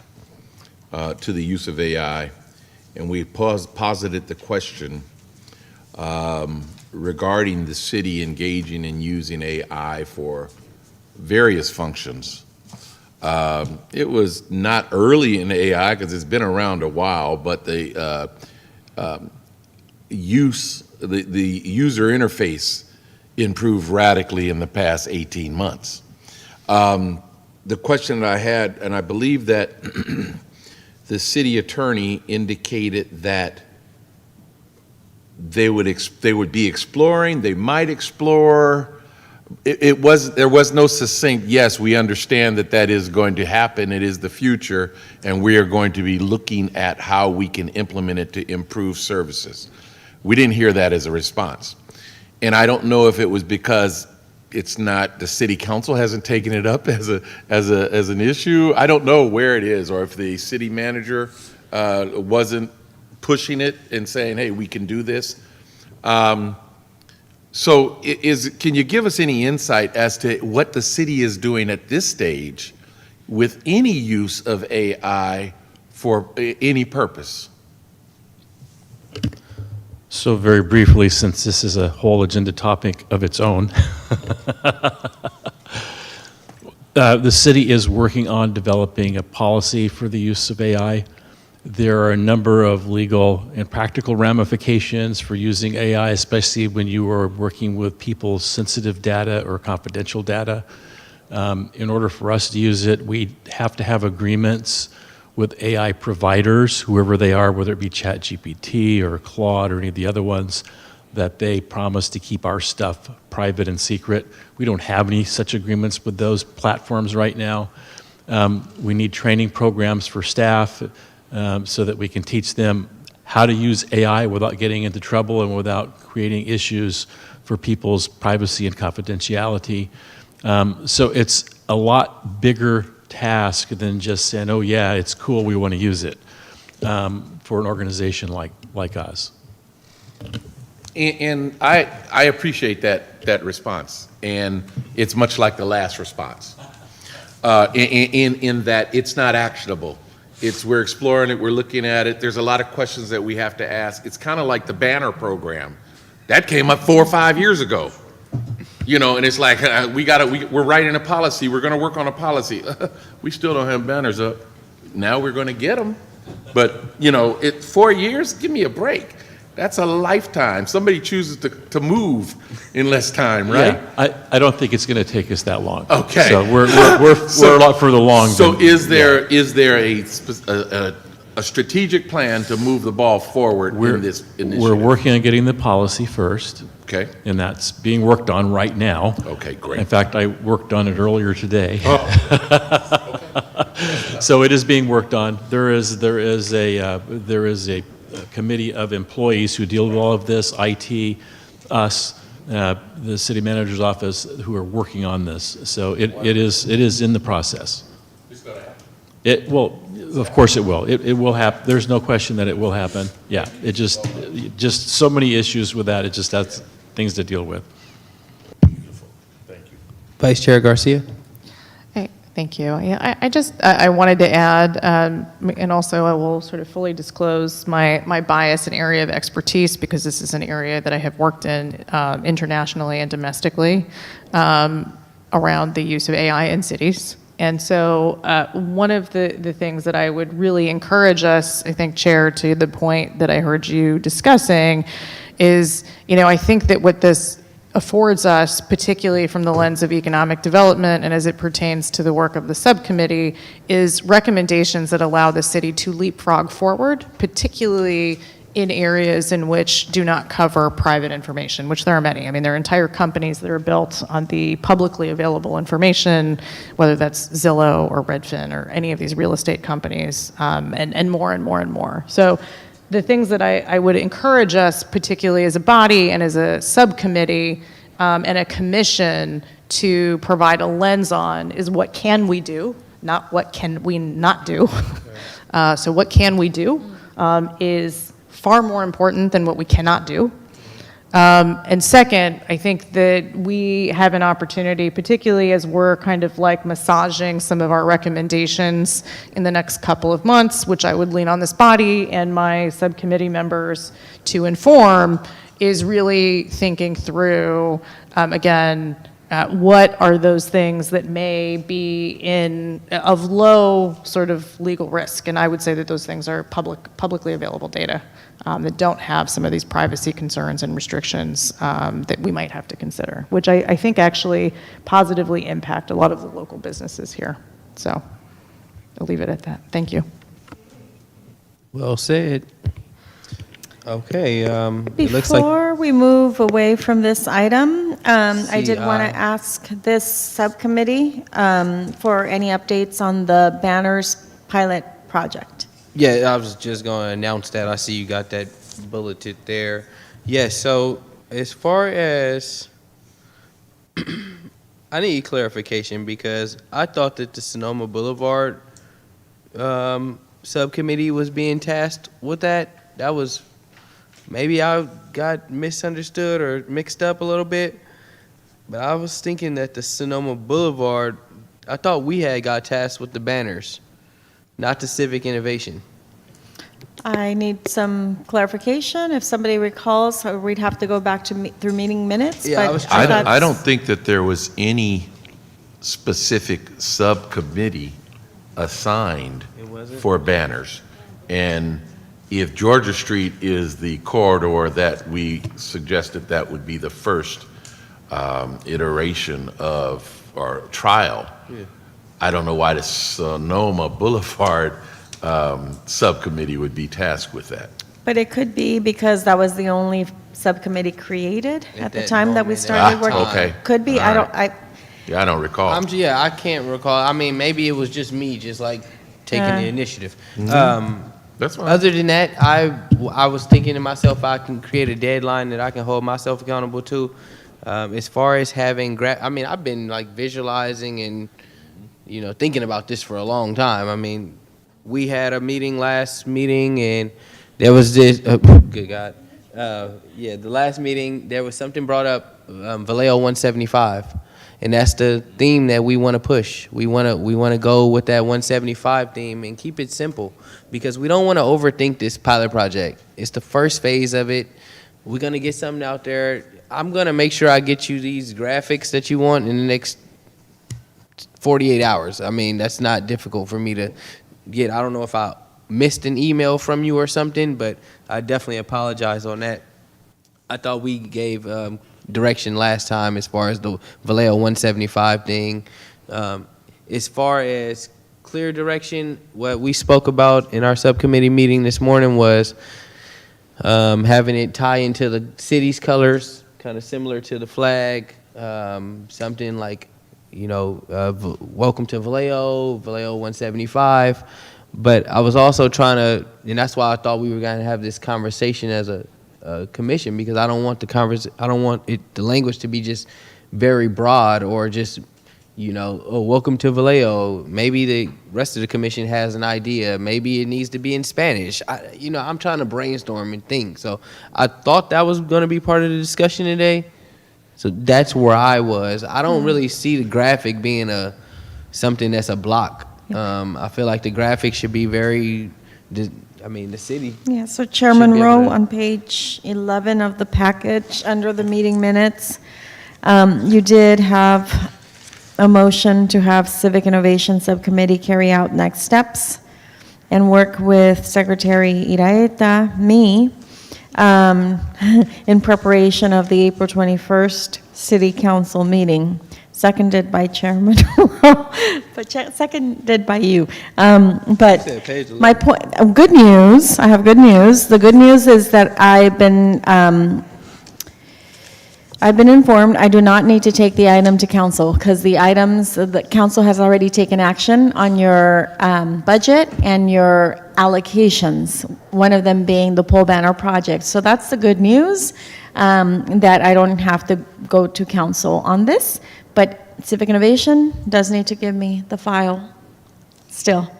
to the use of AI, and we posited the question regarding the city engaging in using AI for various functions. It was not early in AI because it's been around a while, but the user interface improved radically in the past 18 months. The question that I had, and I believe that the city attorney indicated that they would be exploring, they might explore. There was no succinct, yes, we understand that that is going to happen, it is the future, and we are going to be looking at how we can implement it to improve services. We didn't hear that as a response. And I don't know if it was because it's not, the city council hasn't taken it up as an issue. I don't know where it is, or if the city manager wasn't pushing it and saying, hey, we can do this. So can you give us any insight as to what the city is doing at this stage with any use of AI for any purpose? So very briefly, since this is a whole agenda topic of its own, the city is working on developing a policy for the use of AI. There are a number of legal and practical ramifications for using AI, especially when you are working with people's sensitive data or confidential data. In order for us to use it, we have to have agreements with AI providers, whoever they are, whether it be ChatGPT or Claude or any of the other ones, that they promise to keep our stuff private and secret. We don't have any such agreements with those platforms right now. We need training programs for staff so that we can teach them how to use AI without getting into trouble and without creating issues for people's privacy and confidentiality. So it's a lot bigger task than just saying, oh yeah, it's cool, we want to use it, for an organization like us. And I appreciate that response, and it's much like the last response, in that it's not actionable. We're exploring it, we're looking at it, there's a lot of questions that we have to ask. It's kind of like the banner program. That came up 4 or 5 years ago. You know, and it's like, we're writing a policy, we're gonna work on a policy. We still don't have banners up. Now we're gonna get them. But, you know, 4 years, give me a break. That's a lifetime. Somebody chooses to move in less time, right? Yeah, I don't think it's gonna take us that long. Okay. So we're a lot further along. So is there a strategic plan to move the ball forward in this initiative? We're working on getting the policy first. Okay. And that's being worked on right now. Okay, great. In fact, I worked on it earlier today. Oh. So it is being worked on. There is a committee of employees who deal with all of this, IT, us, the city manager's office, who are working on this. So it is in the process. It's gonna happen. It will, of course it will. It will happen. There's no question that it will happen. Yeah, it just so many issues with that. It just has things to deal with. Beautiful. Thank you. Vice Chair Garcia? Hey, thank you. Yeah, I wanted to add, and also I will sort of fully disclose my bias and area of expertise, because this is an area that I have worked in internationally and domestically around the use of AI in cities. And so one of the things that I would really encourage us, I think, Chair, to the point that I heard you discussing, is, you know, I think that what this affords us, particularly from the lens of economic development and as it pertains to the work of the subcommittee, is recommendations that allow the city to leapfrog forward, particularly in areas in which do not cover private information, which there are many. I mean, there are entire companies that are built on the publicly available information, whether that's Zillow or Redfin or any of these real estate companies, and more and more and more. So the things that I would encourage us, particularly as a body and as a subcommittee and a commission, to provide a lens on is what can we do, not what can we not do. So what can we do is far more important than what we cannot do. And second, I think that we have an opportunity, particularly as we're kind of like massaging some of our recommendations in the next couple of months, which I would lean on this body and my subcommittee members to inform, is really thinking through, again, what are those things that may be of low sort of legal risk? And I would say that those things are publicly available data that don't have some of these privacy concerns and restrictions that we might have to consider, which I think actually positively impact a lot of the local businesses here. So I'll leave it at that. Thank you. Well said. Okay, it looks like, Before we move away from this item, I did want CI. to ask this subcommittee for any updates on the banners pilot project. yeah, I was just going to announce that. I see you got that bulleted there. Yes, so as far as, I need clarification because I thought that the Sonoma Boulevard subcommittee was being tasked with that. That was, maybe I got misunderstood or mixed up a little bit, but I was thinking that the Sonoma Boulevard, I thought we had got tasked with the banners, not the civic innovation. I need some clarification. If somebody recalls, or we'd have to go back to through meeting minutes. Yeah, I but was I don't that's- think that there was any specific subcommittee assigned It wasn't? for banners. And if Georgia Street is the corridor that we suggested, that would be the first iteration of, or trial. Yeah. I don't know why the Sonoma Boulevard subcommittee would be tasked with that. But it could be because that was the only subcommittee created At at the that time that we moment, started at working. that Okay. Could be, I All don't, right. Yeah, I don't recall. Yeah, I can't recall. I mean, maybe it was just me, just like taking the initiative. That's fine. Other than that, I was thinking to myself, I can create a deadline that I can hold myself accountable to. As far as having, I mean, I've been like visualizing and, thinking about this for a long time. I mean, we had a last meeting, and there was this, good God. Yeah, the last meeting, there was something brought up, Vallejo 175. And that's the theme that we want to push. We want to go with that 175 theme and keep it simple because we don't want to overthink this pilot project. It's the first phase of it. We're going to get something out there. I'm going to make sure I get you these graphics that you want in the next 48 hours. I mean, that's not difficult for me to get. I don't know if I missed an email from you or something, but I definitely apologize on that. I thought we gave direction last time as far as the Vallejo 175 thing. As far as clear direction, what we spoke about in our subcommittee meeting this morning was having it tie into the city's colors, kind of similar to the flag, something like, welcome to Vallejo, Vallejo 175. But I was also trying to, and that's why I thought we were going to have this conversation as a commission, because I don't want the language to be just very broad or just, welcome to Vallejo. Maybe the rest of the commission has an idea. Maybe it needs to be in Spanish. I'm trying to brainstorm and think. So I thought that was going to be part of the discussion today. So that's where I was. I don't really see the graphic being something that's a block. I feel like the graphic should be very, the city. Yeah, so Chairman Should be able Rowe, to- on page 11 of the package, under the meeting minutes, you did have a motion to have Civic Innovation Subcommittee carry out next steps and work with Secretary Iraeta, me, in preparation of the April 21st City Council meeting, seconded by Chairman Rowe, but seconded by you. But said page 11. my point, good news, I have good news. The good news is that I've been informed I do not need to take the item to council because the council has already taken action on your budget and your allocations, one of them being the pole banner project. So that's the good news, that I don't have to go to council on this, but Civic Innovation does need to give me the file still.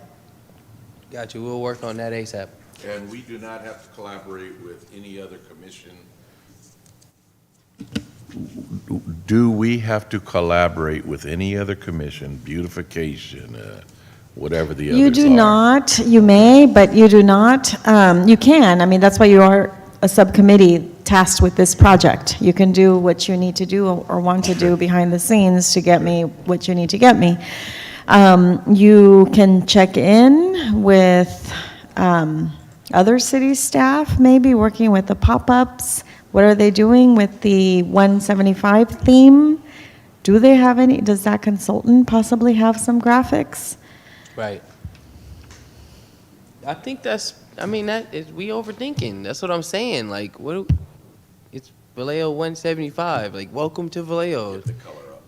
Got you. We'll work on that ASAP. And we do not have to collaborate with any other commission. Do we have to collaborate with any other commission, beautification, whatever the others are? You do not, you may, but you do not. You can, that's why you are a subcommittee tasked with this project. You can do what you need to do or want to do behind the scenes to get me what you need to get me. You can check in with other city staff, maybe working with the pop-ups. What are they doing with the 175 theme? Does that consultant possibly have some graphics? Right. I think that's I mean, that is, we overthinking. That's what I'm saying. Like, it's Vallejo 175. Like, welcome to Vallejo.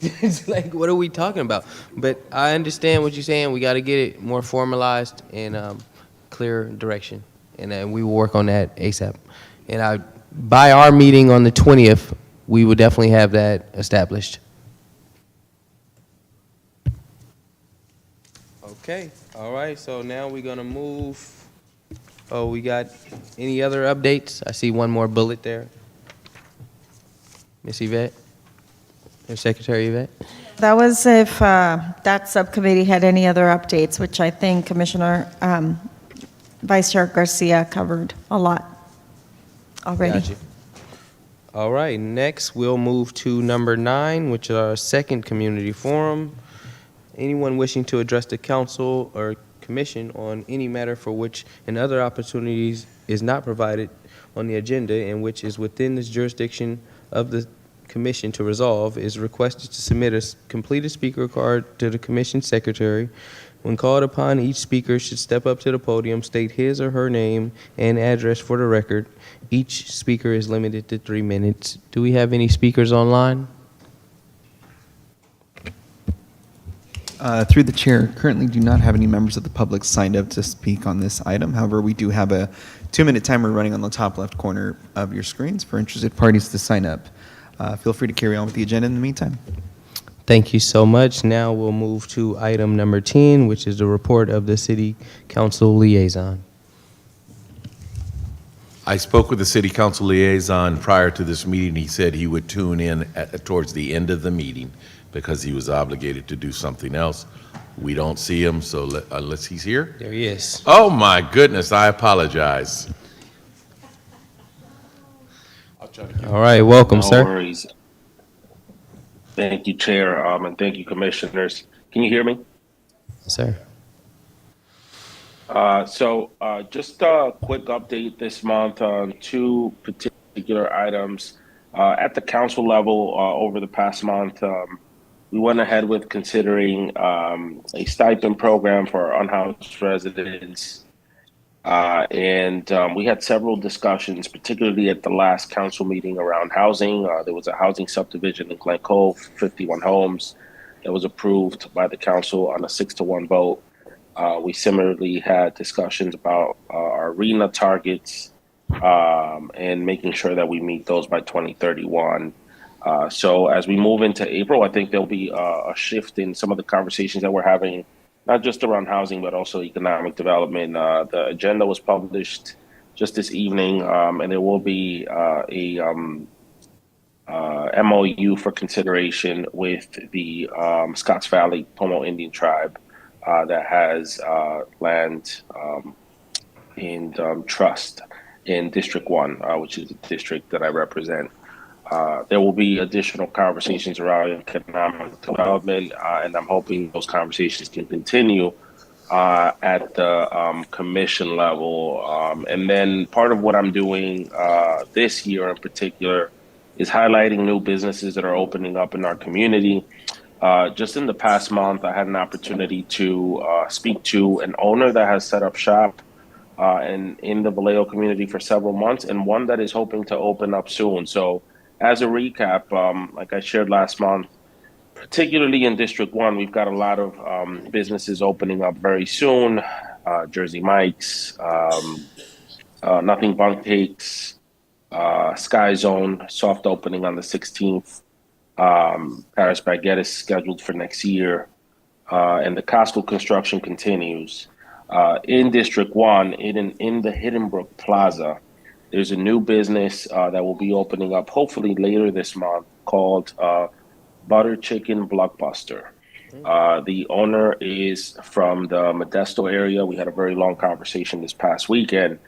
It's like, what are we talking about? But I understand what you're saying. We got to get it more formalized and clear direction. And we will work on that ASAP. And by our meeting on the 20th, we will definitely have that established. Okay. All right. So now we're going to move. Oh, we got any other updates? I see one more bullet there. Miss Yvette? Or Secretary Yvette? That was if that subcommittee had any other updates, which I think Commissioner Vice Chair Garcia covered a lot already. Got you. All right, next we'll move to number 9, which is our second community forum. Anyone wishing to address the council or commission on any matter for which and other opportunities is not provided on the agenda and which is within the jurisdiction of the commission to resolve is requested to submit a completed speaker card to the commission secretary. When called upon, each speaker should step up to the podium, state his or her name and address for the record. Each speaker is limited to 3 minutes. Do we have any speakers online? Through the chair, currently do not have any members of the public signed up to speak on this item. However, we do have a 2-minute timer running on the top left corner of your screens for interested parties to sign up. Feel free to carry on with the agenda in the meantime. Thank you so much. Now we'll move to item number 10, which is the report of the City Council Liaison. I spoke with the city council liaison prior to this meeting. He said he would tune in towards the end of the meeting because he was obligated to do something else. We don't see him, so unless he's here. There he is. Oh my goodness, I apologize. All right, welcome, No sir. worries. Thank you, Chair, and thank you, Commissioners. Can you hear me? Yes, sir. Just a quick update this month on 2 particular items. At the council level, over the past month, we went ahead with considering a stipend program for unhoused residents. We had several discussions, particularly at the last council meeting around housing. There was a housing subdivision in Glen Cove, 51 homes, that was approved by the council on a 6-to-1 vote. We similarly had discussions about our RENA targets and making sure that we meet those by 2031. So as we move into April, I think there'll be a shift in some of the conversations that we're having, not just around housing, but also economic development. The agenda was published just this evening, and there will be a MOU for consideration with the Scotts Valley Pomo Indian Tribe that has land in trust in District 1, which is the district that I represent. There will be additional conversations around economic development, and I'm hoping those conversations can continue at the commission level. And then part of what I'm doing this year in particular is highlighting new businesses that are opening up in our community. Just in the past month, I had an opportunity to speak to an owner that has set up shop in the Vallejo community for several months, and one that is hoping to open up soon. So as a recap, like I shared last month, particularly in District 1, we've got a lot of businesses opening up very soon. Jersey Mike's, Nothing Bunk Cakes, Sky Zone, soft opening on the 16th. Paris Baguette is scheduled for next year. And the Costco construction continues. In District 1, in the Hidden Brook Plaza, there's a new business that will be opening up hopefully later this month called Butter Chicken Blockbuster. The owner is from the Modesto area. We had a very long conversation this past weekend,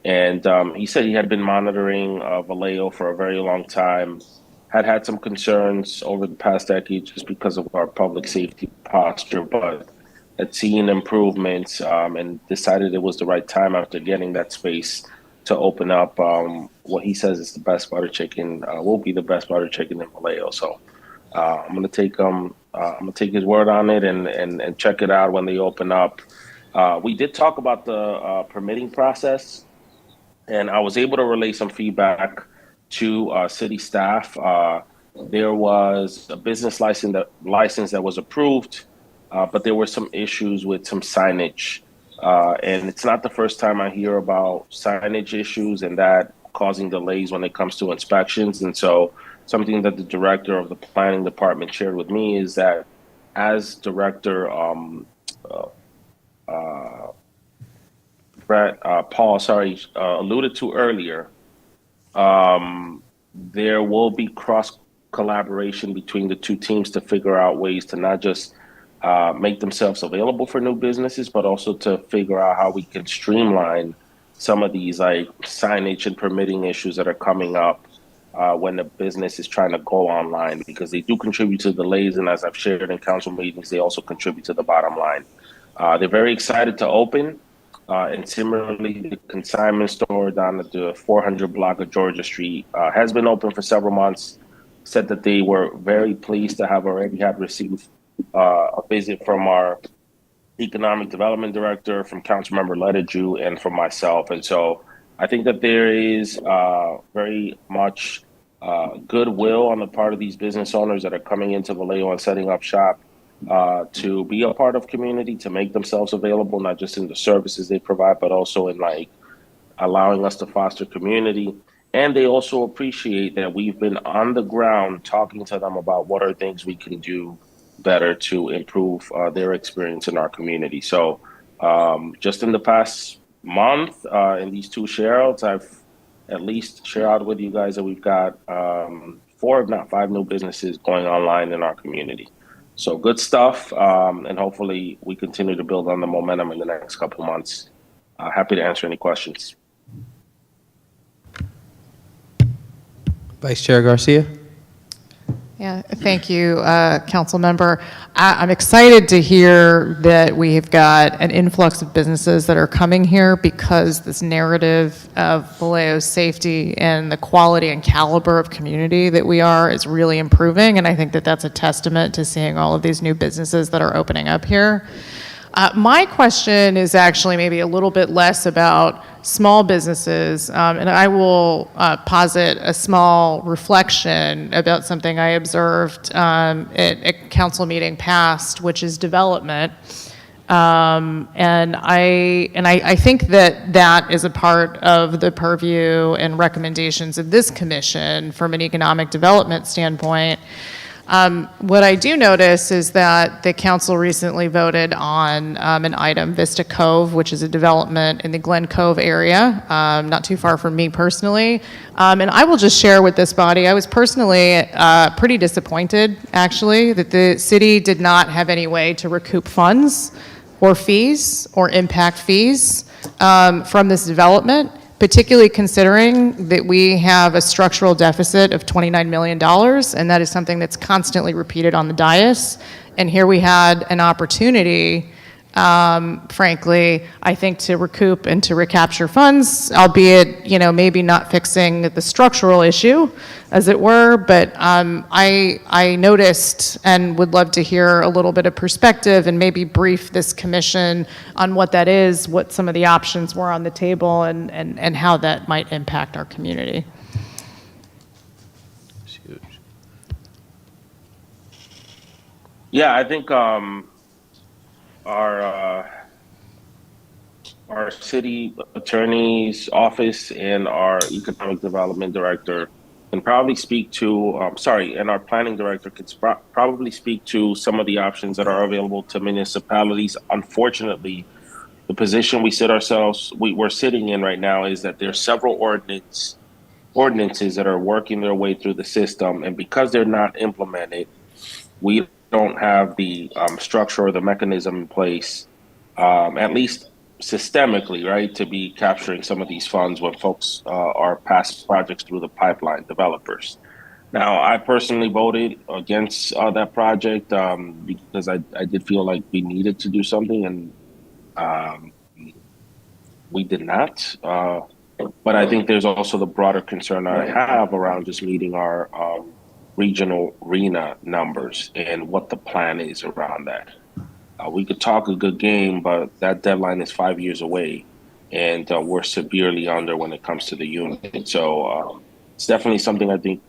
and he said he had been monitoring Vallejo for a very long time, had some concerns over the past decade just because of our public safety posture, but had seen improvements and decided it was the right time after getting that space to open up what he says is the best butter chicken, will be the best butter chicken in Vallejo. So I'm gonna take his word on it and check it out when they open up. We did talk about the permitting process, and I was able to relay some feedback to city staff. There was a business license that was approved, but there were some issues with some signage. And it's not the first time I hear about signage issues and that causing delays when it comes to inspections. And so, something that the director of the planning department shared with me is that as director, uh, uh, Brett, Paul, sorry, alluded to earlier, there will be cross collaboration between the two teams to figure out ways to not just make themselves available for new businesses, but also to figure out how we can streamline some of these like signage and permitting issues that are coming up when the business is trying to go online, because they do contribute to delays, and as I've shared in council meetings, they also contribute to the bottom line. They're very excited to open. And similarly, the consignment store down at the 400 block of Georgia Street has been open for several months. Said that they were very pleased to have already had received a visit from our economic development director, from Councilmember Ledeju, and from myself. And so I think that there is very much goodwill on the part of these business owners that are coming into Vallejo and setting up shop to be a part of community, to make themselves available, not just in the services they provide, but also in like allowing us to foster community. And they also appreciate that we've been on the ground talking to them about what are things we can do better to improve their experience in our community. So just in the past month, in these two share outs, I've at least shared out with you guys that we've got 4, if not 5 new businesses going online in our community. So good stuff, and hopefully we continue to build on the momentum in the next couple of months. Happy to answer any questions. Vice Chair Garcia. Yeah, thank you, council member. I'm excited to hear that we've got an influx of businesses that are coming here because this narrative of Vallejo's safety and the quality and caliber of community that we are is really improving, and I think that that's a testament to seeing all of these new businesses that are opening up here. My question is actually maybe a little bit less about small businesses, and I will posit a small reflection about something I observed at a council meeting past, which is development. And I think that that is a part of the purview and recommendations of this commission from an economic development standpoint. What I do notice is that the council recently voted on an item, Vista Cove, which is a development in the Glen Cove area, not too far from me personally. And I will just share with this body, I was personally pretty disappointed, actually, that the city did not have any way to recoup funds or fees or impact fees from this development, particularly considering that we have a structural deficit of $29 million, and that is something that's constantly repeated on the dais. And here we had an opportunity, frankly, I think, to recoup and to recapture funds, albeit, maybe not fixing the structural issue, as it were. But I noticed and would love to hear a little bit of perspective and maybe brief this commission on what that is, what some of the options were on the table, and how that might impact our community. Yeah, I think our city attorney's office and our economic development director can probably speak to, and our planning director can probably speak to some of the options that are available to municipalities. Unfortunately, the position we're sitting in right now is that there's several ordinances that are working their way through the system, and because they're not implemented, we don't have the structure or the mechanism in place, at least systemically, right, to be capturing some of these funds when folks are passing projects through the pipeline, developers. Now, I personally voted against that project because I did feel like we needed to do something, and we did not. But I think there's also the broader concern I have around just meeting our regional RENA numbers and what the plan is around that. we could talk a good game, but that deadline is 5 years away, and we're severely under when it comes to the unit. So it's definitely something I think,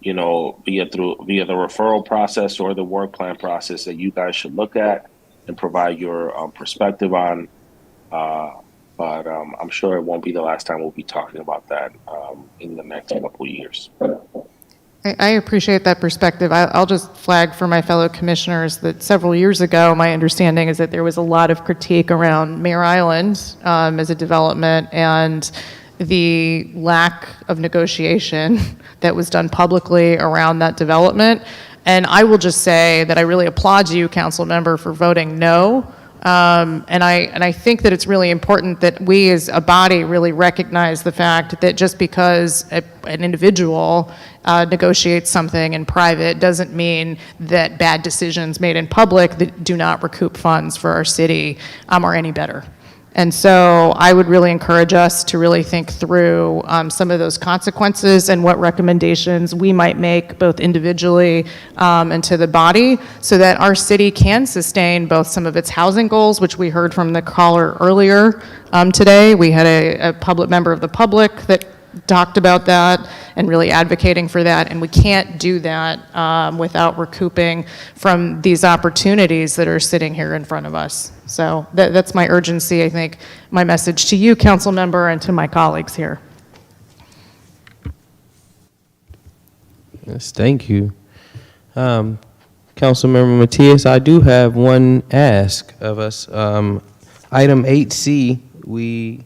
via the referral process or the work plan process that you guys should look at and provide your perspective on. But I'm sure it won't be the last time we'll be talking about that in the next couple of years. I appreciate that perspective. I'll just flag for my fellow commissioners that several years ago, my understanding is that there was a lot of critique around Mare Island as a development and the lack of negotiation that was done publicly around that development. And I will just say that I really applaud you, council member, for voting no. And I think that it's really important that we as a body really recognize the fact that just because an individual negotiates something in private doesn't mean that bad decisions made in public that do not recoup funds for our city are any better. And so I would really encourage us to really think through some of those consequences and what recommendations we might make both individually and to the body so that our city can sustain both some of its housing goals, which we heard from the caller earlier today. We had a public member of the public that talked about that and really advocating for that, and we can't do that without recouping from these opportunities that are sitting here in front of us. So that's my urgency, I think, my message to you, council member, and to my colleagues here. Yes, thank you. Councilmember Matias, I do have one ask of us. Item 8C, we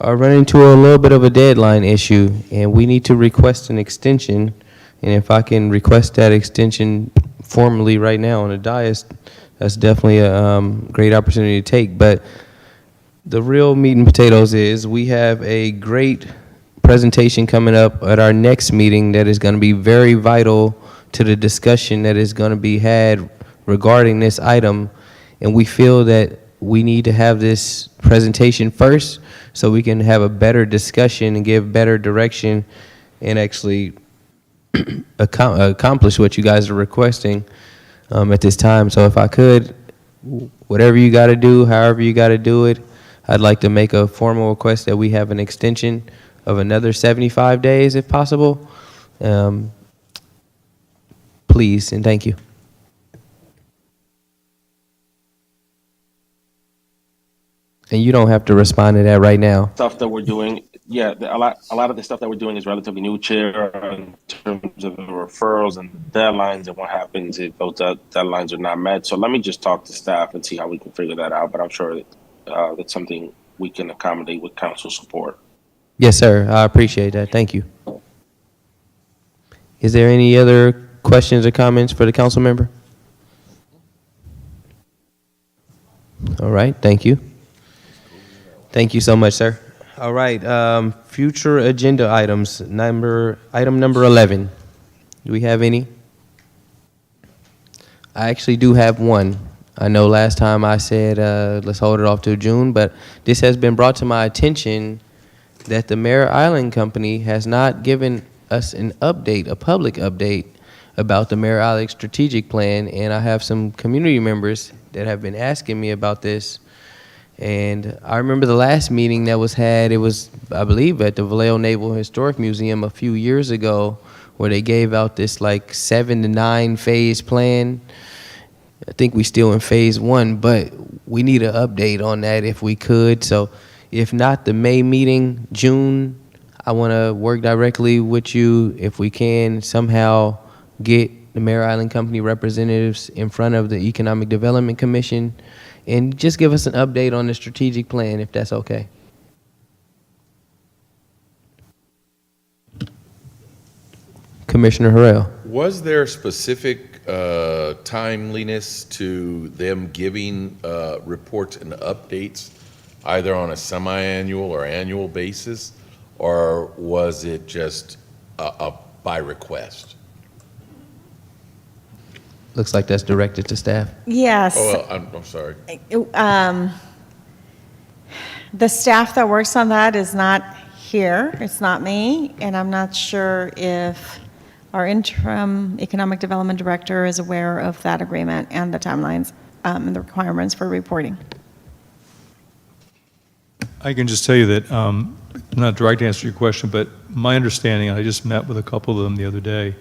are running into a little bit of a deadline issue, and we need to request an extension. And if I can request that extension formally right now on the dais, that's definitely a great opportunity to take. But the real meat and potatoes is we have a great presentation coming up at our next meeting that is going to be very vital to the discussion that is going to be had regarding this item. And we feel that we need to have this presentation first so we can have a better discussion and give better direction and actually accomplish what you guys are requesting at this time. So if I could, whatever you got to do, however you got to do it, I'd like to make a formal request that we have an extension of another 75 days if possible. Please and thank you. And you don't have to respond to that right now. Stuff that we're doing, a lot of the stuff that we're doing is relatively new, Chair, in terms of the referrals and deadlines and what happens if those deadlines are not met. So let me just talk to staff and see how we can figure that out. But I'm sure that's something we can accommodate with council support. Yes, sir. I appreciate that. Thank you. Is there any other questions or comments for the council member? All right. Thank you. Thank you so much, sir. All right, future agenda items, item number 11. Do we have any? I actually do have one. I know last time I said let's hold it off till June, but this has been brought to my attention that the Mare Island Company has not given us an update, a public update about the Mare Island strategic plan, and I have some community members that have been asking me about this. And I remember the last meeting that was had, it was, I believe, at the Vallejo Naval Historic Museum a few years ago, where they gave out this like 7 to 9 phase plan. I think we still in phase 1, but we need an update on that if we could. So if not the May meeting, June, I want to work directly with you if we can somehow get the Mare Island Company representatives in front of the Economic Development Commission and just give us an update on the strategic plan, if that's okay. Commissioner Harrell. Was there specific timeliness to them giving reports and updates, either on a semi-annual or annual basis, or was it just by request? Looks like that's directed to staff. Yes. Oh, I'm sorry. The staff that works on that is not here. It's not me, and I'm not sure if our interim economic development director is aware of that agreement and the timelines. and the requirements for reporting. I can just tell you that, not direct answer to your question, but my understanding, and I just met with a couple of them the other day,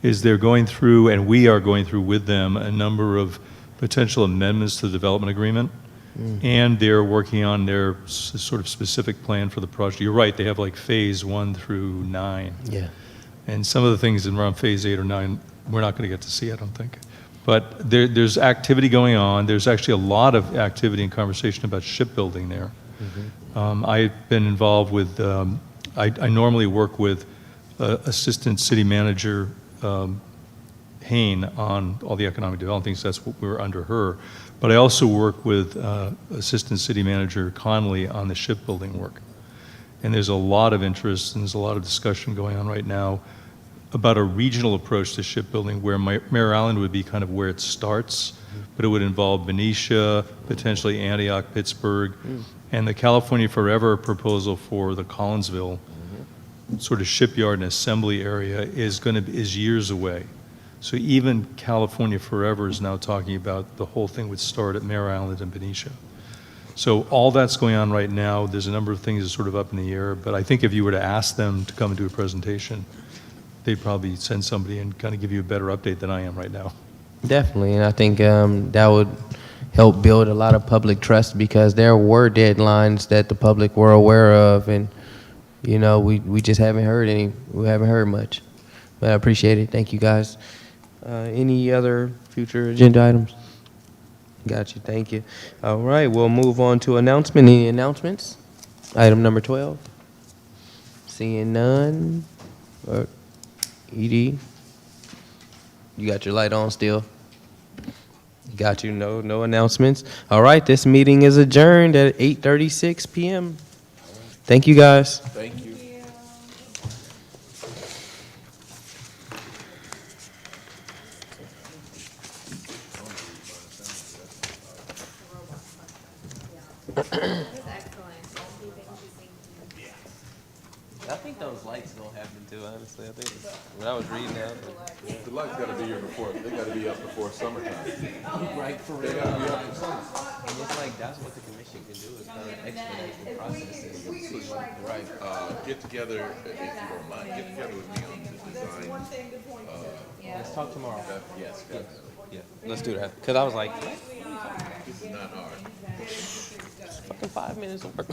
is they're going through, and we are going through with them, a number of potential amendments to the development agreement, and they're working on their sort of specific plan for the project. You're right, they have like phase 1 through 9. Yeah. And some of the things in around phase 8 or 9, we're not going to get to see, I don't think. But there's activity going on. There's actually a lot of activity and conversation about shipbuilding there. I've been involved with, I normally work with Assistant City Manager Hain on all the economic development things. That's what we're under her. But I also work with Assistant City Manager Conley on the shipbuilding work. And there's a lot of interest and there's a lot of discussion going on right now about a regional approach to shipbuilding where Mare Island would be kind of where it starts, but it would involve Benicia, potentially Antioch, Pittsburgh, and the California Forever proposal for the Collinsville sort of shipyard and assembly area is years away. So even California Forever is now talking about the whole thing would start at Mare Island and Benicia. So all that's going on right now. There's a number of things that are sort of up in the air, but I think if you were to ask them to come and do a presentation, they'd probably send somebody and kind of give you a better update than I am right now. Definitely, and I think that would help build a lot of public trust because there were deadlines that the public were aware of, and you know we just haven't heard much. But I appreciate it. Thank you guys. Any other future agenda items? Got you. Thank you. All right, we'll move on to announcement. Any announcements? Item number 12. Seeing none. ED, you got your light on still? Got you. No announcements. All right, this meeting is adjourned at 8:36 p.m. Thank you, guys. Thank you. I think those lights don't happen too, honestly. I think when I was reading that. The lights got to be here before, they got to be up before summertime. Right, for real. They got to be up in summer. And it's like, that's what the commission can do, is kind of expedite the processes. Right. Get together, if you don't mind, get together with me on the design. Let's talk tomorrow. Yes. Yeah, let's do that. Because I was like, This is not hard. fucking 5 minutes of work.